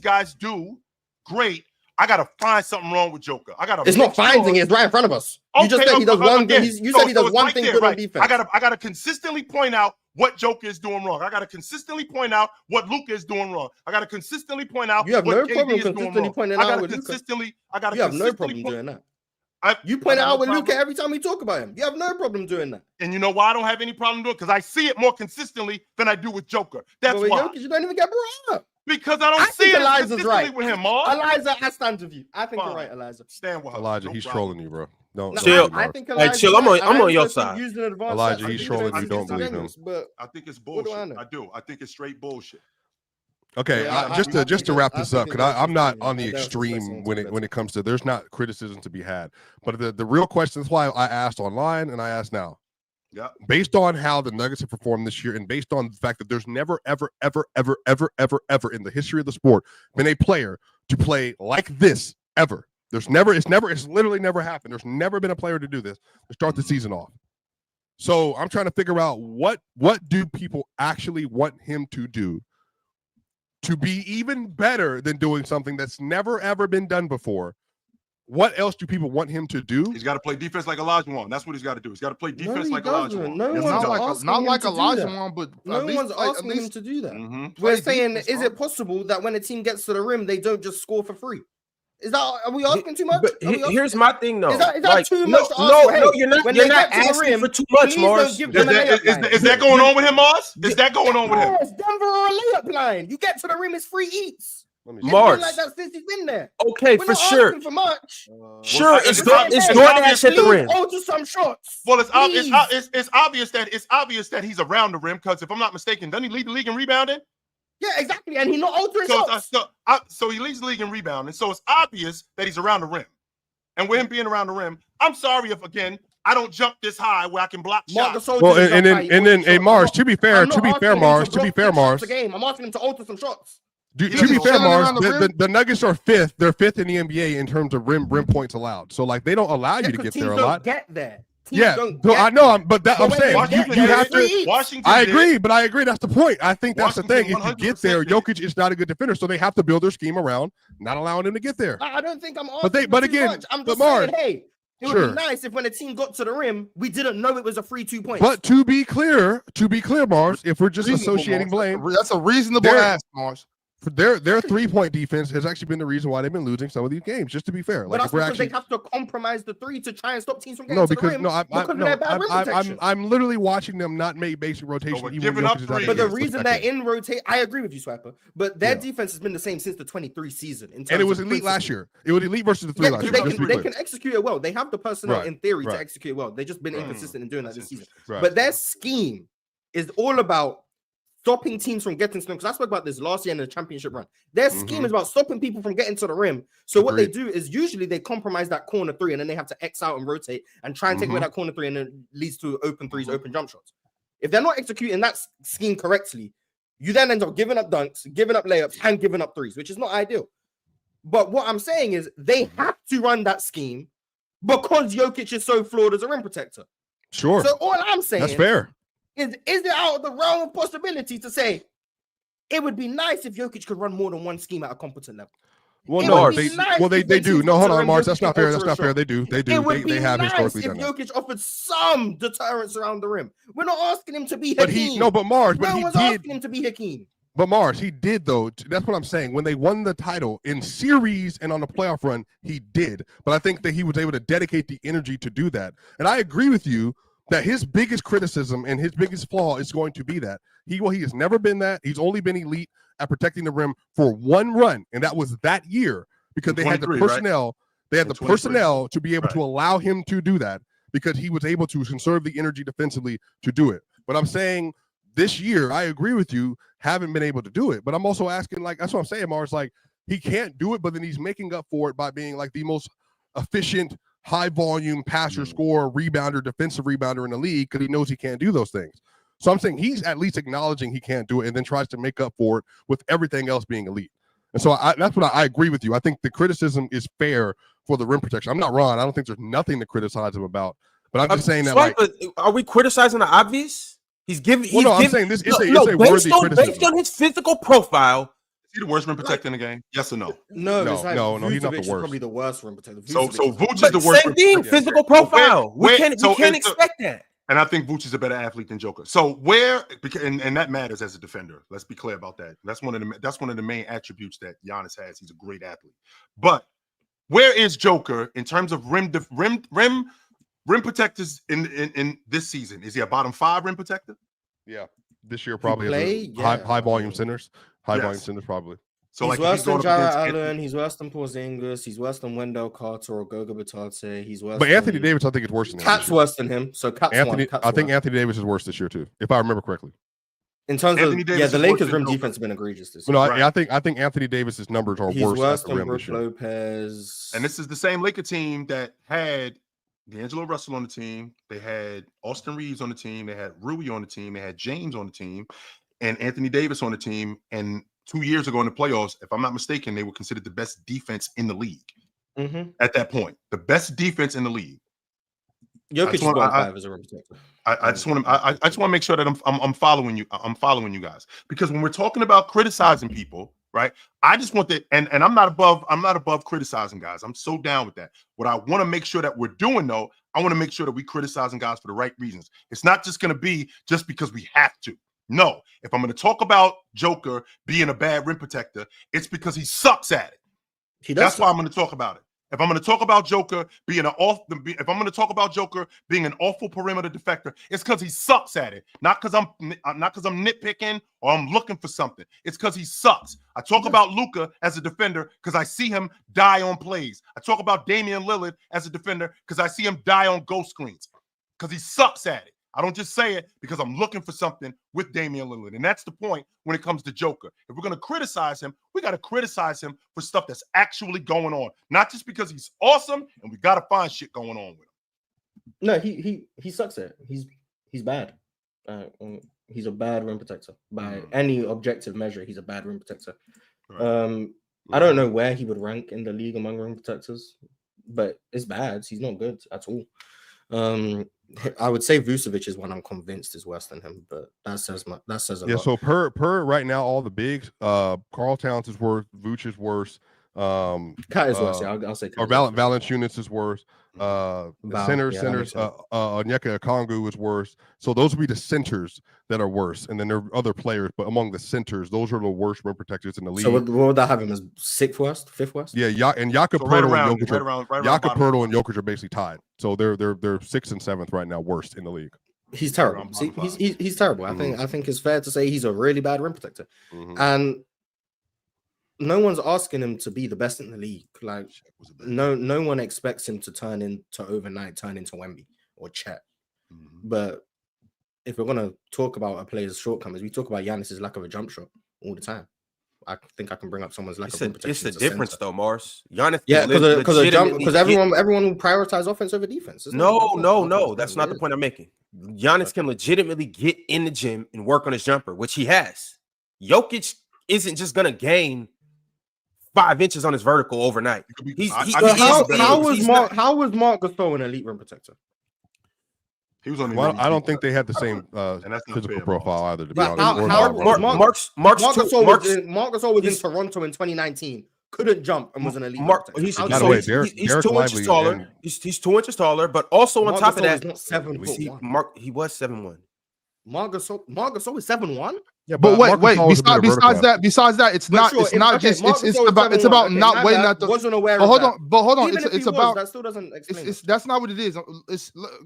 guys do, great. I gotta find something wrong with Joker. It's not finding; it's right in front of us. You just said he does one thing. You said he does one thing good on defense. I gotta consistently point out what Joker is doing wrong. I gotta consistently point out what Luka is doing wrong. I gotta consistently point out. You have what no KD problem is doing consistently wrong. pointing out with Luka. You have no problem doing that. You point out with Luka every time we talk about him. You have no problem doing that. And you know why I don't have any problem doing it? Because I see it more consistently than I do with Joker. That's why. Jokic, you don't even get brought up. Because I don't see it consistently with him, Mark. Elijah, I stand with you. I think you're right, Elijah. Stand with her. Elijah, he's trolling you, bro. Chill. I think Elijah, Chill. I'm on your side. Elijah, he's trolling you. Don't believe him. But I think it's bullshit. I do. I think it's straight bullshit. Okay, just to wrap this up, because I'm not on the extreme when it comes to there's not criticism to be had, but the real question is why I asked online and I asked now. Yeah. Based on how the Nuggets have performed this year, and based on the fact that there's never, ever in the history of the sport been a player to play like this ever. It's literally never happened. There's never been a player to do this to start the season off. So I'm trying to figure out what do people actually want him to do to be even better than doing something that's never ever been done before. What else do people want him to do? He's got to play defense like Olajuwon. That's what he's got to do. He's got to play defense like Olajuwon. No Yes, one's he does. asking Not him like to do Olajuwon, but No at least, one's like, asking him to do that. Mhm. We're Play saying, defense, is bro. it possible that when a team gets to the rim, they don't just score for free? Are we asking too much? But Are we asking- here's my thing, though. Is that Like, too no, much to ask no, for? Hey, no, you're not. when You're they not get to the asking rim, for too much, please don't Mars. give Is them a that, layup line. is that going on with him, Mars? Is that going on with him? Yes, Denver or a layup line. You get to the rim, it's free eats. Let me It's Mars. been like that since he's been there. Okay, We're for not sure. asking for much. Sure, Well, it's it's obvious DoorDash at the rim. Oh, to some shots. Well, it's Please. obvious that he's around the rim because if I'm not mistaken, doesn't he lead the league in rebounding? Yeah, exactly. And he's not altering shots. So he leads the league in rebounding. So it's obvious that he's around the rim. And with him being around the rim, I'm sorry if again I don't jump this high where I can block Mark shots. Gasol Well, didn't and jump high, then he hey, altered Mars. shots. To be I'm fair, not to be asking fair, him Mars. to To be block fair, 10 shots Mars. a game. I'm asking him to alter some shots. To He's be just fair, chilling Mars, around the rim. the Nuggets are fifth. They're fifth in the NBA in terms of rim points allowed. So like they don't allow you to get there a lot. Get there. Teams Yeah, don't so get I know. there. But I'm when saying they get you there, have free to. eats. Washington I did. agree, but I agree. That's the point. I think that's the thing. If Washington you get there, 100% did. Jokic is not a good defender, so they have to build their scheme around not allowing him to get there. I don't think I'm asking But for too again, much. I'm but just Mars, saying, hey, it would sure. be nice if when a team got to the rim, we didn't know it was a free 2 points. But to be clear, Mars, if we're just Reasonable, associating Mars. blame, That's a reasonable They're- ask, Mars. their 3-point defense has actually been the reason why they've been losing some of these games. Just to be fair, But like that's if we're because actually they have to compromise the three to try and stop teams from getting no, to the because rim no, because of their bad rim protection. I'm literally watching them not make basic rotation. we're Even giving when up Jokic is out threes. But the there. It's reason they're effective. in rotate, I agree with you, Swiper. But their Yeah. defense has been the same since the 23 season. In terms And it was of elite last principle. year. It was elite versus the three Yeah, last because year. Just to be they clear. can execute it well. They have the personnel Right, in theory right. to execute it well. They've just been Mm. inconsistent in doing that this season. Right. But their scheme is all about stopping teams from getting to them. Because I spoke about this last year in the championship run. Their scheme Mhm. is about stopping people from getting to the rim. So what they Agreed. do is usually they compromise that corner three and then they have to X out and rotate and try and take away Mhm. that corner three and it leads to open threes, open jump shots. If they're not executing that scheme correctly, you then end up giving up dunks, giving up layups, and giving up threes, which is not ideal. But what I'm saying is they have to run that scheme because Jokic is so flawed as a rim protector. Sure, So all I'm saying that's fair. is it out of the realm of possibility to say it would be nice if Jokic could run more than one scheme at a competent level? Well, It no, would be they nice well they if they do. teams No, got hold to the on, rim, Mars. Jokic That's not could fair. That's alter a not fair. shot. They do. It would be They have nice historically if done that. Jokic offered some deterrence around the rim. We're not asking him to be But Hakeem. but Mars, but no he one's did. asking him to be Hakeem. But Mars, he did though. That's what I'm saying. When they won the title in series and on the playoff run, he did. But I think that he was able to dedicate the energy to do that. And I agree with you that his biggest criticism and his biggest flaw is going to be that he has never been that. He's only been elite at protecting the rim for one run, and that was that year because they had the 23, right? personnel. They had In the 23. personnel to be able Right. to allow him to do that because he was able to conserve the energy defensively to do it. But I'm saying this year, I agree with you, haven't been able to do it. But I'm also asking, like, that's what I'm saying, Mars, like, he can't do it, but then he's making up for it by being like the most efficient, high volume passer, scorer, rebounder, defensive rebounder in the league because he knows he can't do those things. So I'm saying he's at least acknowledging he can't do it and then tries to make up for it with everything else being elite. And so that's what I agree with you. I think the criticism is fair for the rim protection. I'm not wrong. I don't think there's nothing to criticize him about. But I'm just saying that, like, are we criticizing the obvious? He's giving. well, no, I'm saying this is a worthy criticism. Based on his physical profile. Is he the worst rim protector in the game? Yes or no? No, No, it's like no, he's not the Vucevic is worst. probably the worst rim protector. So Vucevic is- Vooch is But the worst. same rim thing, protector. physical profile. We can't so expect that. And I think Vooch is a better athlete than Joker. So and that matters as a defender. Let's be clear about that. That's one of the main attributes that Giannis has. He's a great athlete. But where is Joker in terms of rim protectors in this season? Is he a bottom 5 rim protector? Yeah, this year probably play? high volume centers. High volume Yes. centers probably. So he's like worse if than he's going up Jarrett against Allen. He's worse than Porzingis. He's worse than Wendell Carter or Goga Batarte. He's worse. But Anthony than... Davis, I think, is worse than him. Cat's this year. worse than him. So Cat's Anthony, Cat's I think worse. Anthony Davis is worse this year too, if I remember correctly. In terms Anthony of Davis the is worse Lakers' than rim Joker. defense has been egregious this No, year. I think Anthony Davis's numbers are He's worse worse at the than rim Brook this year. Lopez. And this is the same Laker team that had D'Angelo Russell on the team. They had Austin Reeves on the team. They had Rui on the team. They had James on the team and Anthony Davis on the team. And 2 years ago in the playoffs, if I'm not mistaken, they were considered the best defense in the league. at that point. The best defense in the league. Jokic is 5 as a rim protector. I just want to make sure that I'm following you. I'm following you guys, because when we're talking about criticizing people, right? I just want that, and I'm not above criticizing guys. I'm so down with that. What I want to make sure that we're doing, though, I want to make sure that we criticizing guys for the right reasons. It's not just going to be just because we have to. No, if I'm going to talk about Joker being a bad rim protector, it's because he sucks at it. That's why I'm going to talk about it. If I'm going to talk about Joker being an awful perimeter defector, it's because he sucks at it. Not because I'm nitpicking or I'm looking for something. It's because he sucks. I talk about Luka as a defender because I see him die on plays. I talk about Damian Lillard as a defender because I see him die on ghost screens because he sucks at it. I don't just say it because I'm looking for something with Damian Lillard. And that's the point when it comes to Joker. If we're going to criticize him, we got to criticize him for stuff that's actually going on. Not just because he's awesome and we got to find shit going on with him. No, he sucks at it. He's bad. He's a bad rim protector. By any objective measure, he's a bad rim protector. Right. I don't know where he would rank in the league among rim protectors, but it's bad. He's not good at all. I would say Vucevic is one I'm convinced is worse than him, but that says a lot. Yeah, so per right now, all the bigs, Karl Towns is worse, Vooch is worse. Kat is worse. Yeah, I'll say. Or Valanciunas is worse. Centers, Onyeka Okongwu is worse. So those would be the centers that are worse, and then there are other players, but among the centers, those are the worst rim protectors in the league. So what would that have him as 6th worst, 5th worst? Yeah, and Jakob Poeltl and Jokic are basically tied. So they're 6th and 7th right now, worst in the league. He's terrible. See, he's terrible. I think it's fair to say he's a really bad rim protector, and no one's asking him to be the best in the league. Like, no one expects him to turn into Wemby or Chet. But if we're gonna talk about a player's shortcomings, we talk about Giannis's lack of a jump shot all the time. I think I can bring up someone's lack of rim protection. It's the difference, though, Mars. Giannis, because everyone will prioritize offense over defense. No, that's not the point I'm making. Giannis can legitimately get in the gym and work on his jumper, which he has. Jokic isn't just gonna gain 5 inches on his vertical overnight. How was Marc Gasol an elite rim protector? He was on. I don't think they had the same physical profile either. To be honest, Marc Gasol was in Toronto in 2019. Couldn't jump and was an elite. He's 2 inches taller. He's 2 inches taller, but also on top of that, he was 7'1". Marc Gasol is 7'1". Yeah, but wait. Besides that, it's about not waiting at the. Wasn't aware. Hold on. It's about that still doesn't explain. That's not what it is.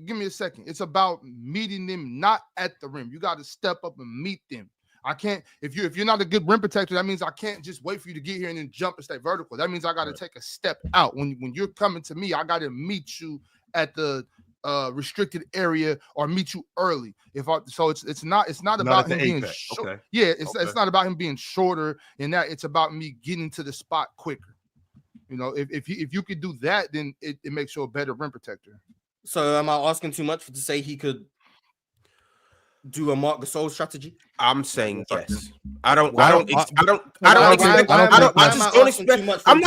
Give me a second. It's about meeting them not at the rim. You got to step up and meet them. I can't. If you're not a good rim protector, that means I can't just wait for you to get here and then jump and stay vertical. That means I got to take a step out. When you're coming to me, I got to meet you at the restricted area or meet you early. It's not about him being short. Okay. Yeah, it's not about him being shorter and that. It's about me getting to the spot quicker. You know, if you could do that, then it makes you a better rim protector. So am I asking too much to say he could do a Marc Gasol strategy? I'm saying yes. I'm not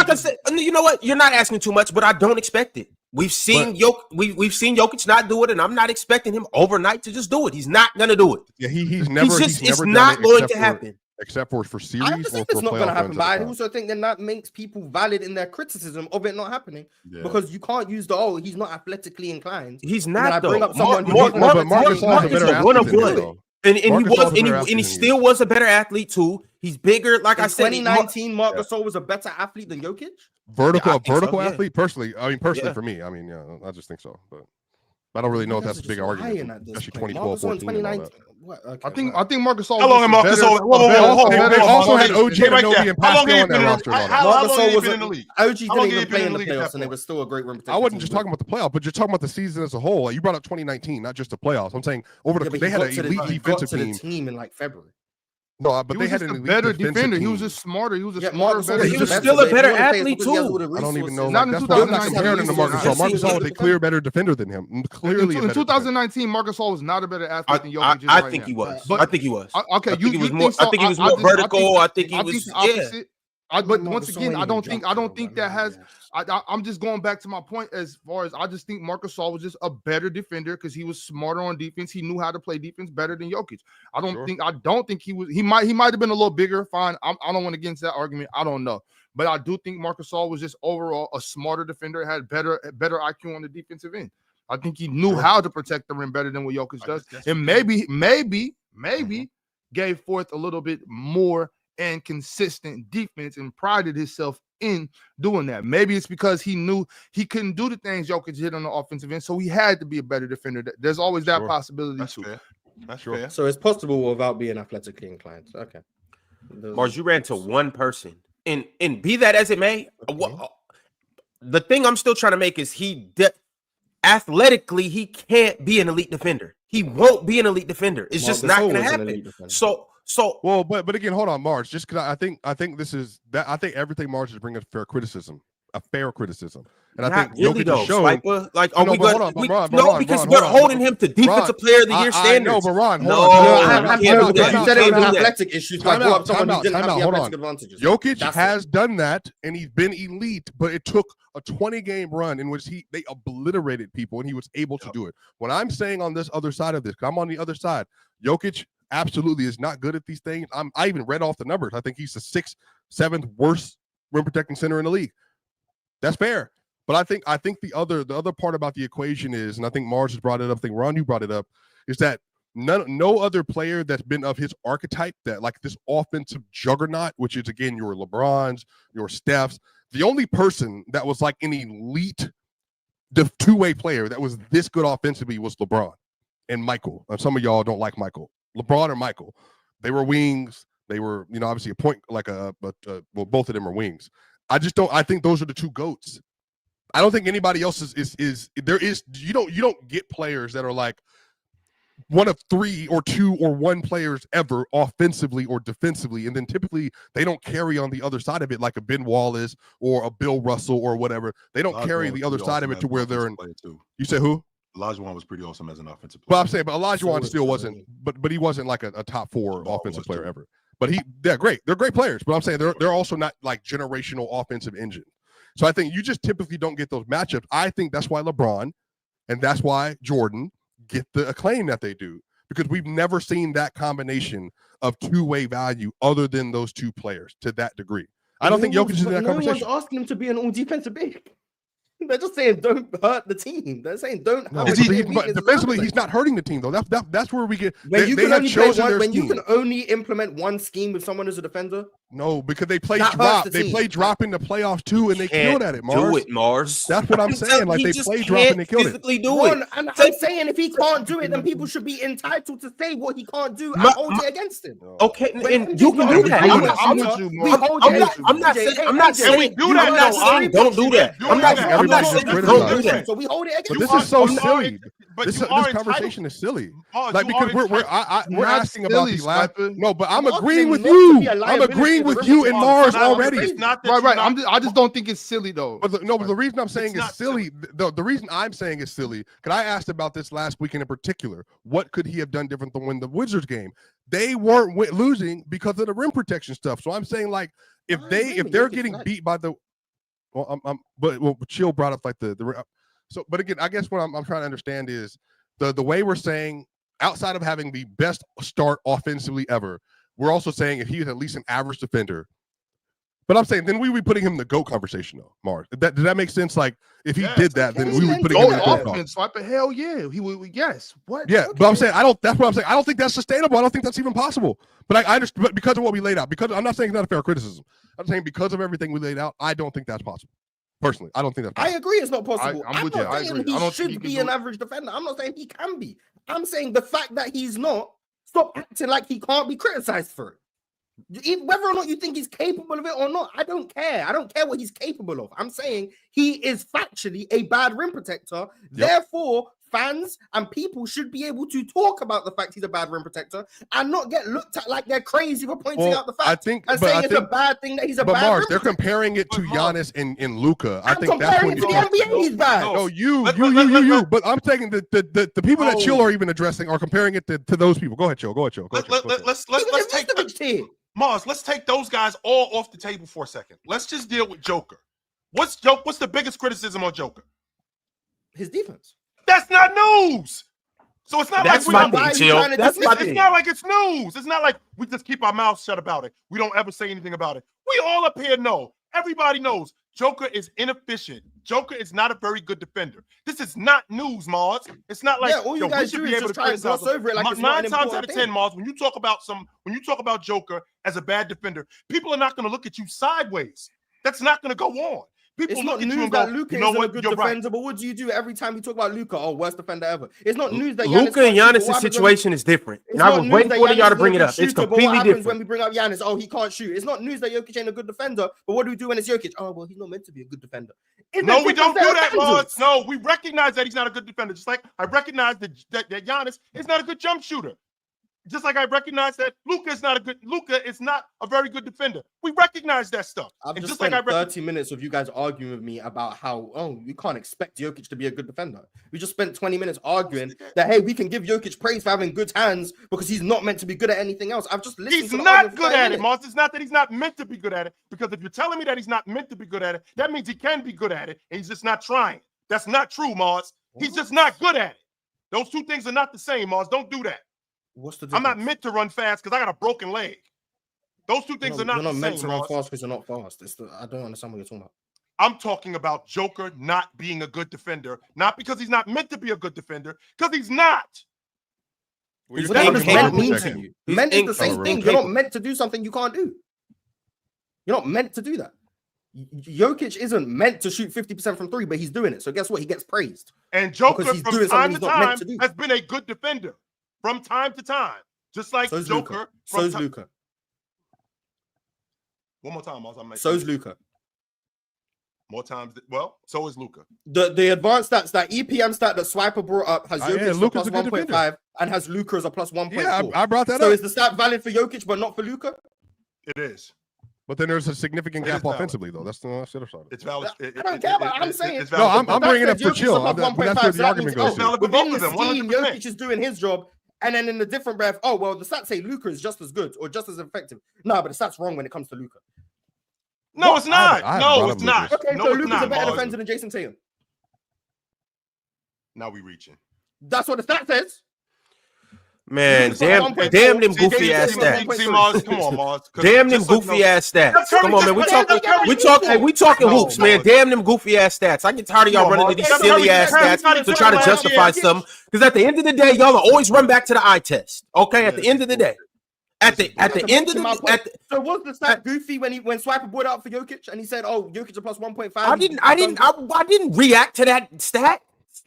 gonna say. You know what? You're not asking too much, but I don't expect it. We've seen Jokic not do it, and I'm not expecting him overnight to just do it. He's not gonna do it. Yeah, he's never. It's not going to happen. Except for series. I just think it's not going to happen, but I also think that makes people valid in their criticism of it not happening because you can't use he's not athletically inclined. He's not. Bring up someone Marcus is a one of one. And he still was a better athlete too. He's bigger. Like I said, 2019, Marc Gasol was a better athlete than Jokic. Vertical athlete. Personally, for me, I just think so. But I don't really know if that's a big argument. Especially 2012, 14. I think Marc Gasol. How long has Marc Gasol? Also had OG Anunoby and Pascal on that roster. How long has he been in the league? OG didn't even play in the playoffs, and they were still a great rim protector. I wasn't just talking about the playoffs, but you're talking about the season as a whole. Like, you brought up 2019, not just the playoffs. I'm saying they had an elite defensive team in like February. No, but they had a better defender. He was just smarter. He was a smarter. He was still a better athlete too. I don't even know. I'm not comparing him to Marc Gasol. Marc Gasol was a clear better defender than him. Clearly, in 2019, Marc Gasol was not a better athlete than Jokic. I think he was. I think he was. Okay, I think he was more vertical. I think he was. But No, once there's again, so I don't many think that has. yes. I'm just going back to my point as far as I just think Marc Gasol was just a better defender because he was smarter on defense. He knew how to play defense better than Jokic. I don't think he was. He might have been a little bigger. Fine. I don't want to get into that argument. I don't know, but I do think Marc Gasol was just overall a smarter defender. Had better IQ on the defensive end. I think he knew how to protect the rim better than what Jokic does, and maybe gave forth a little bit more and consistent defense and prided himself in doing that. Maybe it's because he knew he couldn't do the things Jokic did on the offensive end, so he had to be a better defender. There's always that possibility too. Fair. That's fair. So it's possible without being athletically inclined. Okay. Mars, you ran to one person, and be that as it may, the thing I'm still trying to make is athletically he can't be an elite defender. He won't be an elite defender. It's just not going to happen. So well, but again, hold on, Marge. Just because I think this is that I think everything Marge is bringing a fair criticism, and I think really Jokic has shown. Swiper, like, are no, we but going? Ron, No, because we're holding him to defensive player of the year standards. I know, but Ron, no, You said it was an athletic issue. So I brought up someone who didn't have the athletic advantages. Jokic has done that, and he's been elite, but it took a 20-game run in which they obliterated people, and he was able to do it. What I'm saying on this other side of this, because I'm on the other side, Jokic absolutely is not good at these things. I even read off the numbers. I think he's the 6th, 7th worst rim protecting center in the league. That's fair. But I think the other part about the equation is, and I think Mars has brought it up, I think Ron, you brought it up, is that no other player that's been of his archetype, that like this offensive juggernaut, which is again your LeBrons, your Stephs, the only person that was like an elite two-way player that was this good offensively was LeBron and Michael. And some of y'all don't like Michael. LeBron or Michael, they were wings. They were, obviously a point like well, both of them are wings. I think those are the two GOATs. I don't think anybody else is there is, you don't get players that are like one of 3 or 2 or 1 players ever offensively or defensively. And then typically they don't carry on the other side of it like a Ben Wallace or a Bill Russell or whatever. They don't carry the other side of it to where they're in. You say who? Olajuwon was pretty awesome as an offensive player. Well, I'm saying, but Olajuwon still wasn't, but he wasn't like a top 4 offensive player ever. But they're great. They're great players. But I'm saying they're also not like generational offensive engine. So I think you just typically don't get those matchups. I think that's why LeBron and that's why Jordan get the acclaim that they do, because we've never seen that combination of two-way value other than those two players to that degree. I don't think Jokic is in that conversation. No one's asking him to be an all-defensive big. They're just saying don't hurt the team. They're saying don't. No, but defensively, he's not hurting the team though. That's where we get. When you can only implement one scheme with someone as a defender. No, because they play drop. They play drop in the playoffs too, and they killed at it. Mars. Do it, Mars. That's what I'm saying. Like they play drop and they killed it. Do it. And I'm saying if he can't do it, then people should be entitled to say what he can't do and hold it against him. Okay, and you can do that. I'm not saying do that. Don't do that. I'm not saying don't do that. So we hold it against. But this is so silly. This conversation is silly. Like because we're asking about the last. No, but I'm agreeing with you. I'm agreeing with you and Mars already. Right. I just don't think it's silly though. But the reason I'm saying it's silly, the reason I'm saying it's silly, because I asked about this last weekend in particular. What could he have done different than when the Wizards game? They weren't losing because of the rim protection stuff. So I'm saying like if they're getting beat by the, Chill brought up like the so. But again, I guess what I'm trying to understand is the way we're saying outside of having the best start offensively ever. We're also saying if he is at least an average defender. But I'm saying then we would be putting him in the GOAT conversation though, Mars. Does that make sense? Like if he did that, then we would put him in the GOAT. Swiper, hell yeah. He would, yes. What? Yeah, okay. But I'm saying that's what I'm saying. I don't think that's sustainable. I don't think that's even possible. But I understand, but because of what we laid out, because I'm not saying it's not a fair criticism. I'm saying because of everything we laid out, I don't think that's possible. Personally, I don't think that's possible. I agree it's not possible. I'm with you. not saying he should be an average defender. I'm not saying he can be. I'm saying the fact that he's not, stop acting like he can't be criticized for it. Whether or not you think he's capable of it or not, I don't care. I don't care what he's capable of. I'm saying he is factually a bad rim protector. Yep. Therefore, fans and people should be able to talk about the fact he's a bad rim protector and not get looked at like they're crazy for pointing out the fact saying it's a bad thing that he's a bad Mars, rim they're protector. Comparing it to Giannis and Luka. I think that's when you get the NBA. He's bad. No, you. But I'm taking the people that Chill are even addressing are comparing it to those people. Go ahead, Chill. Let's take. Mars, let's take those guys all off the table for a second. Let's just deal with Joker. What's the biggest criticism on Joker? His defense. That's not news. So it's not That's like my thing, Chill. That's my it's thing. not like it's news. It's not like we just keep our mouths shut about it. We don't ever say anything about it. We all up here know. Everybody knows Joker is inefficient. Joker is not a very good defender. This is not news, Mars. It's not like all you guys do is just try and gloss over it like it's not an 9 times out important of thing. 10, Mars, when you talk about Joker as a bad defender, people are not going to look at you sideways. That's not going to go on. People It's look not at you news and go, that Luka you know isn't a what? good You're defender, right. but what do you do every time you talk about Luka? Oh, worst defender ever. It's not news that Luka and Giannis' situation is different. And I was waiting for one of y'all to bring it up. It's completely what happens different. when we bring up Giannis? Oh, he can't shoot. It's not news that Jokic ain't a good defender, but what do we do when it's Jokic? Oh, well, he's not meant to be a good defender. No, we don't do that, Mars. No, we recognize that he's not a good defender. Just like I recognize that Giannis is not a good jump shooter. Just like I recognize that Luka is not a very good defender. We recognize that stuff. I've And just like spent 30 minutes of you guys arguing with me about how, you can't expect Jokic to be a good defender. We just spent 20 minutes arguing that, hey, we can give Jokic praise for having good hands because he's not meant to be good at anything else. I've just listened He's to the not argument for good 30 at it, minutes. Mars. It's not that he's not meant to be good at it. Because if you're telling me that he's not meant to be good at it, that means he can be good at it, and he's just not trying. That's not true, Mars. He's just not good at it. Those two things are not the same, Mars. Don't do that. What's the difference? I'm not meant to run fast because I got a broken leg. Those two things are not You're not the meant same, to run Mars. fast because you're not fast. I don't understand what you're talking about. I'm talking about Joker not being a good defender, not because he's not meant to be a good defender, because he's not. He's But that's what incapable. meant means to you. He's Meant is the same incapable. thing. You're not meant to do something you can't do. You're not meant to do that. Jokic isn't meant to shoot 50% from 3, but he's doing it. So guess what? He gets praised. And Joker, Because he's from doing time something to he's not meant time, to do. has been a good defender from time to time. Just like So's Joker. Luka. from So's ti- Luka. One more time, Mars. So's Luka. More times. Well, so is Luka. The advanced stats, that EPM stat that Swiper brought up has Jokic for Luka's plus a good 1.5 defender. and has Luka as a plus 1.4. Yeah, I brought that So up. is the stat valid for Jokic but not for Luka? It is. But then there's a significant It is gap valid. offensively, though. That's the other side of it. It's valid. I don't care about it. I'm saying. it's No, valid. I'm bringing it up for chill. Jokic is above That's 1.5, where so the that argument means, goes. valid to. for both within of the them, scheme, 100%. Jokic is doing his job, and then in a different breath, oh, well, the stats say Luka is just as good or just as effective. No, but the stats wrong when it comes to Luka. No, it's not. I haven't No, brought it's up not. Okay, No, so it's Luka's not, a better Mars. defender than Jason Tatum. Now we reaching. That's what the stat says. Man, It's like damn 1.4. them See, goofy ass Jason stats. Tatum See, Mars, come on, Mars. 'Cause Damn them just so you goofy know- ass stats. That's Curry Come on, just man. We put talk. that Curry We just talk. put Hey, we talking No, hoops, man. Mars. Damn them goofy ass stats. I get tired of y'all Come on, running to Mars. these Curry silly ass just- Curry stats just to try to put justify last year. something. Because at the end of the day, y'all always run back to the eye test. Okay, at the end of the day. At the end of the So was the stat goofy when Swiper brought it up for Jokic and he said, "Oh, Jokic a plus 1.5"? I didn't react to that stat.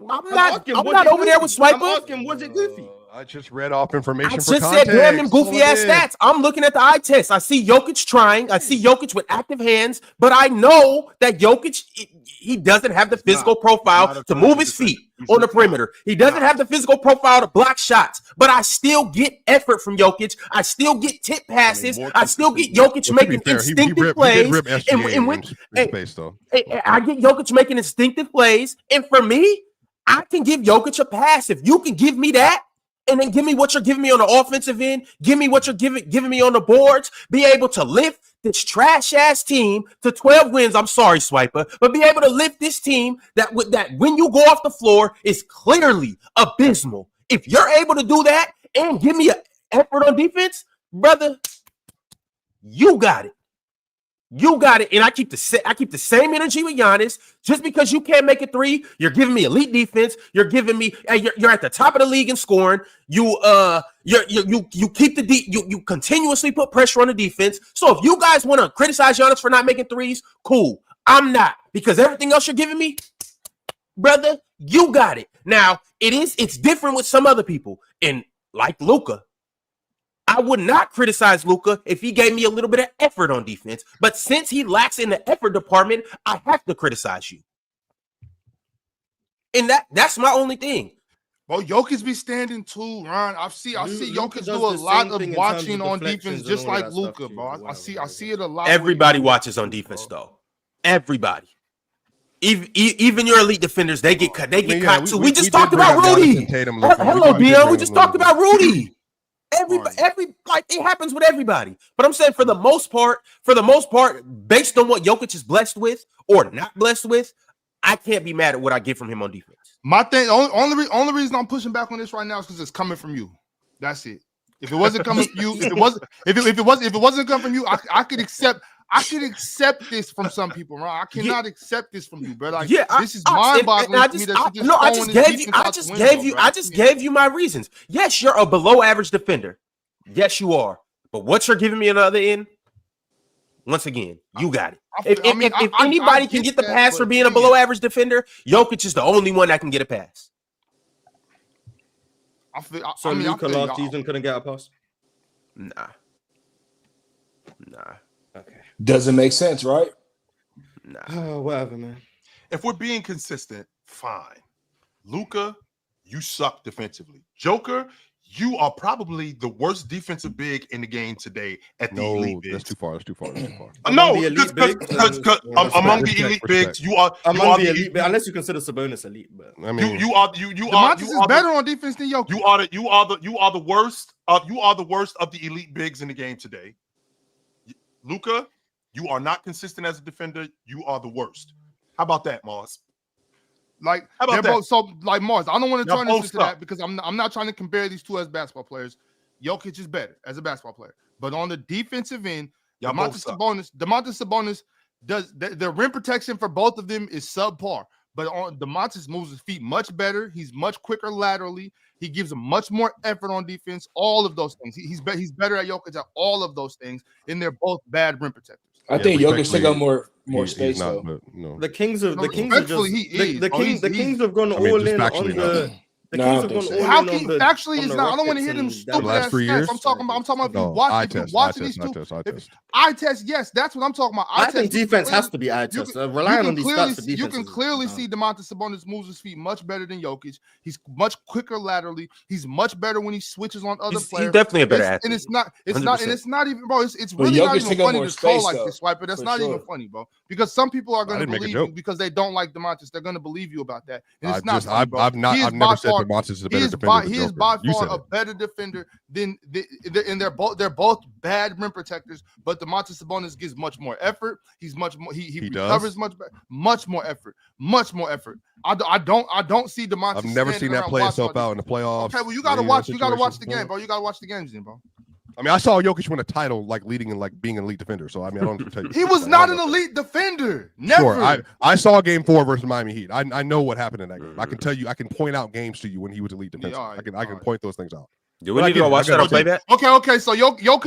I'm not over there with I'm Swiper. asking, was it goofy? I just read off information I for just context. said, damn them goofy ass That's all I stats. I'm looking at the eye test. I see Jokic trying. I see Jokic with active hands, but I know that Jokic, he doesn't have the physical profile to move his feet on the perimeter. He doesn't have the physical profile to block shots, but I still get effort from Jokic. I still get tip passes. I still get Jokic Well, to be making fair, instinctive plays. He did rip SGA And in space, though. I get Jokic making instinctive plays. And for me, I can give Jokic a pass. If you can give me that, and then give me what you're giving me on the offensive end, give me what you're giving me on the boards, be able to lift this trash-ass team to 12 wins. I'm sorry, Swiper, but be able to lift this team that when you go off the floor is clearly abysmal. If you're able to do that and give me an effort on defense, brother, you got it. You got it, and I keep the same energy with Giannis. Just because you can't make a three, you're giving me elite defense. You're giving me, you're at the top of the league in scoring. You keep you continuously put pressure on the defense. So if you guys want to criticize Giannis for not making threes, cool. I'm not, because everything else you're giving me, brother, you got it. Now it's different with some other people, and like Luka. I would not criticize Luka if he gave me a little bit of effort on defense. But since he lacks in the effort department, I have to criticize you. And that's my only thing. Well, Jokic be standing too, Ron. I see Luka Jokic does do a the lot same of thing in watching terms of on deflections defense, and just all of like that stuff Luka, too, bro. whatever, I see it a lot. Everybody watches on defense, though. Everybody. Even your elite defenders, they get cut. They get caught too. We just talked about Rudy. Hello, Dion. We just talked about Rudy. Like it happens with everybody. But I'm saying for the most part, based on what Jokic is blessed with or not blessed with, I can't be mad at what I get from him on defense. My thing, only reason I'm pushing back on this right now is because it's coming from you. That's it. If it wasn't coming from you, if it wasn't coming from you, I could accept this from some people, right? I cannot accept this from you, bro. Like, this is mind-boggling to me that I just gave you my reasons. Yes, you're a below-average defender. Yes, you are. But what you're giving me on the other end, once again, you got it. If anybody can get the pass for being a below-average defender, Jokic is the only one that can get a pass. Luka last season couldn't get a pass? Nah. Okay. Doesn't make sense, right? Nah. Oh, whatever, man. If we're being consistent, fine. Luka, you suck defensively. Joker, you are probably the worst defensive big in the game today at the elite bigs. That's too far. No, because among the elite bigs, you are among the elite bigs, unless you consider Sabonis elite. But I mean, you are better on defense than Jokic. You are the worst. You are the worst of the elite bigs in the game today. Luka, you are not consistent as a defender. You are the worst. How about that, Mars? Like, how about that? Both, so, like, Mars, I don't want to turn this into that because I'm not trying to compare these two as basketball players. Jokic is better as a basketball player. But on the defensive end, Domantas Sabonis does the rim protection for both of them is subpar. But on Domantas moves his feet much better. He's much quicker laterally. He gives him much more effort on defense. All of those things. He's better at Jokic at all of those things, and they're both bad rim protectors. I think Jokic take up more space though. No. The Kings have gone all in on the. The Kings have gone all How in can on the, actually on is the not? I don't want to Rockets hear them and stupid last ass 3 stats. years? I'm talking about if you watching these two. Eye test, yes, that's what I'm talking about. I think defense has to be eye test. Relying on these stats for defense. You can clearly see Domantas Sabonis moves his feet much better than Jokic. He's much quicker laterally. He's much better when he switches on other players. He's definitely a better athlete. And it's not even, bro. It's really not even funny to troll like this, right? But that's not even funny, bro. Because some people are going to believe you because they don't like Domantas. They're going to believe you about that. And it's not. I've never said Domantas is a better defender. He is by far a better defender than and they're both bad rim protectors. But Domantas Sabonis gives much more effort. He's much more. He recovers much better. Much more effort. I don't see Domantas. I've never seen that play itself out in the playoffs. Okay, well you got to watch. You got to watch the game, bro. You got to watch the games, then, bro. I mean, I saw Jokic win a title, like leading and like being an elite defender. So I mean, I don't tell you. He was not an elite defender. Never. Sure, I saw Game 4 versus Miami Heat. I know what happened in that game. I can tell you. I can point out games to you when he was elite defender. I can point those things out. Do we need to go watch that or play that? Okay. So Jokic,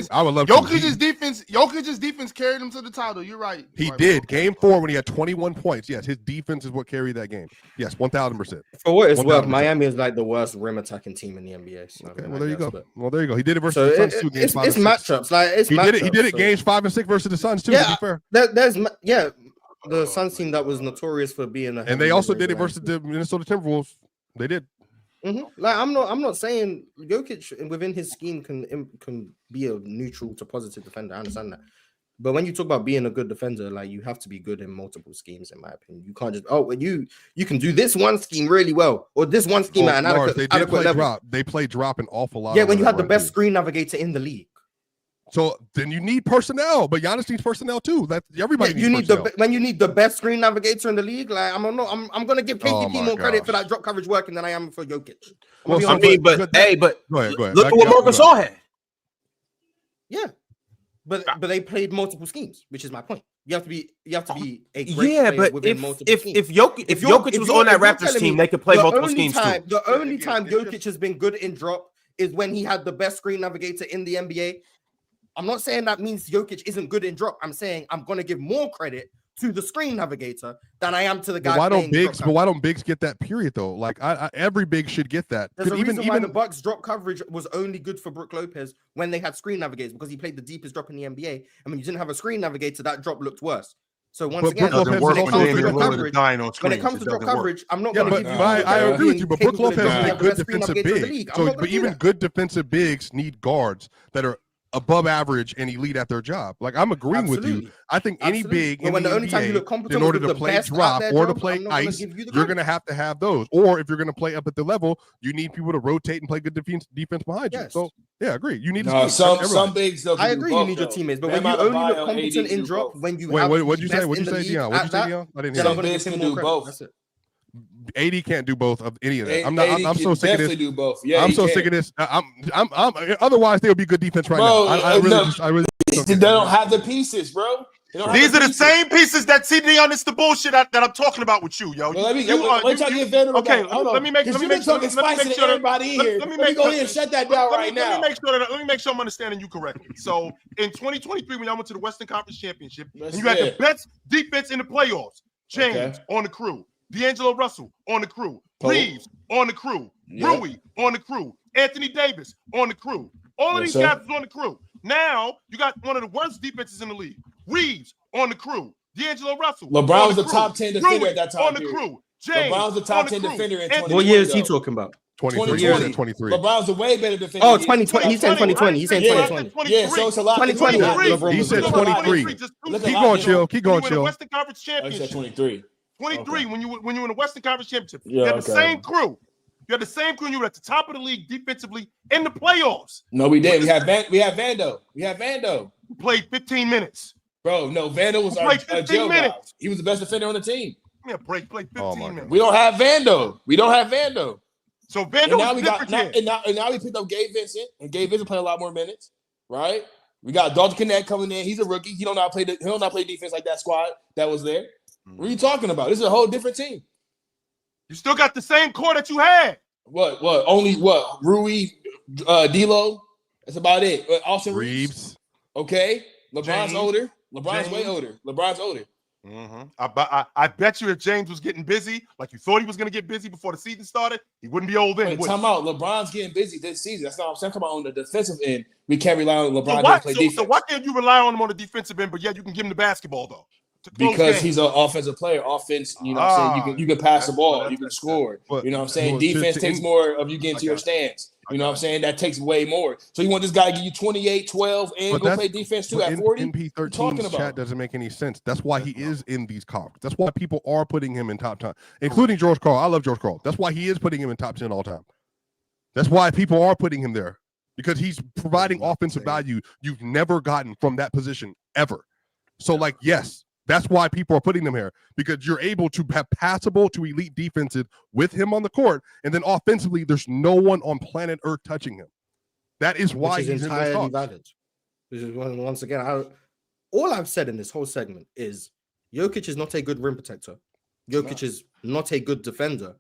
I would love to. Jokic's defense carried him to the title. You're right. He did. Game 4 when he had 21 points. Yes, his defense is what carried that game. Yes, 1,000%. For what it's worth, Miami is like the worst rim attacking team in the NBA. So okay, well there you go. Well there you go. He did it versus the Suns too. It's matchups. Like he did it games 5 and 6 versus the Suns too. Yeah, to be fair. The Suns team that was notorious for being a. And they also did it versus the Minnesota Timberwolves. They did. Mm-hmm. Like I'm not saying Jokic within his scheme can be a neutral to positive defender. I understand that, but when you talk about being a good defender, like you have to be good in multiple schemes. In my opinion, you can't just you can do this one scheme really well or this one scheme at an adequate level. Drop. They play drop an awful lot. Yeah, when you have the best screen navigator in the league. So then you need personnel, but Giannis needs personnel too. That everybody needs personnel. When you need the best screen navigator in the league. Like I'm gonna give KCP more credit for that drop coverage working than I am for Jokic. Well, I mean, but go ahead. Look at what Marcus had. Yeah, but they played multiple schemes, which is my point. You have to be a great player within multiple schemes. If Jokic was on that Raptors team, they could play multiple schemes too. The only time Jokic has been good in drop is when he had the best screen navigator in the NBA. I'm not saying that means Jokic isn't good in drop. I'm saying I'm going to give more credit to the screen navigator than I am to the guy. Why don't bigs get that period though? Like every big should get that. There's a reason why the Bucks drop coverage was only good for Brook Lopez when they had screen navigators because he played the deepest drop in the NBA. I mean, you didn't have a screen navigator, that drop looked worse. So once again, when it comes to drop coverage, I'm not going to give you. I agree with you, but Brook Lopez is a good defensive big. So, but even good defensive bigs need guards that are above average and elite at their job. Like I'm agreeing with you. I think any big in the NBA, in order to play drop or to play ice, you're going to have those. Or if you're going to play up at the level, you need people to rotate and play good defense behind you. So yeah, I agree. You need some bigs. I agree. You need your teammates, but when you only look competent in drop, when you what'd you say? What'd you say, Dion? What'd you say, Dion? I didn't hear. Some bigs can do both. That's it. AD can't do both of any of that. I'm so sick of this. Do both. Yeah, I'm so sick of this. I'm otherwise they'll be good defense right now. I really they don't have the pieces, bro. These are the same pieces that see Dion. It's the bullshit that I'm talking about with you, yo. Well, let me make sure everybody in here. Let me go ahead and shut that down right now. Let me make sure I'm understanding you correctly. So in 2023, when I went to the Western Conference Championship, and you had the best defense in the playoffs, James on the crew, D'Angelo Russell on the crew, Reeves on the crew, Rui on the crew, Anthony Davis on the crew. All of these guys on the crew. Now you got one of the worst defenses in the league. Reeves on the crew, D'Angelo Russell. LeBron was the top 10 defender at that time. On the crew. James LeBron was the top 10 defender in 2020. What year is he talking about? 23. LeBron's a way better defender. Oh, 2020. He's saying 2020. He's saying 2020. Yeah, so it's a lot. 2020. He said 23. Keep going, chill. Keep going, chill. Western Conference Championship. I said 23. 23 when you were in the Western Conference Championship. You had the same crew. You had the same crew. You were at the top of the league defensively in the playoffs. No, we didn't. We have Vando. Who played 15 minutes. Bro, no, Vando was our jail guy. He was the best defender on the team. Yeah, played 15 minutes. We don't have Vando. So Vando now we got now we picked up Gabe Vincent, and Gabe Vincent playing a lot more minutes, right? We got Dalton Connect coming in. He's a rookie. He don't know how to play defense like that squad that was there. What are you talking about? This is a whole different team. You still got the same core that you had. What? Only what? Rui, D'Lo. That's about it. Austin Reeves. Okay. LeBron's older. LeBron's way older. Mm-hmm. I bet you if James was getting busy, like you thought he was going to get busy before the season started, he wouldn't be old then. Time out. LeBron's getting busy this season. That's not what I'm talking about on the defensive end. We can't rely on LeBron to play defense. So why can't you rely on him on the defensive end, but yet you can give him the basketball though? Because he's an offensive player. Offense, you know what I'm saying? You can pass the ball, you can score. You know what I'm saying? Defense takes more of you getting to your stance. You know what I'm saying? That takes way more. So you want this guy to give you 28, 12, and go play defense too at 40? MP13's chat doesn't make any sense. That's why he is in these comps. That's why people are putting him in top 10, including George Karl. I love George Karl. That's why he is putting him in top 10 all time. That's why people are putting him there, because he's providing offensive value you've never gotten from that position ever. So, like, yes. That's why people are putting them here, because you're able to have passable to elite defenses with him on the court, and then offensively, there's no one on planet Earth touching him. That is why he's entirely valid. Once again, all I've said in this whole segment is Jokic is not a good rim protector. Jokic is not a good defender.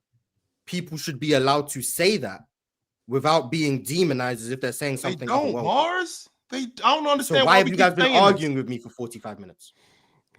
People should be allowed to say that without being demonized as if they're saying something. They don't, Mars. I don't understand. So why have you guys been arguing with me for 45 minutes?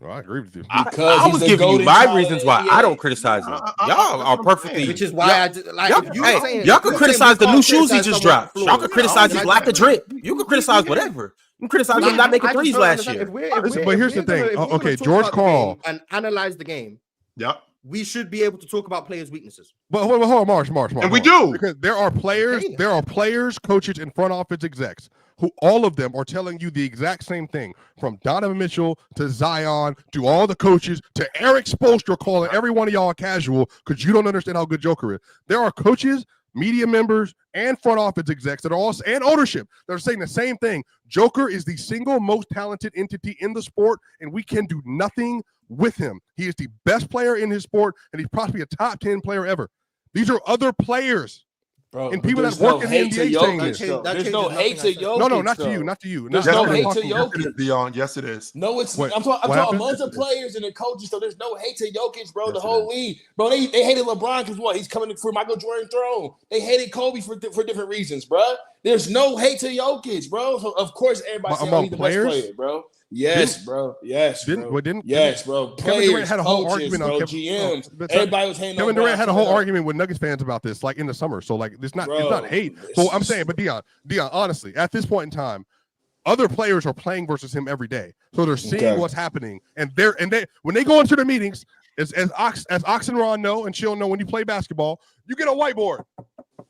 Well, I agree with you. I was giving you my reasons why I don't criticize him. Y'all are perfectly. Which is why y'all can criticize the new shoes he just dropped. Y'all can criticize his lack of drip. You can criticize whatever. You can criticize him not making threes last year. But here's the thing. Okay, George Karl. And analyze the game. Yeah. We should be able to talk about players' weaknesses. But hold on, Marsh. And we do. Because there are players, coaches, and front office execs who all of them are telling you the exact same thing, from Donovan Mitchell to Zion to all the coaches to Eric Spoelstra calling every one of y'all casual because you don't understand how good Joker is. There are coaches, media members, and front office execs that are also, and ownership, that are saying the same thing. Joker is the single most talented entity in the sport, and we can do nothing with him. He is the best player in his sport, and he's possibly a top 10 player ever. These are other players. Bro, and people that work in the NBA saying this. There's no hate to Jokic. No, not to you. Not to you. There's no hate to Jokic. Dion, yes, it is. No, it's I'm talking amongst the players and the coaches. So there's no hate to Jokic, bro. The whole league, bro. They hated LeBron because what? He's coming for Michael Jordan throne. They hated Kobe for different reasons, bro. There's no hate to Jokic, bro. So of course everybody saying he's the best player, bro. Yes, bro. Yes, bro. Kevin Durant had a whole argument on GMs. Everybody was hating. Kevin Durant had a whole argument with Nuggets fans about this, like in the summer. So like, it's not hate. So I'm saying, but Dion, honestly, at this point in time, other players are playing versus him every day, so they're seeing what's happening, and they when they go into their meetings, as Ox and Ron know, and she'll know, when you play basketball, you get a whiteboard.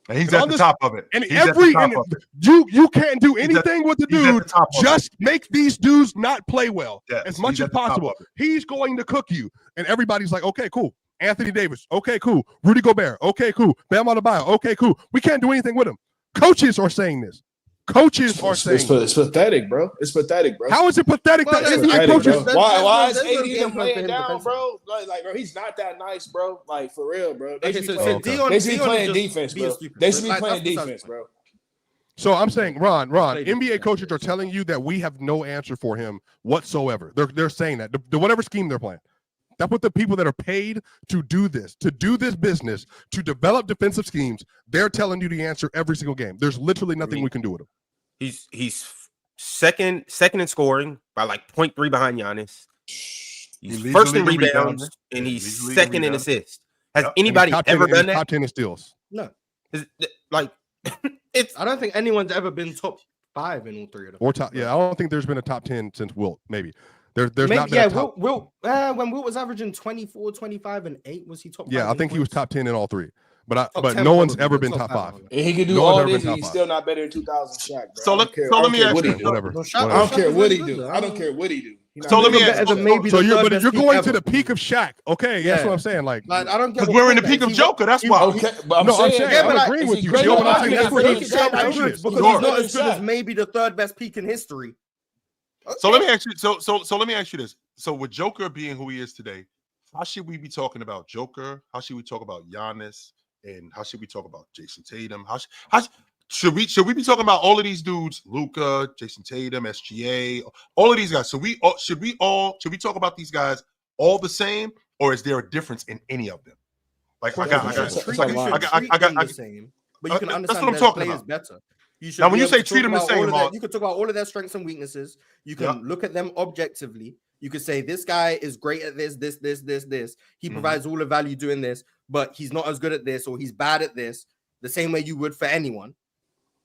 And he's And at on the this- top of it. And He's at the top of it. you can't do He's at- anything with the he's at the dude. top of it. Just make these dudes not play well Yes, as much he's as at the top possible. of it. He's going to cook you. And everybody's like, okay, cool. Anthony Davis, okay, cool. Rudy Gobert, okay, cool. Bam Adebayo, okay, cool. We can't do anything with him. Coaches are saying this. Coaches are saying It's pathetic, bro. It's pathetic, bro. How is it pathetic Well, that it's NBA pathetic, coaches? bro. Why is there's no AD game even plan for playing him down, defensively. bro? Like, bro, he's not that nice, bro. Like, for real, bro. They Okay, should be so playing, Dion, they should be Dion playing is just defense, being bro. stupid. They should be Like, playing that's defense, bro. So I'm saying, Ron, Play NBA defense, coaches yeah. are telling you that we have no answer for him whatsoever. They're saying that the whatever scheme they're playing. That's what the people that are paid to do this business, to develop defensive schemes, they're telling you the answer every single game. There's literally nothing we can do with him. He's second in scoring by like 0.3 behind Giannis. He's He leads first the in league in rebounds, rebounds. and Yeah, he's leads the league in second in rebounds. assists. Has Yep. anybody Top 10 ever in- done that? Top 10 in steals. No, Like, it's I don't think anyone's ever been top 5 in all 3 of them. Or top, yeah, I don't think there's been a top 10 since Wilt. Maybe there's Maybe, not been yeah, a top. Wilt, when Wilt was averaging 24, 25, and 8, was he top 5? Yeah, I in think he was points? top 10 in all 3. But Top but 10 no one's probably, ever but been top top 5. five. And he can do No one's all ever this, been and he's top still not better than 2000 Shaq, bro. So I let- don't care- so I let don't me care ask what you- he do. Whatever. No, I Shaq don't care was what he good, do. though. I don't care what he do. He not So let me better ask- than Better than maybe So the you're third but best you're peak going ever. to the peak of Shaq. Okay, that's Yeah. what I'm saying. Like, Like, I don't get Because what we're in the point peak that of he- Joker. That's why. Okay, but I'm No, I'm saying, saying, Yeah, I'm but like, agreeing is with he you. great Yo, or but not? I think I that's mean, where I the think Shaq that average average because is he's better not than as good as Shaq. maybe the third best peak in history. So let me ask you. So let me ask you this. So with Joker being who he is today, how should we be talking about Joker? How should we talk about Giannis? And how should we talk about Jason Tatum? How should we be talking about all of these dudes? Luka, Jason Tatum, SGA, all of these guys. So should we talk about these guys all the same, or is there a difference in any of them? Like I got the same, but you can that's understand what I'm their talking players about. better. You should Now, when be you able say to treat talk them the about all same, of their- Mark- you could talk about all of their strengths and weaknesses. You can Yeah. look at them objectively. You could say this guy is great at this. He Mhm. provides all the value doing this, but he's not as good at this, or he's bad at this. The same way you would for anyone,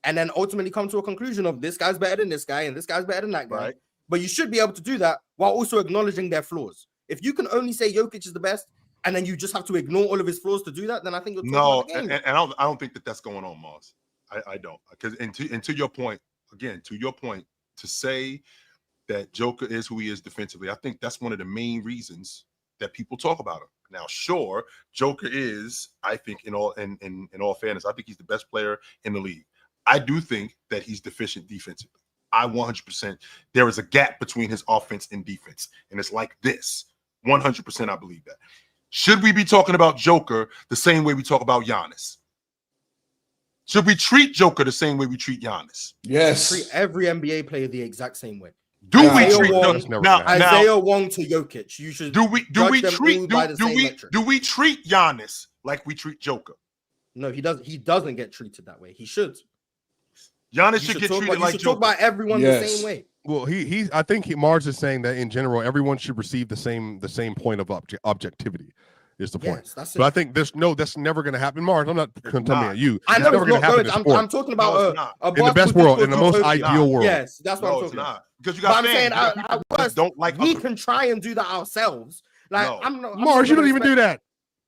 and then ultimately come to a conclusion of this guy's better than this guy, and this guy's better than that guy. Right. But you should be able to do that while also acknowledging their flaws. If you can only say Jokic is the best, and then you just have to ignore all of his flaws to do that, then I think you're talking No, about the game. and I don't think that that's going on, Mars. I don't, because and to your point again, to say that Joker is who he is defensively, I think that's one of the main reasons that people talk about him. Now, sure, Joker is, I think, in all fairness, I think he's the best player in the league. I do think that he's deficient defensively. I 100%. There is a gap between his offense and defense, and it's like this. 100%, I believe that. Should we be talking about Joker the same way we talk about Giannis? Should we treat Joker the same way we treat Giannis? Yes. Treat every NBA player the exact same way. Do Yeah. we Isaiah treat Wong- them now? Isaiah Wong to Jokic. You should Do we judge them treat all by the same metric. do we treat Giannis like we treat Joker? No, he doesn't. He doesn't get treated that way. He should. Giannis You should get talk treated about, you like should talk Joker. about everyone the Yes. same way. Well, I think Mars is saying that in general, everyone should receive the same point of objectivity. Is the point? Yes, that's it. But I think that's never going to happen. Mars, I'm not coming not. at you. I It's know never it's going not to happen good. in I'm sport. talking No, about it's not. a In the best basketball world, in the most utopia. ideal world. Yes, that's what No, I'm it's talking about. not. Because you But got I'm fans. saying, You got people that worst, don't like we other- can try and do that ourselves. Like No. I'm not. Mars, you don't even do that.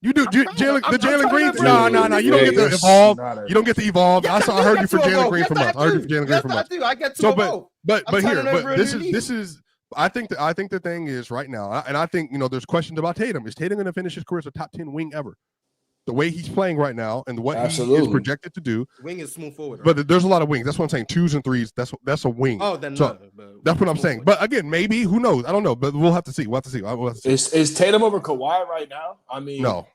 You do I'm trying to- Jalen I'm trying to Green. bring No. You don't Yeah, get to you're evolve. not You don't get to evolve. Yes, I heard you for get to Jalen evolve. Green Yes, from us. I heard you for Jalen Green Yes, from I us. do. I get to So, evolve. but I'm here, turning over but a this new is. I think the thing is right now, and I think there's questions about Tatum. Is Tatum going to finish his career as a top 10 wing ever? The way he's playing right now and what he is Absolutely. projected to do, Wing is small forward. Right? but there's a lot of wings. That's what I'm saying. 2s and 3s. That's a wing. Oh, then So, no. But That's what I'm small saying. forward. But again, maybe who knows? I don't know. But we'll have to see. We'll have to see. Is Tatum over Kawhi right now? I mean, No.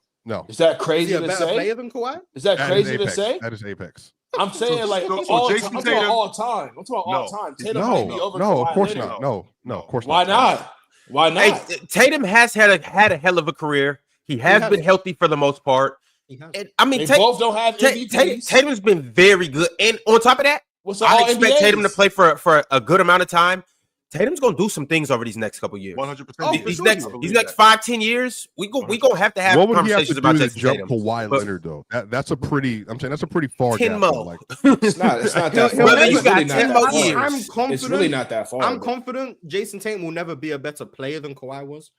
Is that Is crazy he a to better say? player than Kawhi? Is that That is crazy to apex. say? That is apex. I'm saying like so all Jason time. I'm talking Tatum- all time. I'm talking all No. time. Tatum might be over No, Kawhi of course Leonard. not. No, of course Why not? Why not? Hey, Tatum has had a hell of a career. He has has. been healthy for the most part. He has. And I mean, They both don't have MVPs. Tatum's been very good. And on top of that, What's the I all expect NBAs? Tatum to play for a good amount of time. Tatum's gonna do some things over these next couple years. 100%. Oh, These for next sure. these next 5-10 years, we gonna have to have What would he have conversations to about do to Jason jump Tatum. Kawhi But- Leonard though? That's a pretty. I'm saying that's a pretty far 10 gap. mo. though, Like, It's not that He'll far. never- It's you got really not 10 that more far. years. I'm It's confident. really not that far. I'm bro. confident Jason Tatum will never be a better player than Kawhi was,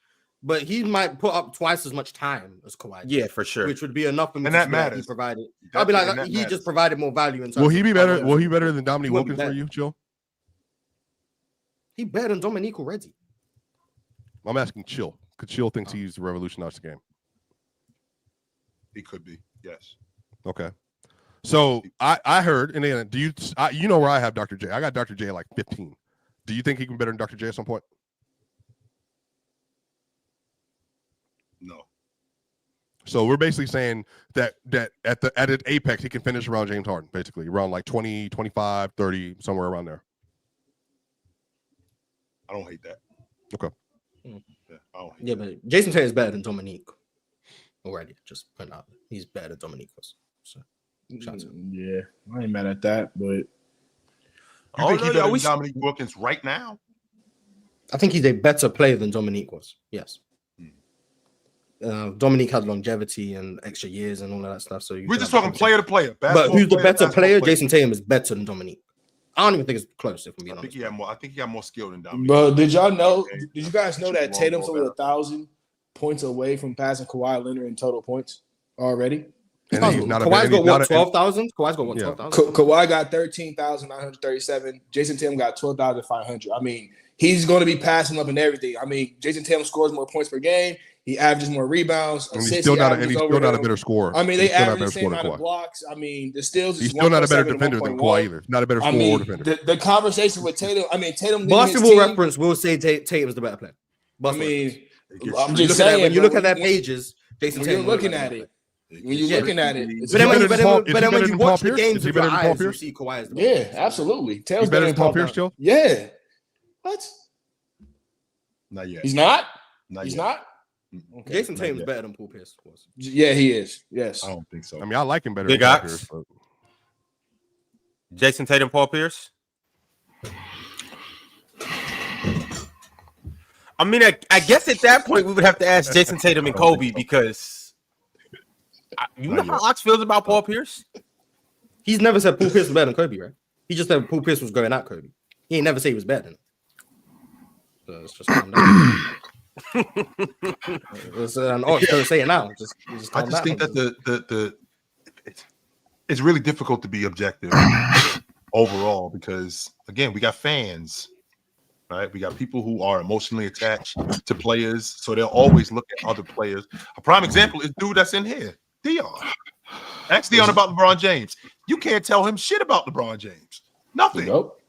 but he might put up twice as much time as Kawhi did, Yeah, for sure. which would be enough for me And to that be like, he matters. provided. I'll be like, he just provided more value in terms Will he be of better? power. Will he better than Dominique He wouldn't be Wilkins for better. you, Chill? He better than Dominique already. I'm asking Chill. Could Chill thinks he's revolutionized the game? He could be. Yes. Okay. So I heard, and then you know where I have Dr. J? I got Dr. J at like 15. Do you think he can be better than Dr. J at some point? No. So we're basically saying that at an apex, he can finish around James Harden, basically around like 20, 25, 30, somewhere around there. I don't hate that. Okay. Yeah, I don't hate Yeah, but Jason Tatum is better than Dominique already. Just put out. He's better than Dominique was. So, shout out to him. Yeah, I ain't mad at that, but You think he no, better we than Dominique Wilkins right now? I think he's a better player than Dominique was. Yes. Dominique had longevity and extra years and all of that stuff. So We're just talking player to player. But who's the better player? Jason. Jason Tatum is better than Dominique. I don't even think it's close. If I'm being I think honest. I think he had more skill than Dominique. Bro, did y'all know? Okay. Did you guys know that Shoot Tatum's long over ball 1,000 points away from passing Kawhi Leonard in total points already? And he's not a Kawhi's got what, not a- 12,000? Kawhi's got what, Yeah. 12,000? Kawhi got 13,937. Jason Tatum got 12,500. I mean, he's going to be passing up in everything. I mean, Jason Tatum scores more points per game. He averages more rebounds. And he's assists, still he not averages a over better him. scorer. I mean, they He's still not a average the better same scorer amount than of Kawhi. blocks. I mean, the steals He's is still not a better 1.7 and defender than 1.1. Kawhi either. Not a better I scorer or mean, defender. the conversation with Tatum. I mean, Tatum. leading his Basketball team, reference will say Tatum's the better player. I Basketball reference. mean, I'm When just saying. when you bro, look at their when- pages, Jason when you're Tatum. looking at it, when you're looking at it, it's But then when you, better but than then, Paul- but is he better then when you than Paul watch the Pierce? games Is he with your better than Paul eyes, you Pierce? see Kawhi is the yeah, better player. absolutely. Tatum's He's better than Paul top Pierce, down. Joe? Yeah. What? Not yet. He's not. Not He's yet. not. Okay. Jason Not Tatum's yet. better than Paul Pierce was. Yeah, he is. Yes. I don't think so. I mean, I like him better Big than Paul Ox. Pierce. But Jason Tatum, Paul Pierce. I mean, I guess at that point we would have to ask Jason Tatum and Kobe because you know how Ox feels about Paul Pierce. He's never said Paul Pierce was better than Kobe, right? He just said Paul Pierce was going at Kobe. He ain't never say he was better than him. So it's just calm down. It's an Ox don't say it now. Just I calm just down. think that it's really difficult to be objective overall because again we got fans, right? We got people who are emotionally attached to players, so they'll always look at other players. A prime example is dude that's in here, Dion. Ask Dion about LeBron James. You can't tell him shit about LeBron James. Nothing. Nope.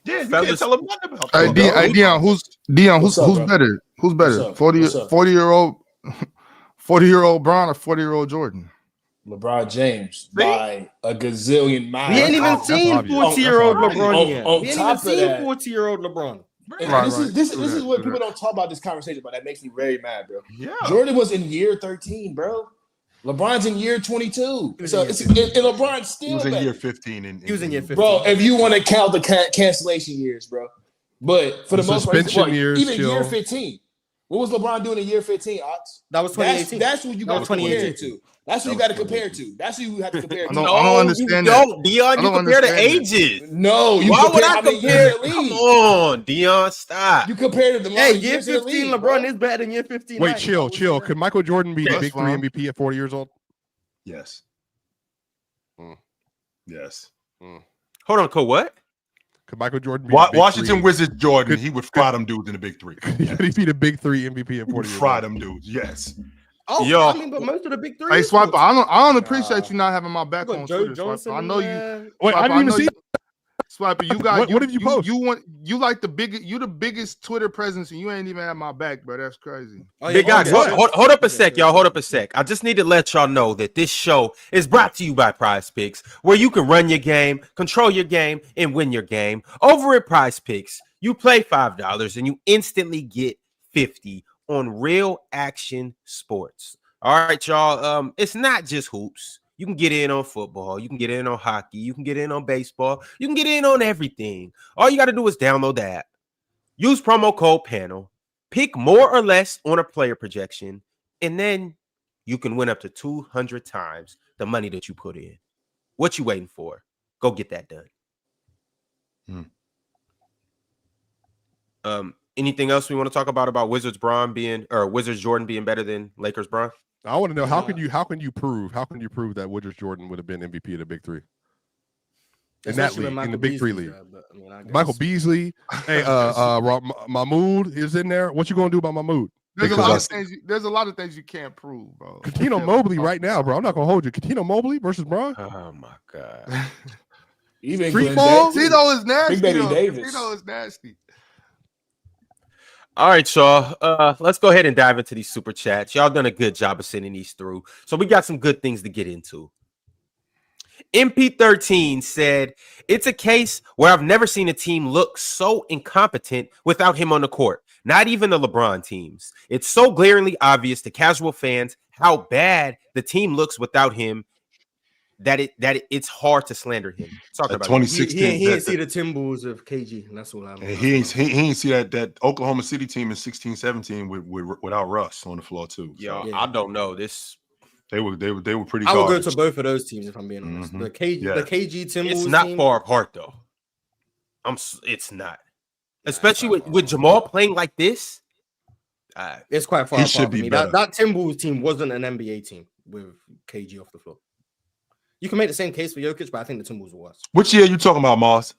Yeah, you Fellas- can't tell him nothing about. Hey, that. Dion, who's What's up, bro? better? Who's better? What's up? What's up? 40-year-old 40-year-old Bron or 40-year-old Jordan? LeBron James by a gazillion miles. We ain't even That's seen obvious. 40-year-old That's LeBron obvious. yet. On We ain't top even of seen that- 40-year-old LeBron. And Right, this right. is this True is that, what true people that. don't talk about this conversation about. That makes me very mad, bro. Yeah. Jordan was in year 13, bro. LeBron's in year 22. He was So in it's year and LeBron's He still was in better. year 15. He was in year 15. Bro, if you want to count the cancellation years, bro. But for the, The most part, suspension years, even chill. year 15. What was LeBron doing in year 15, Ox? That was 2018. That's what you got to was compare 2018. to. That's what you That got to was compare to. That's what you have to compare I to. don't- No, understand you that. don't, Dion. I You don't compare the understand that. ages. No, you Why would compare I how many years compare? in the Come league. on, Dion, stop. You compare to the Hey, amount of year years in the 15 league, LeBron bro. is better than year 15. wait, chill. Could Michael Jordan be the That's big three fine. MVP at 40 years old? Yes. Hmm. Yes. Hold on, Cole. What? Could Michael Jordan be the big Washington three? Wizards Jordan, Could- he would fry them dudes in the big three. Could he be the big three MVP at He 40 would years fry old? them dudes. Yes. Oh, Yo. I mean, but most of the big three. Hey, is Swiper, sports. I don't appreciate you not having my back You on got Joe Twitter, Johnson. Swiper. I know you. Wait, I Swiper, didn't even know see you- Swiper, you got What did you post? You like the biggest. You the biggest Twitter presence, and you ain't even have my back, bro. That's crazy. Oh, yeah, Big oh, Ox, yeah. hold up a Yeah, sec, yeah. y'all. Hold up a sec. I just need to let y'all know that this show is brought to you by PrizePicks, where you can run your game, control your game, and win your game. Over at PrizePicks, you play $5 and you instantly get 50 on real action sports. All right, y'all. It's not just hoops. You can get in on football. You can get in on hockey. You can get in on baseball. You can get in on everything. All you got to do is download the app. Use promo code PANEL. Pick more or less on a player projection. And then you can win up to 200 times the money that you put in. What you waiting for? Go get that done. Anything else we want to talk about Wizards Jordan being better than Lakers Bron? I want to know how can you prove that Wizards Jordan would have been MVP of the Big Three in that league, in the Big Three league? Michael Beasley, hey, Mahmoud is in there. What you gonna do about Mahmoud? There's a lot of things you can't prove, bro. Coutinho Mobley right now, bro. I'm not gonna hold you. Coutinho Mobley versus Bron. Oh my god. Even Free Glenn fall? Davis. Tito is nasty. Big Baby Davis. Tito is nasty. All right, y'all. Let's go ahead and dive into these super chats. Y'all done a good job of sending these through. So we got some good things to get into. MP13 said, it's a case where I've never seen a team look so incompetent without him on the court. Not even the LeBron teams. It's so glaringly obvious to casual fans how bad the team looks without him that it's hard to slander him. Talking about 2016, he ain't see the Timberwolves of KG, and that's all I'm. he ain't see that Oklahoma City team in 16-17 without Russ on the floor too. Yo, Yeah. I don't know this. They were pretty. I would go garbage. to both of those teams if I'm being honest. Mhm. The KG Timberwolves. It's not team, far apart though. It's not, especially with Jamal playing like this. It's quite far He apart. should For be me. better. That Timberwolves team wasn't an NBA team with KG off the floor. You can make the same case for Jokic, but I think the Timberwolves were worse. Which year you talking about, Mars?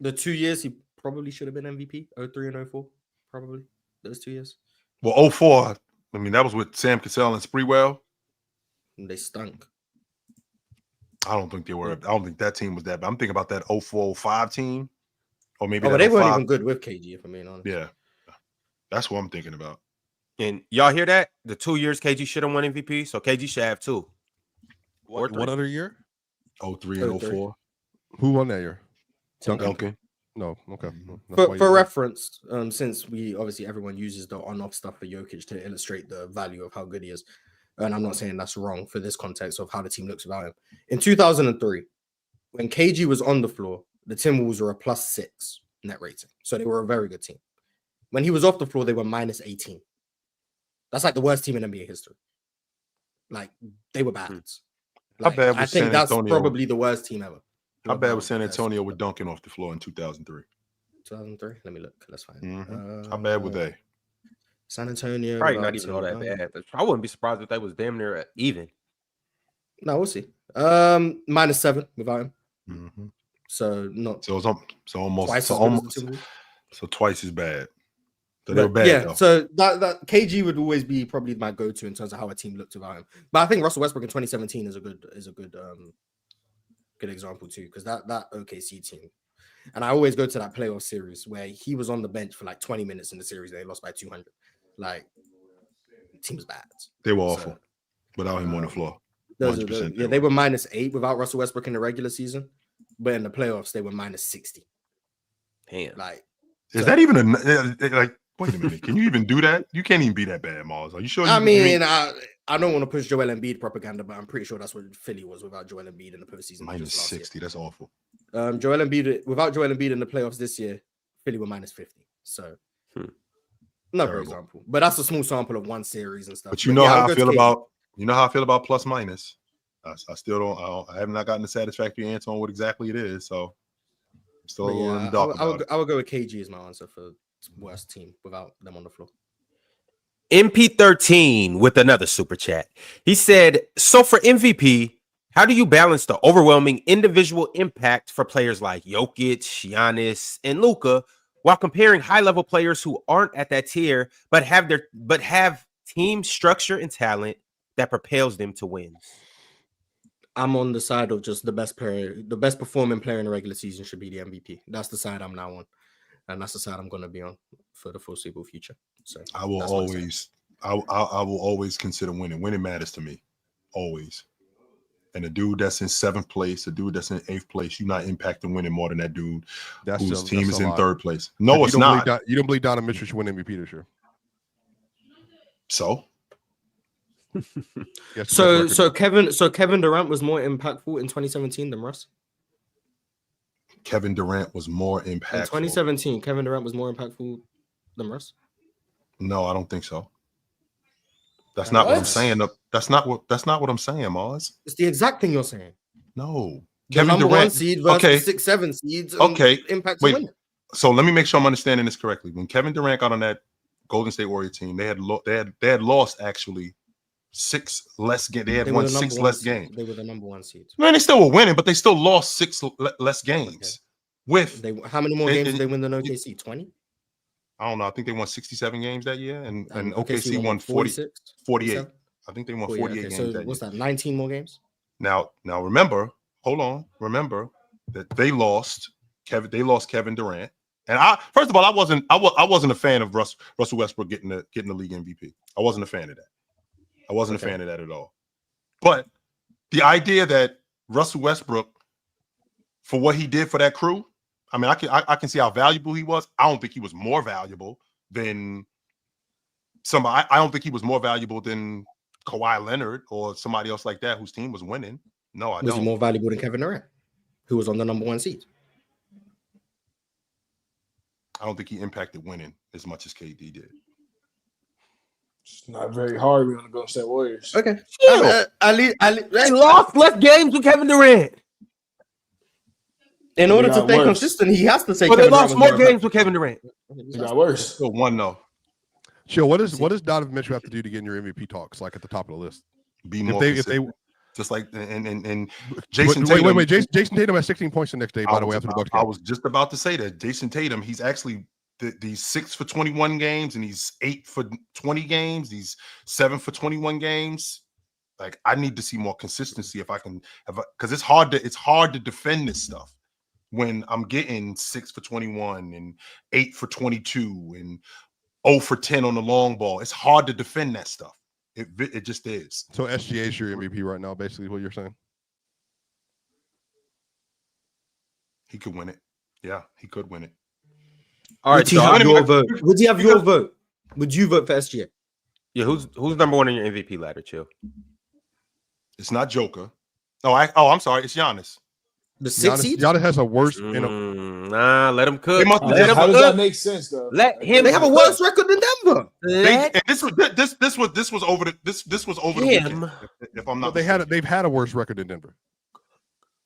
The 2 years he probably should have been MVP, 03 and 04, probably those 2 years. Well, 04. I mean, that was with Sam Cassell and Spreewell. And they stunk. I don't think they were. I don't think that team was that bad. I'm thinking about that 04-05 team, or maybe Oh, but that they weren't 05. even good with KG, if I'm being honest. Yeah, that's what I'm thinking about. And y'all hear that? The 2 years KG should have won MVP, so KG should have 2. What other year? 03 and 03. 04. Who won that year? Duncan. No, okay. No, that's why For you- reference, since we obviously everyone uses the on-off stuff for Jokic to illustrate the value of how good he is, and I'm not saying that's wrong for this context of how the team looks without him. In 2003, when KG was on the floor, the Timberwolves were a +6 net rating, so they were a very good team. When he was off the floor, they were -18. That's like the worst team in NBA history. Like they were bad. How bad was I think San that's Antonio? probably the worst team ever. How bad was San Antonio with Duncan off the floor in 2003? 2003. Let me look. That's fine. Mhm. How bad were they? San Antonio. Probably without not even all that Tim bad. But I wouldn't be surprised if they was damn near even. No, we'll see. -7 without him. Mhm. So not So it's almost twice so as good as the almost Timberwolves. so twice as bad. So they were But bad yeah, though. so that KG would always be probably my go-to in terms of how a team looked without him. But I think Russell Westbrook in 2017 is a good example too, because that OKC team, and I always go to that playoff series where he was on the bench for like 20 minutes in the series and they lost by 200. Like, the team was bad. They were So, awful without him on the floor. those are 100% the, yeah, they were -8 without Russell Westbrook in the regular season, but in the playoffs they were -60. Damn. Like, Is that even like? Wait a minute. Can you even do that? You can't even be that bad, Mars. Are you sure? I mean, I don't want to push Joel Embiid propaganda, but I'm pretty sure that's what Philly was without Joel Embiid in the postseason. minus just last year. 60. That's awful. Joel Embiid without Joel Embiid in the playoffs this year, Philly were -50. So, another Terrible. example, but that's a small sample of one series and stuff. But you know how I'll I go feel to KD. about plus minus. I still don't. I have not gotten a satisfactory answer on what exactly it is. So I'm still a But little in yeah, the dark about it. I would go with KG as my answer for worst team without them on the floor. MP13 with another super chat. He said, so for MVP, how do you balance the overwhelming individual impact for players like Jokic, Giannis, and Luka while comparing high-level players who aren't at that tier but have team structure and talent that propels them to win? I'm on the side of just the best player, the best performing player in the regular season should be the MVP. That's the side I'm now on, and that's the side I'm going to be on for the foreseeable future. So I will that's what I'm saying. always, I will always consider winning. Winning matters to me, always. And a dude that's in 7th place, a dude that's in 8th place, you're not impacting winning more than that dude whose team is in 3rd place. No, it's not. You don't believe Donovan Mitchell should win MVP this year? So Yes, So Kevin Durant was more impactful in 2017 than Russ. Kevin Durant was more In impactful. 2017, Kevin Durant was more impactful than Russ. No, I don't think so. That's not what I'm What? saying. That's not what I'm saying, Mars. It's the exact thing you're saying. No. The number 1 seed versus 6-7 seeds. Okay. Impact Wait. winning. So let me make sure I'm understanding this correctly. When Kevin Durant got on that Golden State Warrior team, they had lost actually 6 less games. They had won 6 less games. They were the number 1 seed. Man, they still were winning, but they still lost 6 less games. Okay. How many more games did they win than OKC? 20? I don't know. I think they won 67 games that year, and OKC won 48. 47? I think they won 48 games that year. What's that? 19 more games? Now remember, remember that they lost Kevin Durant. And first of all, I wasn't a fan of Russell Westbrook getting the league MVP. I wasn't a fan of that. I wasn't a fan of that at all. But the idea that Russell Westbrook, for what he did for that crew, I mean, I can see how valuable he was. I don't think he was more valuable than somebody. I don't think he was more valuable than Kawhi Leonard or somebody else like that whose team was winning. No, I don't. Was he more valuable than Kevin Durant, who was on the number 1 seed? I don't think he impacted winning as much as KD did. It's not very hard. We're gonna go State Warriors. Okay. They lost less games with Kevin Durant. In order to stay consistent, he has to say. But they lost more games with Kevin Durant. It got worse. Still one though. Chill. What does Donovan Mitchell have to do to get in your MVP talks, like at the top of the list? Be more consistent. Just like and Jason Tatum. Tatum. Wait. Jason Tatum has 16 points the next day. By the way, after the Bucks game. I was just about to say that Jason Tatum. He's actually these 6 for 21 games, and he's 8 for 20 games. He's 7 for 21 games. Like I need to see more consistency if I can, because it's hard to defend this stuff when I'm getting 6 for 21 and 8 for 22 and 0 for 10 on the long ball. It's hard to defend that stuff. It just is. So SGA is your MVP right now, basically what you're saying? He could win it. Yeah, he could win it. All right, Would you have your vote? Would you have your vote? Would you vote for SGA? Yeah, who's number 1 in your MVP ladder, Chill? It's not Joker. I'm sorry. It's Giannis. The 6th seed? Giannis has a worse. Nah, let him cook. How does that make sense, though? Let him. They have a worse record than Denver. This was over the weekend. If I'm not, they've had a worse record than Denver.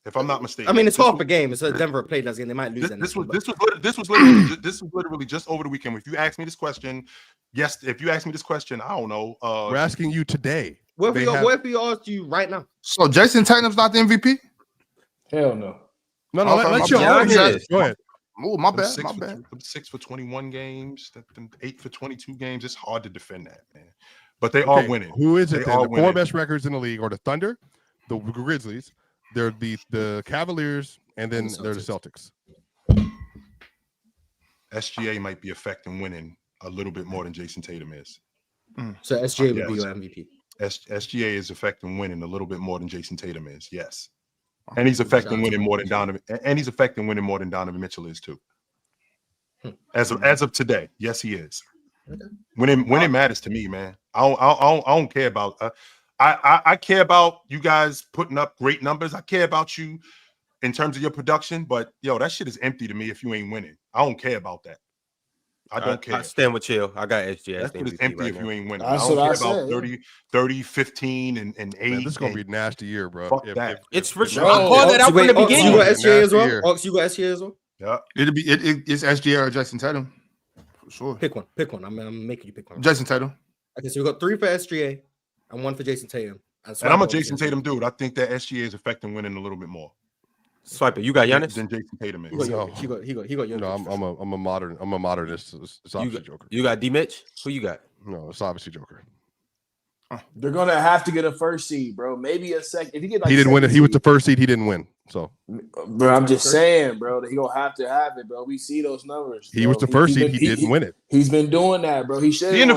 If I'm not mistaken. I mean, it's half a game. It's a Denver played that game. They might lose. This was literally just over the weekend. If you ask me this question, if you ask me this question, I don't know. We're asking you today. What if we asked you right now? So Jason Tatum's not the MVP? Hell no. No, Okay, let's my go. bad. Go ahead. Oh, my bad. My bad. 6 for 21 games, 8 for 22 games. It's hard to defend that, man. But they are winning. Who is it? They are The 4 winning. best records in the league are the Thunder, the Grizzlies, they're the Cavaliers, and then they're the Celtics. SGA might be affecting winning a little bit more than Jason Tatum is. So SGA would be your MVP. SGA is affecting winning a little bit more than Jason Tatum is. Yes. And he's affecting winning more than Donovan. And he's affecting winning more than Donovan Mitchell is too. As of today, yes, he is. Winning matters to me, man. I don't care about. I care about you guys putting up great numbers. I care about you in terms of your production. But yo, that shit is empty to me if you ain't winning. I don't care about that. I don't care. I stand with Chill. I got SGA. That shit is empty if you ain't winning. That's I don't what care I about said. 30, 15, and 8. Man, this is gonna be a nasty year, bro. Fuck that. It's for sure. Bro, I called that out from the You beginning. got SGA as well? Year. Ox, you got SGA as well? Yeah. It's SGA or Jason Tatum. For sure. Pick one. I'm making you pick one. Jason Tatum. Okay, so we got 3 for SGA and 1 for Jason Tatum. And I'm a Jason Tatum dude. I think that SGA is affecting winning a little bit more. Swipe it. You got Giannis? Than Jason Tatum He got is. Jokic. He got Jokic. No, I'm a modernist. It's obviously Joker. You got D Mitch? Who you got? No, it's obviously Joker. They're gonna have to get a first seed, bro. Maybe a second. If he get He didn't win it. He was the first seed. He didn't win. So, bro, I'm just saying, bro, that he gonna have to have it, bro. We see those numbers. he bro. was the first seed. been- He didn't win it. He's been doing that, bro. He should Being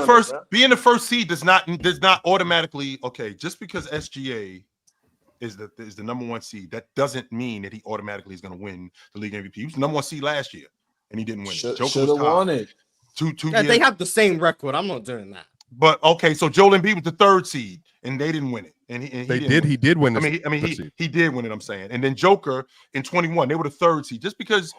the first seed does not automatically just because SGA is the number 1 seed. That doesn't mean that he automatically is going to win the league MVP. He was the number 1 seed last year, and he didn't win. Should Joker have was won tied. it. Two Yeah, years. they have the same record. I'm not doing that. But okay, so Joel Embiid was the 3rd seed, and they didn't win it. And he They didn't did. win He it. did win. He did win it. I'm saying, and then Joker in 21, they were the 3rd seed. Just because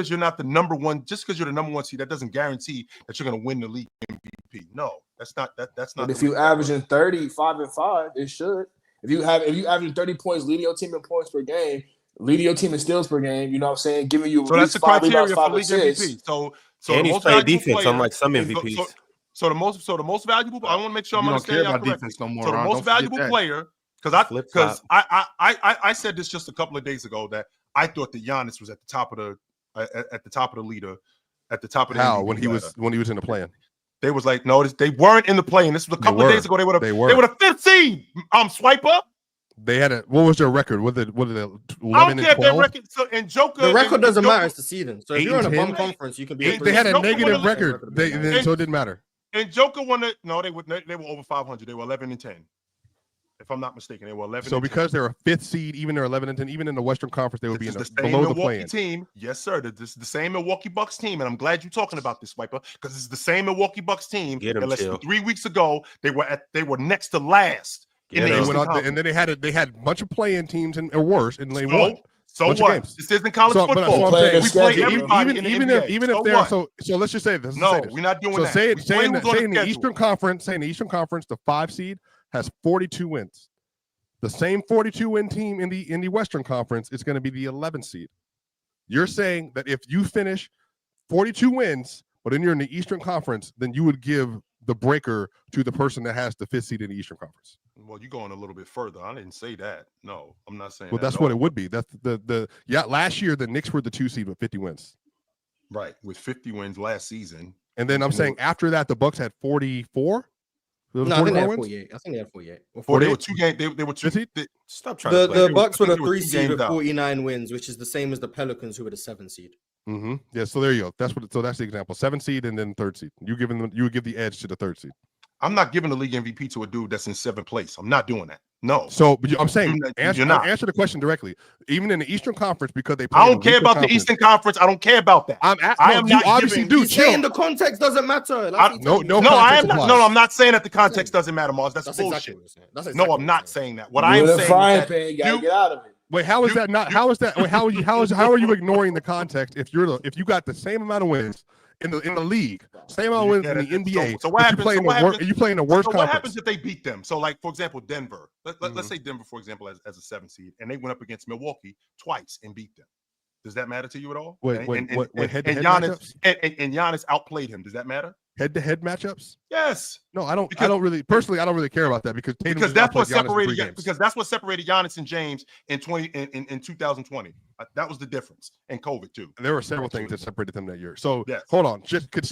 you're not the number 1, just because you're the number 1 seed, that doesn't guarantee that you're going to win the league MVP. No, that's not. That's not. But if you averaging 30, 5 and 5, it should. If you averaging 30 points, leading your team in points per game, leading your team in steals per game. You know what I'm saying? Giving you So at that's least the 5 criteria rebounds, for 5 league assists. MVP. So And the he's most playing valuable defense, player, unlike some and MVPs. So the most valuable. I want to make sure I'm You don't care understanding y'all about correctly. defense no more, So the Ron. most Don't forget valuable that. player, because I said this just a couple of days ago that I thought that Giannis was at the top of the leader, at the top of the How MVP when he ladder. was in the plan? They was like, no, they weren't in the play, and this was a couple of days ago. They were the fifth seed. Swipe up. They had what was their record? Was it 11 I don't and care if their 12? record. So, and Joker, The record and doesn't Joker, matter. It's the season. So if 8 you're in a and bum 10? conference, you can be. They had a Joker negative won the record. So it didn't matter. And Joker won it. No, they were over 500. They were 11 and 10. If I'm not mistaken, they were 11. So and because 10. they're a fifth seed, even they're 11 and 10, even in the Western Conference, they would be This in is the same below the Milwaukee play-in. team. Yes, sir. This is the same Milwaukee Bucks team, and I'm glad you're talking about this, Swiper, because it's the same Milwaukee Bucks team. Get 'em, that less Chill. than 3 weeks ago they were next to last in Get the 'em. Eastern Conference. And then they had a bunch of play-in teams or worse, and they So- won. So bunch of what? games. This isn't college So, but football. I'm saying, we schedule, play bro. everybody in the NBA. even if so they're what? so let's just say this. No, we're not doing So that. say We play in who's on the schedule. Eastern Conference, the 5 seed has 42 wins. The same 42 win team in the Western Conference is going to be the 11th seed. You're saying that if you finish 42 wins, but then you're in the Eastern Conference, then you would give the breaker to the person that has the 5th seed in the Eastern Conference. Well, you're going a little bit further. I didn't say that. No, I'm not saying Well, that that's at what all. it would be. That's last year the Knicks were the 2 seed with 50 wins. Right, with 50 wins last season. And then I'm saying after that the Bucks had 44. No, I think they 44 had wins? 48. I think they had 48. Or Or they 48. were 2 games. They were 2. Stop trying to play. The Bucks were I the think they were 3 2 seed games with out. 49 wins, which is the same as the Pelicans, who were the 7 seed. Mm-hmm. Yeah, so there you go. That's the example. 7 seed and then 3rd seed. You would give the edge to the 3rd seed. I'm not giving the league MVP to a dude that's in 7th place. I'm not doing that. No. So but I'm saying You're not. answer the question directly. Even in the Eastern Conference, because they I don't care about the Eastern Conference. I don't care about that. I am not obviously giving- do. He's saying the context doesn't matter. No, I am not. No, I'm not saying that the context doesn't matter, Mars. That's bullshit. Exactly what you're saying. That's No, exactly I'm what not you're saying that. What I You're am in a saying frying is that pan. You gotta get out of it. Wait, how is that not? How is that? Wait, how are you ignoring the context if you got the same amount of wins in the league, same amount of wins in the NBA? So what happens? You playing the worst So what conference? happens if they beat them? So, like for example, Denver. Let's say Denver, for example, as a 7th seed, and they went up against Milwaukee twice and beat them. Does that matter to you at all? Wait, and head-to-head Giannis and Giannis outplayed him. Does that matter? Head-to-head matchups? Yes. No, I don't really care about that because Tatum Because just that's what outplayed Giannis in 3 separated. games. Because that's what separated Giannis and James in 2020. That was the difference, and COVID too. There were several things that separated them that year. So Yes. hold on,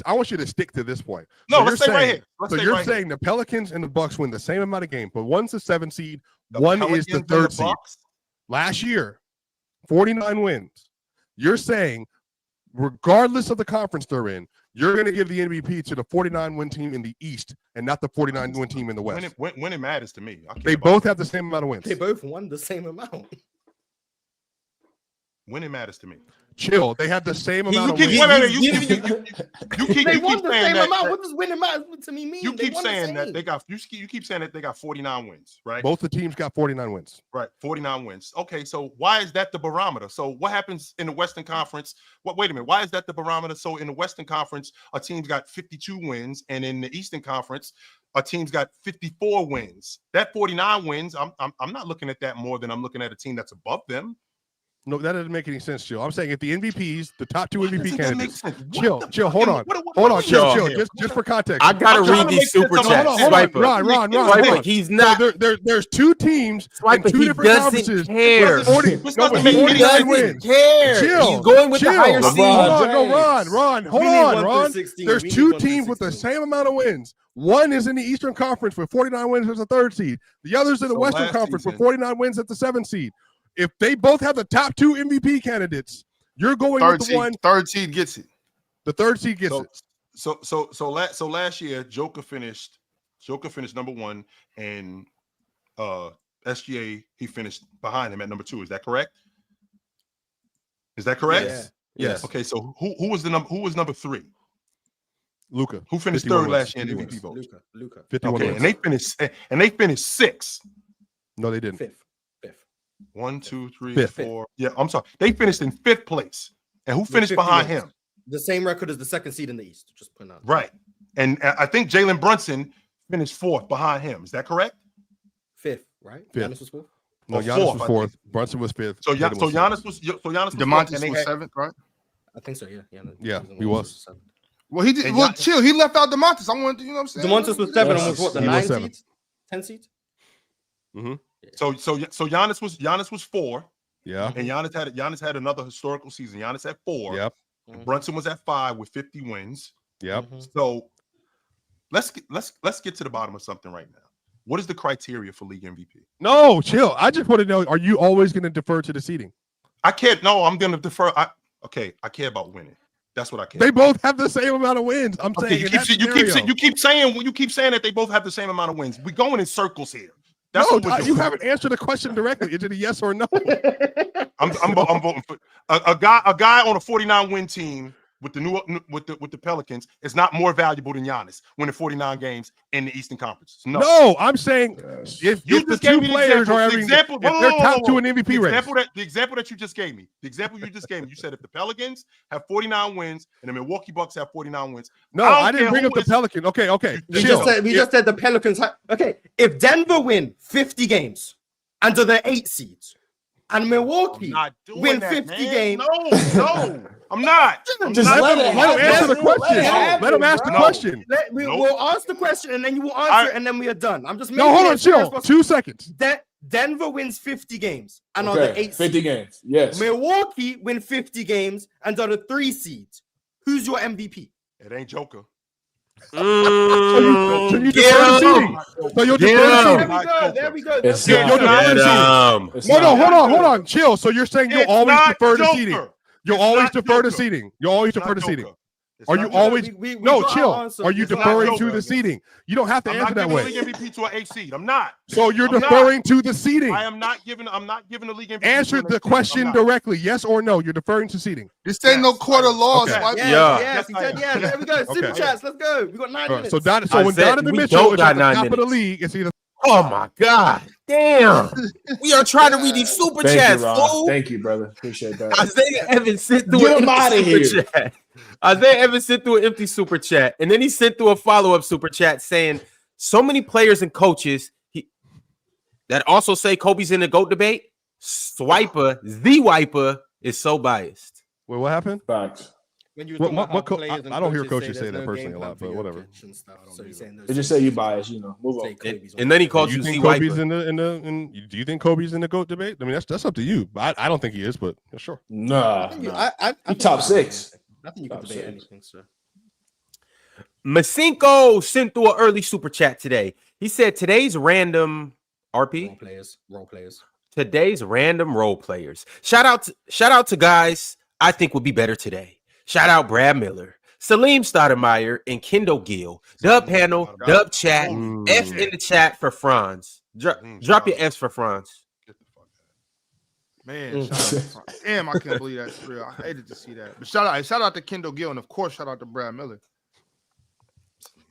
I want you to stick to this point. No, So let's stay right here. So you're saying the Pelicans and the Bucks win the same amount of games, but one's the 7th seed, The one Pelicans is the and 3rd seed. Bucks? Last year, 49 wins. You're saying, regardless of the conference they're in, you're going to give the MVP to the 49-win team in the East and not the 49-win team in the West. When it matters to me, They both have the same amount of wins. They both won the same amount. When it matters to me. Chill. They have the same amount of You wins. keep They won the saying same that. amount. What does winning matter to me mean? You They keep won the saying that same. they got. You keep saying that they got 49 wins, right? Both the teams got 49 wins. Right, 49 wins. Okay, so why is that the barometer? So what happens in the Western Conference? Wait a minute. Why is that the barometer? So in the Western Conference, a team's got 52 wins, and in the Eastern Conference, a team's got 54 wins. That 49 wins, I'm not looking at that more than I'm looking at a team that's above them. No, that doesn't make any sense, Chill. I'm saying if the MVPs, the top 2 MVP That makes candidates, sense. chill, hold on, chill. Just for context. I gotta I'm trying read to these make sense super of it. chats. Hold on, Swiper. Ron, Swiper, he's not. So there's 2 teams Swiper, in 2 he different doesn't conferences. care. with 40, This no, doesn't with make any 49 sense. wins. Care. Chill. He's going with the higher LeBron seed. James. Ron. Hold We need on, 1 through Ron. 16. There's We need 2 1 through teams with the 16. same amount of wins. One is in the Eastern Conference with 49 wins as a 3rd seed. The other's in the So Western last Conference with season- 49 wins at the 7th seed. If they both have the top 2 MVP candidates, you're going with the one. 3rd seed gets it. The 3rd seed gets it. So last year, Joker finished number 1, and SGA he finished behind him at number 2. Is that correct? Is that correct? Yeah. Yes. Okay, so who was number 3? Luka. Who finished 51 3rd last year in 51 MVP votes? Luka. 51 Okay, wins. and they finished 6th. No, they didn't. Fifth. 1, 2, 3, Fifth. 4. Yeah, I'm sorry. They finished in 5th place. And who finished 50 behind wins. him? The same record as the 2nd seed in the East. Just putting out. Right. And I think Jalen Brunson finished 4th behind him. Is that correct? 5th, right? Fifth. Giannis was 4th. No, Or Giannis fourth, was I fourth. Brunson was fifth. So Tatum Giannis sixth. was fourth, DeMontis and they was had- seventh, right? I think so. Yeah. Yeah, he was. Well, he did. And Well, Gian- chill. He left out DeMontis. I wanted to, you know what I'm saying? DeMontis was 7 and Yes. was what, the He was 9 7. seeds? 10 seeds? So Giannis was 4, Yeah. and Giannis had another historical season. Giannis had 4. Yep. Brunson was at 5 with 50 wins. Yep. So let's get to the bottom of something right now. What is the criteria for league MVP? No, chill. I just want to know: are you always going to defer to the seeding? I can't. No, I'm going to defer. I care about winning. That's what I care. They both have the same amount of wins. I'm Okay, saying you in that keep saying that they both have the same amount of wins. We're going in circles here. That's no, what we're doing. you haven't answered the question directly. Is it a yes or no? I'm voting for a guy on a 49 win team with the Pelicans is not more valuable than Giannis winning 49 games in the Eastern Conference. No, I'm saying if You the just gave two me the players example. are The having, example- if they're top two in MVP race. the example that you just gave me. The example you just gave me. You said if the Pelicans have 49 wins and the Milwaukee Bucks have 49 wins. No, I don't I didn't care bring who up the is- Pelican. Okay. We Chill. just said the Pelicans. Okay, if Denver win 50 games and are the 8 seeds, and Milwaukee I'm not doing win that, 50 man. games. No, I'm not. Just not let doing it that. Let him answer the Let it question. happen, Let him ask the bro. question. We'll ask the question and then you will answer it and then we are done. I'm just making No, hold on, it fair as chill. possible. 2 seconds. Denver wins 50 games and are the Okay, 8 50 seeds. games. Yes. Milwaukee win 50 games and are the 3 seeds. Who's your MVP? It ain't Joker. So you Get defer the him. seeding. So you'll Get defer the him. seeding. There we go. It's Yeah, not. you'll defer the seeding. It's No, not. hold on. Chill. So you're saying you'll It's always not defer the Joker. seeding. You'll It's always not defer the Joker. seeding. You'll always It's defer not the seeding. Joker. It's Are not you Joker. always we no got our chill? answer. Are you It's not deferring to Joker. the seeding? You don't have to I'm answer not that giving the way. league MVP to an 8 seed. I'm not. So you're I'm not. deferring to the seeding. I'm not giving the league MVP. Answer to an the 8 seed. question I'm not. directly, yes or no. You're deferring to seeding. This ain't no Yes, court of law. Okay. Swipe. Yes, Yeah. yes, he said yes. There we go. Super chats. Let's go. We got 9 All right, minutes. so when I said Donovan we Mitchell don't is got at the 9 top of the minutes. league, it's either Oh my God. Damn. We are trying to read these super Thank chats, you, Ron. fool. Thank you, brother. Appreciate that. Isaiah Evans sent through Get an him empty outta super here. chat. Isaiah Evans sent through an empty super chat. And then he sent through a follow-up super chat saying so many players and coaches that also say Kobe's in the GOAT debate. Swiper, the wiper, is so biased. Wait, what happened? Facts. When you What- were talking what about co- how players and I don't hear coaches coaches say there's that no personally game a lot, plan but for whatever. Jokic and stuff. So he's saying those They just things. say you biased, Move on. Say Kobe's on And then he the calls You you think Z Kobe's wiper. do you think Kobe's in the GOAT debate? I mean, that's up to you. I don't think he is, but yeah, sure. Nah. I He top 6. I think you can Top debate 6. anything, so. Masinko sent through an early super chat today. He said today's random RP. Role players. Today's random role players. Shout out to guys I think would be better today. Shout out Brad Miller, Salim Stoudemire, and Kendall Gill. Dub panel, dub chat, Mm. F in the chat for Franz. Drop your F's for Franz. Get the fuck out. Man, shout out to Frank. Damn, I can't believe that's real. I hated to see that. But shout out to Kendall Gill, and of course, shout out to Brad Miller.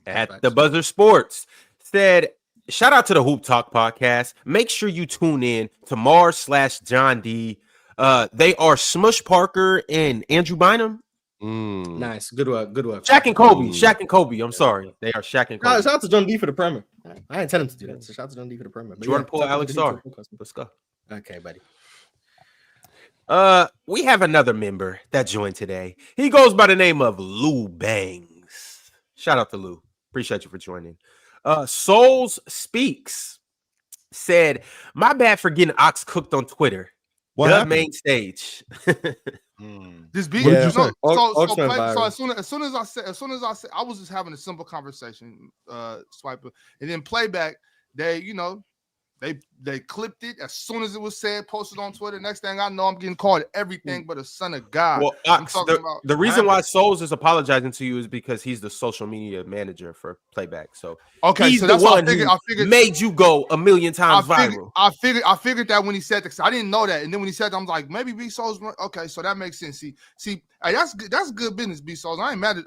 At the Buzzer Sports said, shout out to the Hoop Talk podcast. Make sure you tune in to Mars/John D. They are Smush Parker and Andrew Bynum. Nice. Good work. Shaq and Kobe. I'm sorry. They are Shaq and Kobe. Shout out to John D for the promo. I didn't tell him to do that. So shout out to John D for the promo. But Jordan Poole, shout out to Alex John D Starr. for the podcast. Let's go. Okay, buddy. We have another member that joined today. He goes by the name of Lou Bangs. Shout out to Lou. Appreciate you for joining. Souls Speaks said, my bad for getting ox cooked on Twitter. What the happened? main stage. This beat, What did you say? as soon as I said, I was just having a simple conversation, Swiper, and then playback. They clipped it as soon as it was said, posted on Twitter. Next thing I know, I'm getting called everything but a son of God. Well, I'm Ox, talking about the reason why Souls is apologizing to you is because he's the social media manager for Playback. So okay, he's so the that's what one I figured. who made you go a million times viral. I figured that when he said that, I didn't know that, and then when he said that, I'm like, maybe B Souls. Okay, so that makes sense. See, hey, that's good business, B Souls. I ain't mad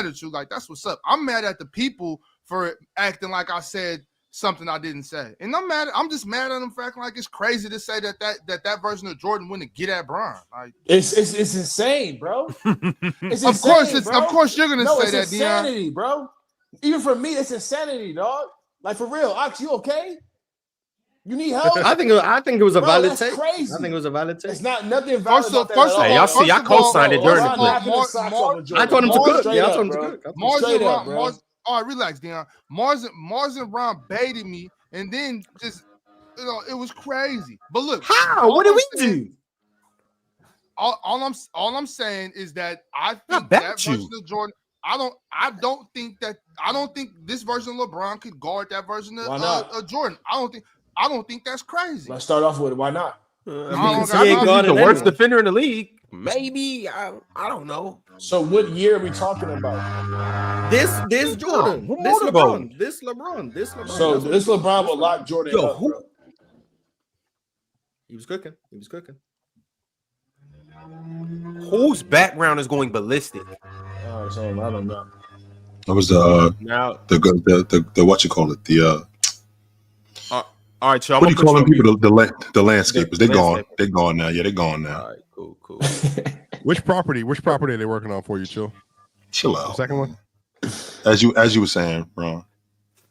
at you. Like, that's what's up. I'm mad at the people for acting like I said something I didn't say, and I'm just mad at them for acting like it's crazy to say that version of Jordan wouldn't get at Bron. Like, It's insane, bro. It's of course you're gonna say it's that, insanity, bro. Even for me, it's insanity, dog. Like, for real, Ox, you okay? You need help? I think it was a Bro, valid that's take. crazy. I think it was a valid take. It's not nothing valid First about of that all, at Hey, y'all see, I co-signed it during the LeBron clip. knocking his socks off of Jordan. I told him to cook. Straight Yeah, I up, told him to bro. cook. Mars Straight and up, Ron, bro. Mars, all right, relax, Dion. Mars and Ron baited me, and then just it was crazy. But look, How? What did we do? All I'm saying is that I I think bet that you. version of Jordan. I don't think this version of LeBron could guard that version Why not? of Jordan. I don't think that's crazy. Let's start off with it. Why not? I don't mean, got I no think he's the guarding worst anyone. defender in the league. Maybe I don't know. So what year are we talking about? This Jordan. What This more to go? LeBron. This LeBron. This LeBron. So That's what this it is. LeBron will lock Jordan Yo, up, who- bro. He was cooking. He was cooking. Whose background is going ballistic Oh, so I don't know. That was now? the what you call it? All right, y'all. What do you call them people? The landscapers. They gone. Landscapers. They gone now. Yeah, they gone now. All right, cool. Which property are they working on for you, Chill? Chill The out. second one? As you were saying, Ron.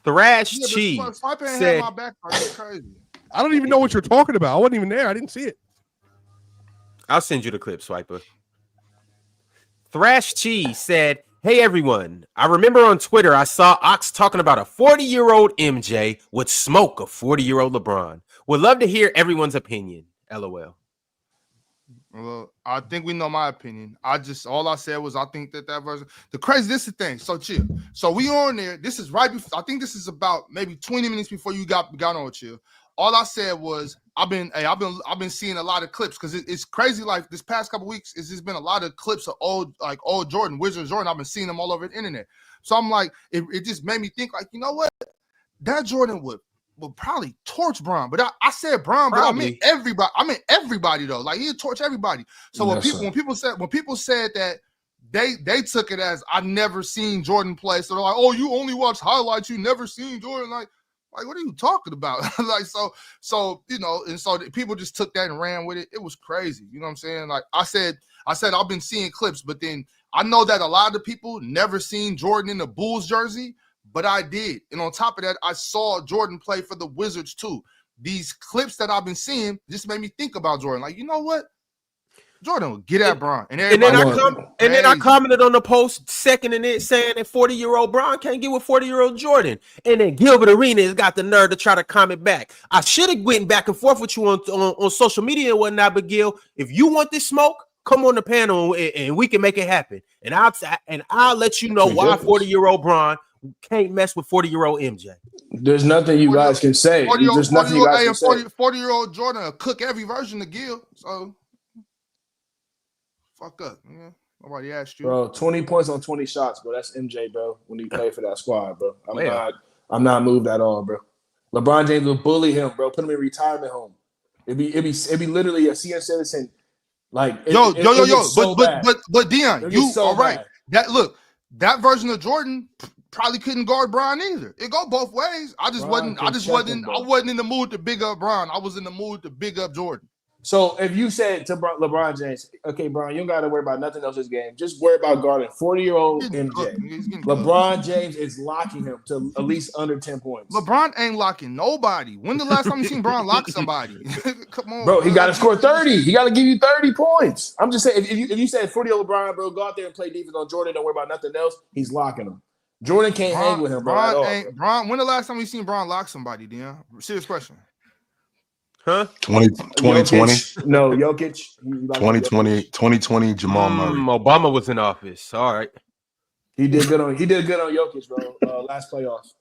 Thrash Yeah, Cheese but Swipe ain't said, had my back. That's crazy. I don't even know what you're talking about. I wasn't even there. I didn't see it. I'll send you the clip, Swiper. Thrash Cheese said, "Hey everyone, I remember on Twitter I saw Ox talking about a 40-year-old MJ would smoke a 40-year-old LeBron. Would love to hear everyone's opinion. LOL." Well, I think we know my opinion. All I said was I think that version. This is the thing. So chill. So we on there. This is right before. I think this is about maybe 20 minutes before you got on chill. All I said was I've been seeing a lot of clips because it's crazy. Like this past couple weeks, it's just been a lot of clips of old Jordan, Wizards Jordan. I've been seeing them all over the internet. So I'm like, it just made me think like, you know what, that Jordan would probably torch Bron, but I said Bron, but I meant everybody. I meant everybody though. Like he'd torch everybody. So when people said that they took it as I never seen Jordan play. So they're like, oh, you only watch highlights, you never seen Jordan. Like what are you talking about? like so and so people just took that and ran with it. It was crazy. You know what I'm saying? Like I said I've been seeing clips, but then I know that a lot of people never seen Jordan in the Bulls jersey. But I did. And on top of that, I saw Jordan play for the Wizards too. These clips that I've been seeing just made me think about Jordan. Like, you know what? Jordan will get at Bron. And then I commented on the post seconding it saying that 40-year-old Bron can't get with 40-year-old Jordan. And then Gilbert Arenas got the nerve to try to comment back. I should have went back and forth with you on social media and whatnot, but Gil, if you want this smoke, come on the panel and we can make it happen. And I'll let you know why 40-year-old Bron can't mess with 40-year-old MJ. There's nothing you guys can say. There's nothing you guys can say. 40-year-old Jordan will cook every version of Gil. So fuck up. Yeah. Nobody asked you. Bro, 20 points on 20 shots, bro. That's MJ, bro, when he played for that squad, bro. I'm not moved at all, bro. LeBron James will bully him, bro. Put him in retirement home. It'd be literally a senior citizen. Like yo. So but Dion, you so all right. bad. That version of Jordan probably couldn't guard Bron either. It go both ways. I wasn't in the mood to big up Bron. I was in the mood to big up Jordan. So if you said to LeBron James, okay, Bron, you don't got to worry about nothing else this game. Just worry about guarding 40-year-old MJ. LeBron James is locking him to at least under 10 points. LeBron ain't locking nobody. When the last time you seen Bron lock somebody? Come on, bro. He got to score 30. He got to give you 30 points. I'm just saying, if you said 40-year-old LeBron, bro, go out there and play defense on Jordan. Don't worry about nothing else. He's locking him. Jordan can't hang with him, bro. Bron, when the last time we seen Bron lock somebody, Dion? Serious question. Huh? 2020? No, Jokic. 2020 Jamal Murray. Obama was in office. All right. He did good on Jokic, bro. Last playoffs.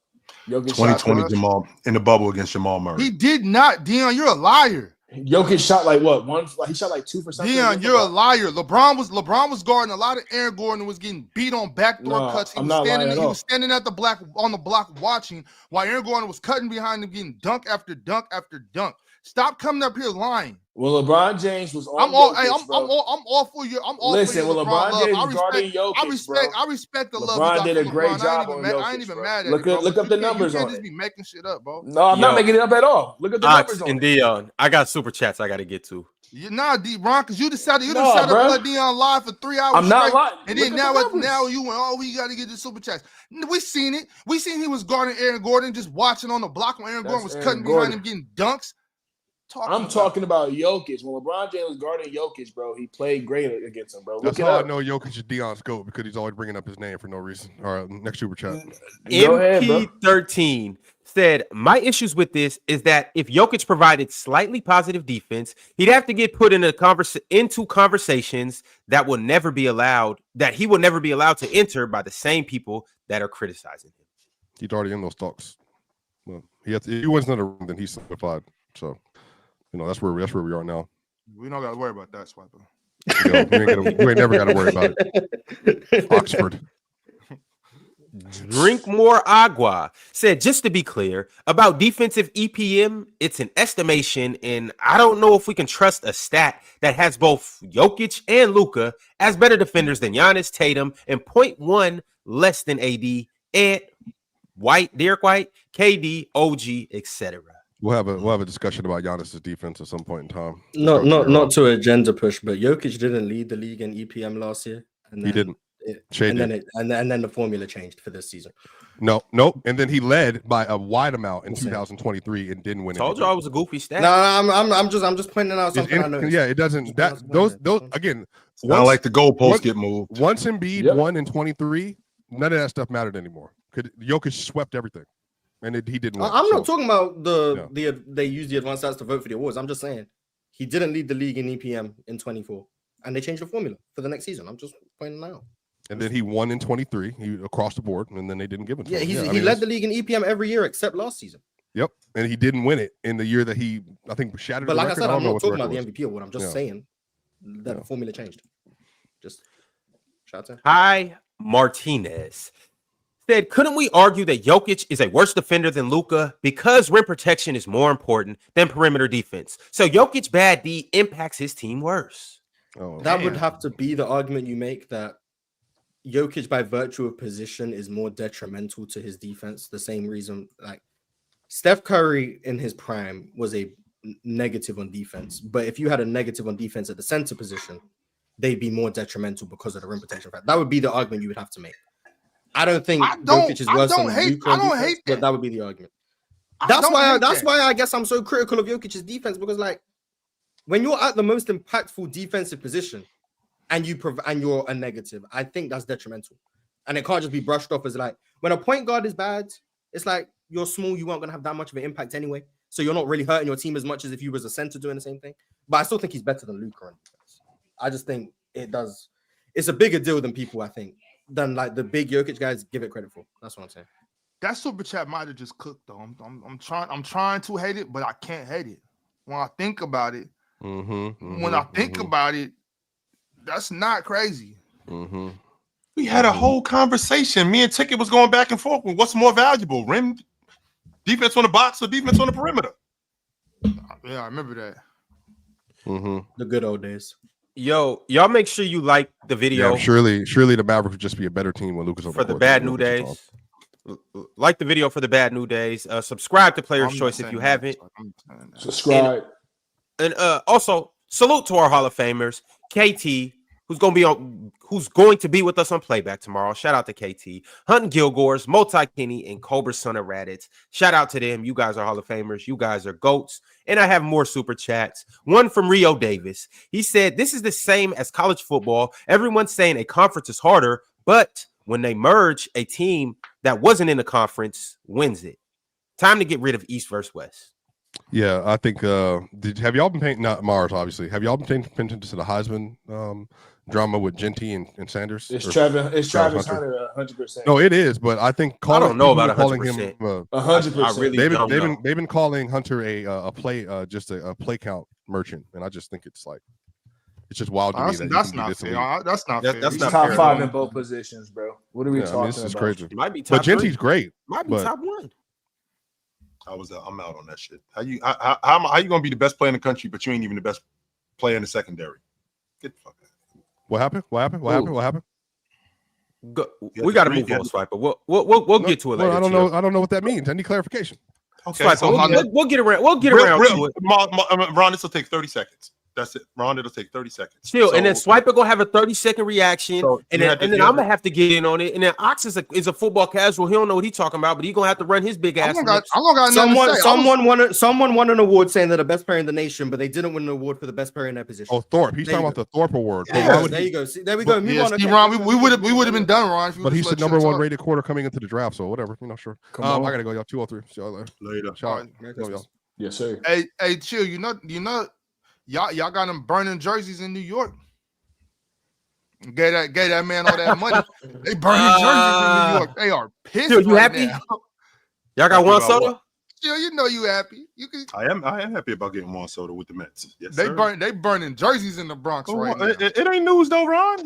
Jokic 2020 Jamal in the bubble against Jamal Murray. He did not, Dion. You're a liar. Jokic shot like what? He shot like 2 for something. Dion, you're a liar. LeBron was guarding a lot of Aaron Gordon and was getting beat on backdoor cuts. He was standing at the block watching while Aaron Gordon was cutting behind him, getting dunk after dunk after dunk. Stop coming up here lying. Well, LeBron James was on. I'm all for you. Listen, well, LeBron James was guarding Jokic, I respect the love. LeBron did a great job on Jokic. I ain't even mad at it. Look up the numbers on it. You can't just be making shit up, bro. No, I'm not making it up at all. Look at the numbers on and Dion, I got super chats I got to get to. Nah, Ron, because you decided Nah, decided bro. to let Dion live for 3 hours I'm not straight. lying. And Look then at the numbers. now you went, we got to get the super chats. We seen it. We seen he was guarding Aaron Gordon, just watching on the block when Aaron Gordon was Aaron cutting Gordon. behind him, getting dunks. I'm talking about Jokic. When LeBron James was guarding Jokic, bro, he played great against him, bro. That's how I know Jokic is Dion's GOAT, because he's always bringing up his name for no reason. All right, next super chat. MP13 said, my issues with this is that if Jokic provided slightly positive defense, he'd have to get put into conversations that will never be allowed, that he will never be allowed to enter by the same people that are criticizing him. He's already in those talks. Well, he was not a ring, then he's certified. So, that's where we are now. We don't got to worry about that, Swiper. You ain't never got to worry about it. Oxford. Drink more agua said, just to be clear about defensive EPM, it's an estimation, and I don't know if we can trust a stat that has both Jokic and Luka as better defenders than Giannis, Tatum, and 0.1 less than AD and Derek White, KD, OG, etc. We'll have a discussion about Giannis's defense at some point in time. Not to agenda push, but Jokic didn't lead the league in EPM last year. And then he didn't. And then the formula changed for this season. No. And then he led by a wide amount in 2023 and didn't win. Told you I was a goofy stat. No, I'm just pointing out something I know. Yeah, it doesn't. Those again. Not like the goalposts get moved. Once Embiid won in 23, none of that stuff mattered anymore. Jokic swept everything, and he didn't win. I'm not talking about they use the advanced stats to vote for the awards. I'm just saying he didn't lead the league in EPM in 24, and they changed the formula for the next season. I'm just pointing that out. And then he won in 23, across the board, and then they didn't give it to him. He led the league in EPM every year except last season. Yep, and he didn't win it in the year that I think shattered. But like record. I said, I'm not talking about the MVP award. I'm just saying that the formula changed. Just shout out. Hi, Martinez said, couldn't we argue that Jokic is a worse defender than Luka because rim protection is more important than perimeter defense? So Jokic bad D impacts his team worse. That would have to be the argument you make, that Jokic, by virtue of position, is more detrimental to his defense. The same reason, like Steph Curry in his prime was a negative on defense, but if you had a negative on defense at the center position, they'd be more detrimental because of the rim protection fact. That would be the argument you would have to make. I don't think Jokic is worse than Luka on defense, but that would be the argument. That's why I guess I'm so critical of Jokic's defense, because like when you're at the most impactful defensive position and you're a negative, I think that's detrimental. And it can't just be brushed off as like, when a point guard is bad, it's like you're small, you weren't going to have that much of an impact anyway. So you're not really hurting your team as much as if you was a center doing the same thing. But I still think he's better than Luka on defense. I just think it's a bigger deal than people, I think, than like the big Jokic guys give it credit for. That's what I'm saying. That super chat might have just cooked though. I'm trying to hate it, but I can't hate it. When I think about it, about it, that's not crazy. We had a whole conversation. Me and Ticket was going back and forth with what's more valuable, rim defense on the box or defense on the perimeter. Yeah, I remember that. The good old days. Yo, y'all make sure you like the video. Yeah, surely the Mavericks would just be a better team when Lucas for the bad new days. Like the video for the bad new days. Subscribe to Player's Choice if you haven't. Subscribe. And also salute to our Hall of Famers, KT, who's going to be with us on playback tomorrow. Shout out to KT, Hunting Gilgores, Multi Kenny, and Cobra Son of Raditz. Shout out to them. You guys are Hall of Famers. You guys are GOATs. And I have more super chats. One from Rio Davis. He said, this is the same as college football. Everyone's saying a conference is harder, but when they merge, a team that wasn't in the conference wins it. Time to get rid of East versus West. Yeah, I think. Have y'all been paying? Not Mars, obviously. Have y'all been paying attention to the Heisman drama with Genty and Sanders? It's Travis Hunter, 100%. No, it is, but I think I don't know about 100%. 100%. They've been calling Hunter a play count merchant, and I just think it's just wild to me that that's not fair. That's not fair. He's top 5 in both positions, bro. What are we talking this is about? crazy. Might be top but Genty's great. Might be top 1. I'm out on that shit. How you gonna be the best player in the country, but you ain't even the best player in the secondary? Get the fuck out. What happened? We got to move on, Swiper. We'll get to it later. I don't know what that means. Any clarification? Okay, Swiper, so we'll get around to it. Ron, this will take 30 seconds. That's it. Ron, it'll take 30 seconds. Chill, and then Swiper gonna have a 30-second reaction, So and you then, had to- I'm gonna have to get in on it. And then Ox is a football casual. He don't know what he's talking about, but he gonna have to run his big I ass. don't got nothing to say. Someone won an award saying they're the best player in the nation, but they didn't win an award for the best player in that position. Oh, Thorpe. He's There talking you about the Thorpe Award. But Yeah, why would there he- you go. See, there we go. Move Yeah, on. see, Okay. Ron, we would have been done, Ron. If you But would've he's the let number Chill one talk. rated quarter coming into the draft, so whatever. Sure. Come on. I gotta go, y'all. 203. See y'all later. Later. Ciao. Merry Love y'all. Yes, sir. Hey, Chill. You know, y'all got them burning jerseys in New York. Gave that man all that money. They burning jerseys in New York. They are pissed. Chill, you right happy? now. Y'all got Happy one about soda? what? Chill, you know you happy. You can. I am happy about getting Juan Soto with the Mets. Yes, They sir. burning jerseys in the Bronx right now. It ain't news though, Ron.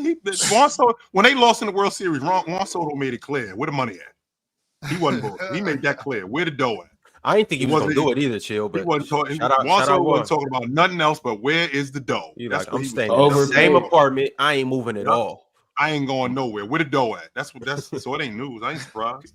Juan Soto, when they lost in the World Series, Juan Soto made it clear where the money at. He wasn't bullshit. He made that clear. Where the dough at? I didn't think he He was gonna wasn't- do it either, Chill. He But wasn't talking. shout out Juan Soto Juan. wasn't talking about nothing else but where is the dough. He That's like, what I'm he was staying doing. in the same Overpaid. apartment. I ain't moving at Yeah. all. I ain't going nowhere. Where the dough at? That's so it ain't news. I ain't surprised.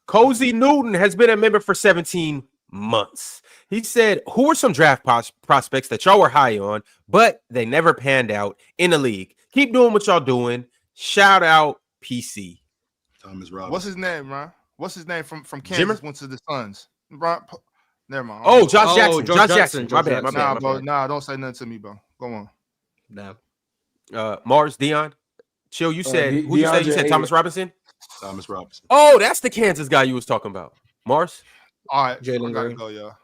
Cozy Newton has been a member for 17 months. He said, who are some draft prospects that y'all were high on, but they never panned out in the league? Keep doing what y'all doing. Shout out PC. Thomas Robinson. What's his name, Ron? What's his name from Kansas? Jimmer? Went to the Suns. Ron, never mind. Oh, Josh Oh, Jackson. Josh Josh Jackson, Jackson. My Josh bad. My Jackson. bad. Nah, my bro. bad. Nah, don't say nothing to me, bro. Go on. Damn. Mars, Dion. Chill, you said, who you said? You said DeAndre Thomas Robinson? Thomas Robinson. Oh, that's the Kansas guy you was talking about. Mars? All right, Jalen I gotta Green. go, y'all.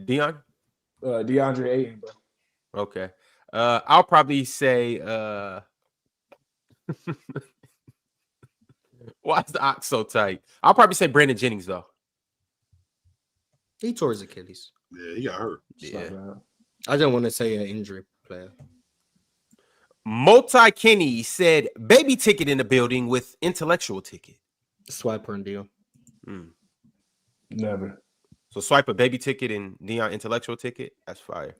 Dion? DeAndre Ayton, bro. Okay. I'll probably say why is the ox so tight? I'll probably say Brandon Jennings though. He tore his Achilles. Yeah, he got hurt. Yeah. I didn't want to say an injury player. Multi Kenny said baby ticket in the building with intellectual ticket. Swiper and deal. Never. So swipe a baby ticket and Dion intellectual ticket. That's fire.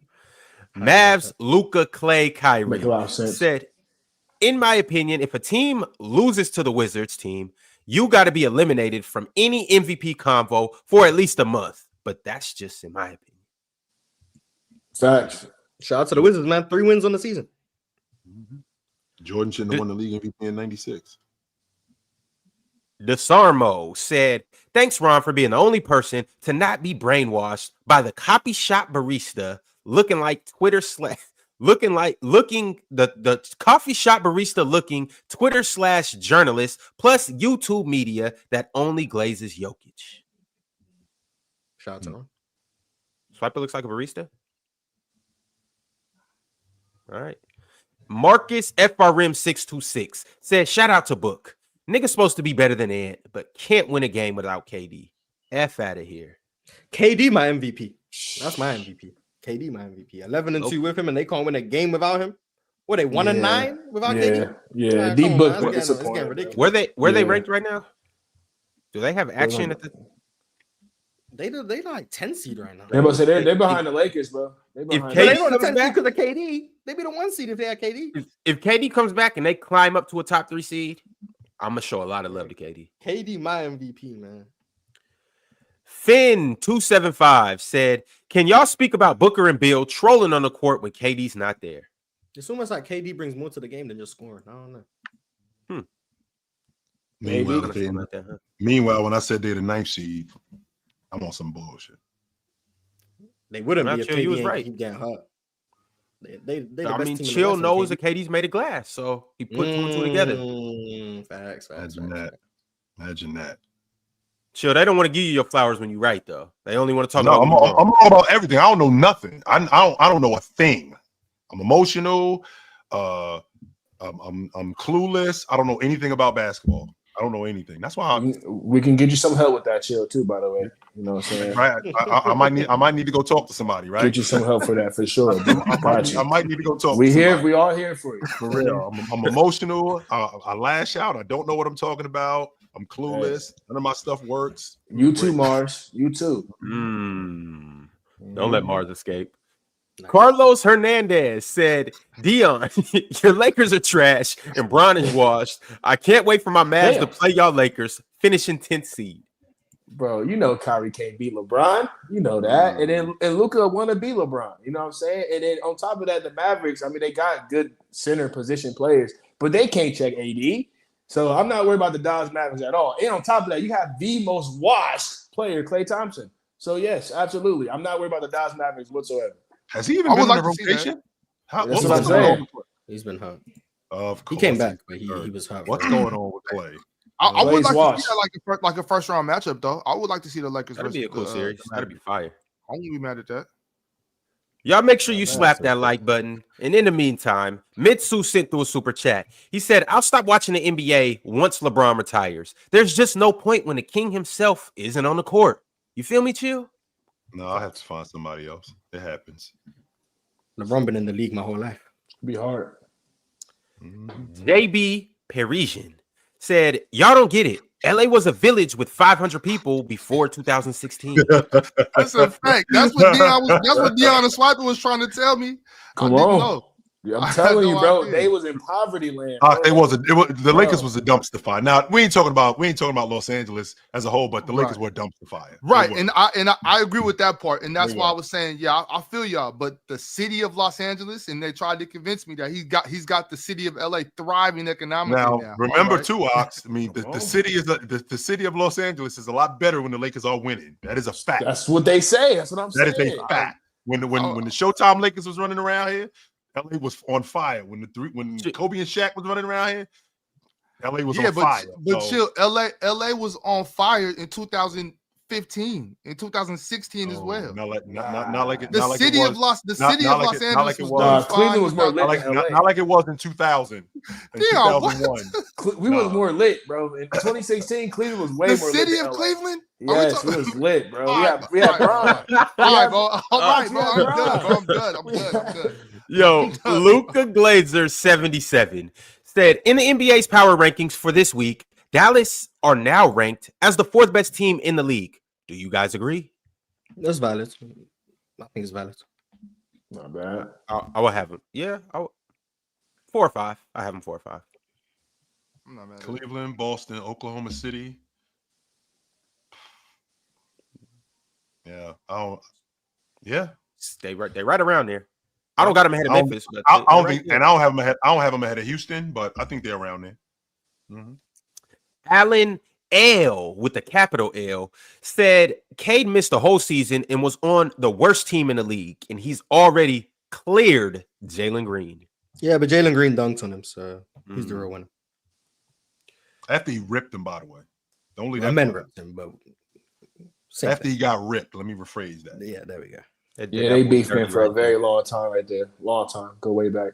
Mavs, Luca, Clay, Kyrie Make a lot of sense. said, in my opinion, if a team loses to the Wizards team, you got to be eliminated from any MVP convo for at least a month. But that's just in my opinion. Facts. Shout out to the Wizards, man. 3 wins on the season. Jordan shouldn't have won the league MVP in '96. DeSarmo said, thanks, Ron, for being the only person to not be brainwashed by the copy shop barista looking like Twitter looking the coffee shop barista looking Twitter / journalist plus YouTube media that only glazes Jokic. Shout out to him. Swiper looks like a barista. All right. Marcus FRM 626 said, shout out to Book. Nigga's supposed to be better than Ant, but can't win a game without KD. F out of here. KD, my MVP. That's my MVP. KD, my MVP. 11-2 with him, and they can't win a game without him. What, they 1-9 without KD? Yeah. Nah, D come on, Book man. was It's getting disappointed. ridiculous. Where they Yeah. ranked right now? Do they have action at the They like 10 seed right now. They about to say they're behind the Lakers, bro. They If behind But they KD don't have comes 10 back- because of KD. They be the 1 seed if they had KD. if KD comes back and they climb up to a top 3 seed, I'm gonna show a lot of love to KD. KD, my MVP, man. Finn275 said, can y'all speak about Booker and Bill trolling on the court when KD's not there? It's almost like KD brings more to the game than just scoring. I don't know. Meanwhile, Kinda feel like that, huh? meanwhile, when I said they're the 9th seed, I'm on some bullshit. They wouldn't I'm be not if sure you KD was ain't right. keep getting hurt. They the I best mean, team in the Chill West, knows and that KD's made of glass, so he put 2 and 2 together. Facts. Imagine that. Imagine that. Chill, they don't want to give you your flowers when you right, though. They only want to talk No, about I'm when you wrong. all about everything. I don't know nothing. I don't know a thing. I'm emotional. I'm clueless. I don't know anything about basketball. I don't know anything. That's why we can get you some help with that, Chill, too, by the way. You know what I'm saying? right. I might need to go talk to somebody, right? Get you some help for that for sure. I might need to go talk. We to here. somebody. We all here for you. For real. Yeah, I'm emotional. I lash out. I don't know what I'm talking about. I'm clueless. None of my stuff works. You too, Mars. You too. Don't let Mars escape. Carlos Hernandez said, Dion, your Lakers are trash and Bron is washed. I can't wait for my Mavs to play y'all Lakers, finishing 10th seed. Bro, you know Kyrie can't beat LeBron. You know that. And Luka want to beat LeBron. You know what I'm saying? And then on top of that, the Mavericks, I mean, they got good center position players, but they can't check AD. So I'm not worried about the Dallas Mavericks at all. And on top of that, you have the most washed player, Klay Thompson. So yes, absolutely. I'm not worried about the Dallas Mavericks whatsoever. Has he even been in the rotation? That's what I'm saying. He's been hurt. Of course. He came back, but he was hurt. What's going on with Klay? I would like to see that like a first round matchup though. I would like to see the Lakers. That'd be a cool series. That'd be fire. I won't be mad at that. Y'all make sure you slap that like button. And in the meantime, Mitsu sent through a super chat. He said, I'll stop watching the NBA once LeBron retires. There's just no point when the king himself isn't on the court. You feel me, Chill? No, I'll have to find somebody else. It happens. LeBron been in the league my whole life. It'd be hard. JB Parisian said, y'all don't get it. LA was a village with 500 people before 2016. That's a fact. That's what Deion the Swiper was trying to tell me. Come on. Yeah, I'm telling you, bro. They was in poverty land. The Lakers was a dumpster fire. Now we ain't talking about Los Angeles as a whole, but the Lakers were a dumpster fire. Right, and I agree with that part, and that's why I was saying, yeah, I feel y'all. But the city of Los Angeles, and they tried to convince me that he's got the city of LA thriving economically now. Remember too, Ox. I mean, the city is the city of Los Angeles is a lot better when the Lakers are winning. That is a fact. That's what they say. That's what I'm saying. That is a fact. When the Showtime Lakers was running around here, LA was on fire. When Kobe and Shaq was running around here, LA was on fire. But chill, LA was on fire in 2015, in 2016 as well. Not like it. The city of Los Angeles was Cleveland was more lit. Not like it was in 2000. In 2001. We was more lit, bro. In 2016, Cleveland was way more lit. The city of Cleveland? Yes, it was lit, bro. We had Bron. All right, bro. I'm done. Yo, Luka Glazer 77 said in the NBA's power rankings for this week, Dallas are now ranked as the fourth best team in the league. Do you guys agree? That's valid. I think it's valid. Not bad. I will have them. Yeah, 4 or 5. I have them 4 or 5. I'm not mad. Cleveland, Boston, Oklahoma City. Yeah. Yeah. They right around there. I don't got them ahead of Memphis, but I don't have them ahead. I don't have them ahead of Houston, but I think they're around there. Mm-hmm. Alan L with the capital L said Cade missed the whole season and was on the worst team in the league, and he's already cleared Jalen Green. Yeah, but Jalen Green dunked on him, so he's the real winner. After he ripped him, by the way. Men ripped him, but after he got ripped, let me rephrase that. Yeah, there we go. Yeah, they beefed him for a very long time right there. Long time. Go way back.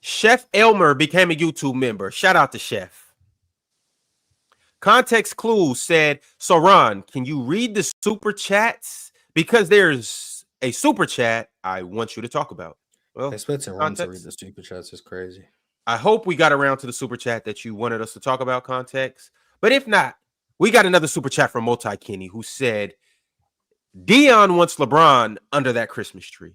Chef Elmer became a YouTube member. Shout out to Chef. Context Clues said, so Ron, can you read the super chats? Because there's a super chat I want you to talk about. Well, expecting Ron to read the super chats is crazy. I hope we got around to the super chat that you wanted us to talk about, Context. But if not, we got another super chat from Multi Kenny who said, Deion wants LeBron under that Christmas tree.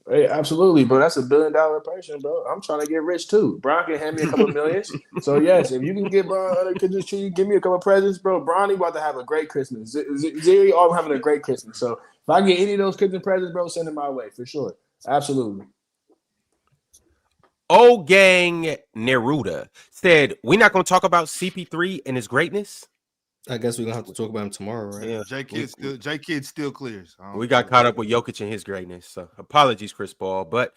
Hey, absolutely, bro. That's $1 billion person, bro. I'm trying to get rich too. Bron can hand me a couple millions. So yes, if you can get Bron under the Christmas tree, give me a couple presents, bro. Bronny about to have a great Christmas. Zeri all having a great Christmas. So if I get any of those Christmas presents, bro, send them my way for sure. Absolutely. Gang Neruda said, we're not going to talk about CP3 and his greatness. I guess we're gonna have to talk about him tomorrow, right? Yeah, J Kid still clears. We got caught up with Jokic and his greatness. So apologies, Chris Paul. But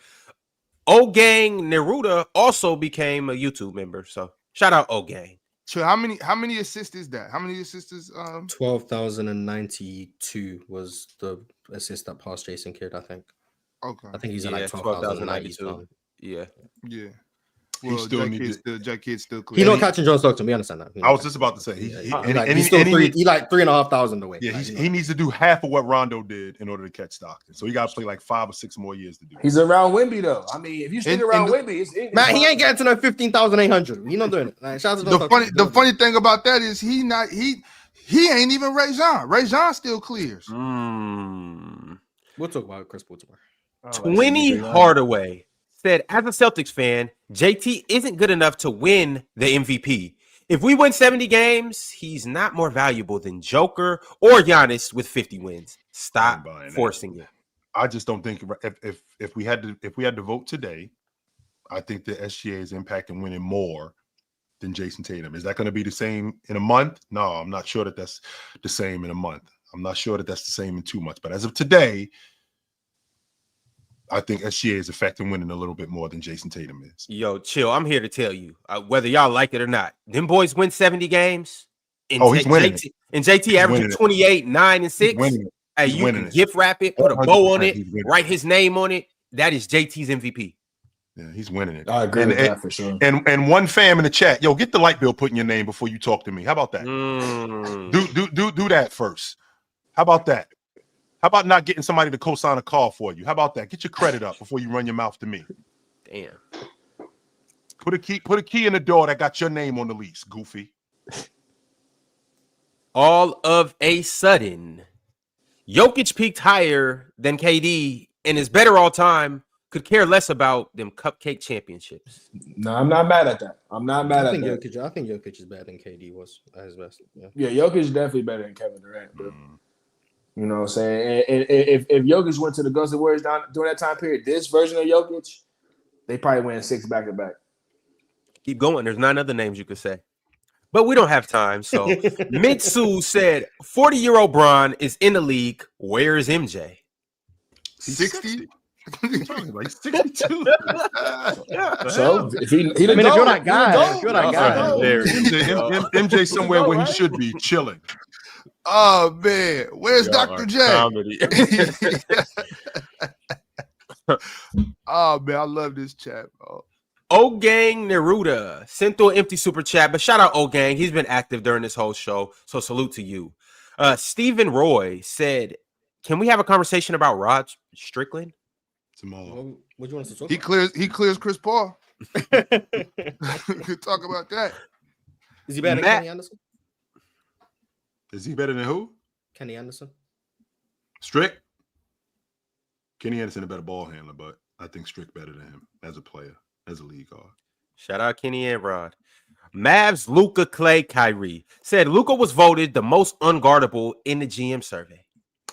Gang Neruda also became a YouTube member. So shout out Gang. So how many assists is that? How many assists is 12,092 was the assist that passed Jason Kidd, I think. Okay. I think he's at like 12,092. Yeah. Well, J Kid still clear. He's not catching John Stockton. We understand that. I was just about to say he's still 3,500 away. Yeah, he needs to do half of what Rondo did in order to catch Stockton. So he got to play like 5 or 6 more years to do. He's around Wemby though. I mean, if you stick around Wemby, man, he ain't getting to no 15,800. He's not doing it. Like, the funny thing about that is he ain't even Ray Jean. Ray Jean still clears. We'll talk about Chris Paul tomorrow. 20 Hardaway said, as a Celtics fan, JT isn't good enough to win the MVP. If we win 70 games, he's not more valuable than Joker or Giannis with 50 wins. Stop forcing it. I just don't think if we had to vote today, I think the SGA is impacting winning more than Jason Tatum. Is that going to be the same in a month? No, I'm not sure that that's the same in a month. I'm not sure that that's the same in 2 months. But as of today, I think SGA is affecting winning a little bit more than Jason Tatum is. Yo, chill. I'm here to tell you, whether y'all like it or not, them boys win 70 games. And he's winning it. And JT averaging 28, 9, and 6. Hey, you can gift wrap it, put a bow on it, write his name on it. That is JT's MVP. Yeah, he's winning it. I agree with that for sure. And one fam in the chat, yo, get the light bill put in your name before you talk to me. How about that? Do that first. How about that? How about not getting somebody to co-sign a car for you? How about that? Get your credit up before you run your mouth to me. Damn. Put a key in the door that got your name on the lease, goofy. All of a sudden, Jokic peaked higher than KD and is better all time. Could care less about them cupcake championships. No, I'm not mad at that. I'm not mad at that. I think Jokic is better than KD was at his best. Yeah, Jokic is definitely better than Kevin Durant, bro. You know what I'm saying? And if Jokic went to the Golden State Warriors during that time period, this version of Jokic, they probably win 6 back-to-back. Keep going. There's 9 other names you could say. But we don't have time. So Mitsu said 40-year-old Bron is in the league. Where is MJ? 60? Like 62. So if if you're that guy, MJ somewhere where he should be chilling. Oh man, where's Dr. J? Oh man, I love this chat, bro. O-Gang Neruda sent through an empty super chat, but shout out O-Gang. He's been active during this whole show, so salute to you. Stephen Roy said, can we have a conversation about Rod Strickland? Tomorrow. What you want us to talk about? He clears Chris Paul. We could talk about that. Is he better than Kenny Anderson? Is he better than who? Kenny Anderson. Strick? Kenny Anderson a better ball handler, but I think Strick better than him as a player, as a league guard. Shout out Kenny and Rod. Mavs, Luka, Clay, Kyrie said Luka was voted the most unguardable in the GM survey.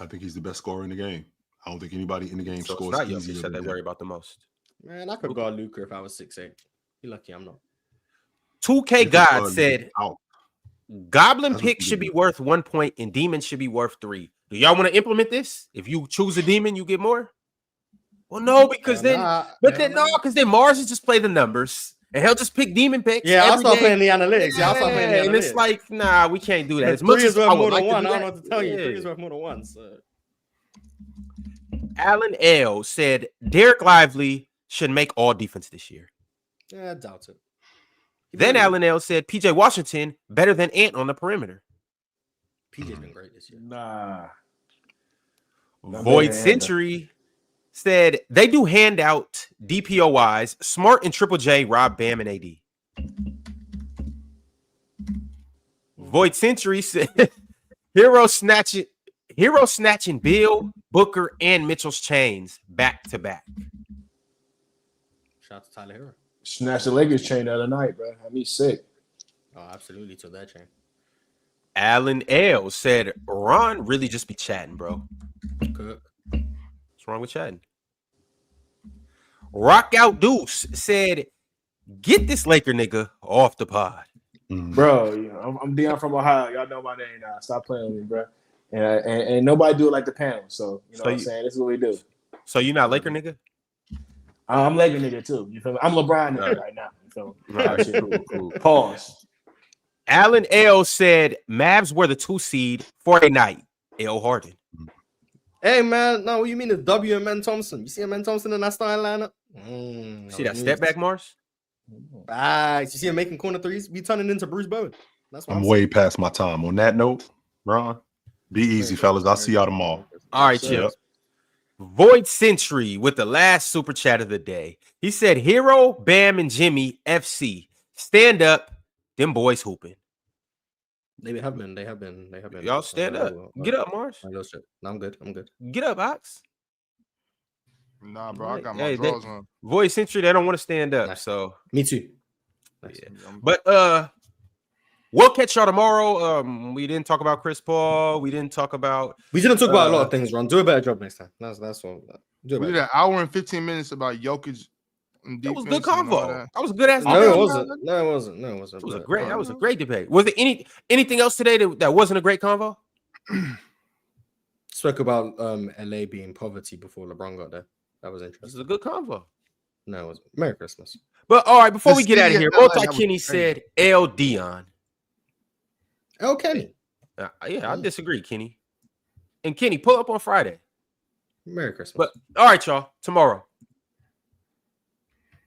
I think he's the best scorer in the game. I don't think anybody in the game so scores easier said they worry about the most. Man, I could guard Luka if I was 6'8". You're lucky I'm not. 2K God said Goblin pick should be worth 1 point and Demon should be worth 3. Do y'all want to implement this? If you choose a Demon, you get more? Well, no, because then Mars is just play the numbers and he'll just pick Demon picks. Yeah, I'll start playing the analytics. Yeah, I'll start playing the analytics. And it's like, nah, we can't do that. As much 3 is worth more than 1. I don't know what to tell you. 3 is worth more than 1. So. Alan L said Derek Lively should make all defense this year. Yeah, I doubt it. Then Alan L said PJ Washington better than Ant on the perimeter. PJ's been great this year. Nah. Void Century said they do handout DPOYs. Smart and Triple J rob Bam and AD. Void Century said hero snatching Bill, Booker, and Mitchell's chains back to back. Shout out to Tyler Hero. Snatched the Lakers chain the other night, bro. Had me sick. Oh, absolutely. To that chain. Alan L said Ron really just be chatting, bro. Cook. What's wrong with chatting? Rock Out Deuce said, get this Laker nigga off the pod. Bro, you know, I'm Dion from Ohio. Y'all know my name now. Stop playing with me, bro. And nobody do it like the panel. So, you know what I'm saying? This is what we do. So you not Laker nigga? I'm Laker nigga too. You feel me? I'm LeBron nigga right now. You feel me? Right. Cool. Pause. Alan L said Mavs were the 2 seed for a night. L Harden. Hey man, no, what you mean the W and Men Thompson? You see a Men Thompson in that starting lineup? See that step back, Mars? You see him making corner threes? Be turning into Bruce Bowen. That's what I'm way past my time. On that note, Ron, be easy, fellas. I'll see y'all tomorrow. All right, chill. Void Century with the last super chat of the day. He said, Hero, Bam, and Jimmy FC. Stand up. Them boys hooping. They have been. Y'all stand up. Get up, Mars. No, I'm good. Get up, Ox. Nah, bro. I got my drawers on. Void Century, they don't want to stand up. So me too. Yeah. But We'll catch y'all tomorrow. We didn't talk about Chris Paul. We didn't talk about. We didn't talk about a lot of things, Ron. Do a better job next time. That's all. We did an hour and 15 minutes about Jokic. That was good convo. That was a good ass. No, it wasn't. No, it wasn't. No, it wasn't. It was a great. That was a great debate. Was there anything else today that wasn't a great convo? Spoke about LA being poverty before LeBron got there. That was interesting. This is a good convo. No, it wasn't. Merry Christmas. But all right, before The we get out of city here, of LA, Multi that was Kenny crazy. said L Dion. Oh, Kenny. Yeah, I disagree, Kenny. And Kenny, pull up on Friday. Merry Christmas. But all right, y'all. Tomorrow.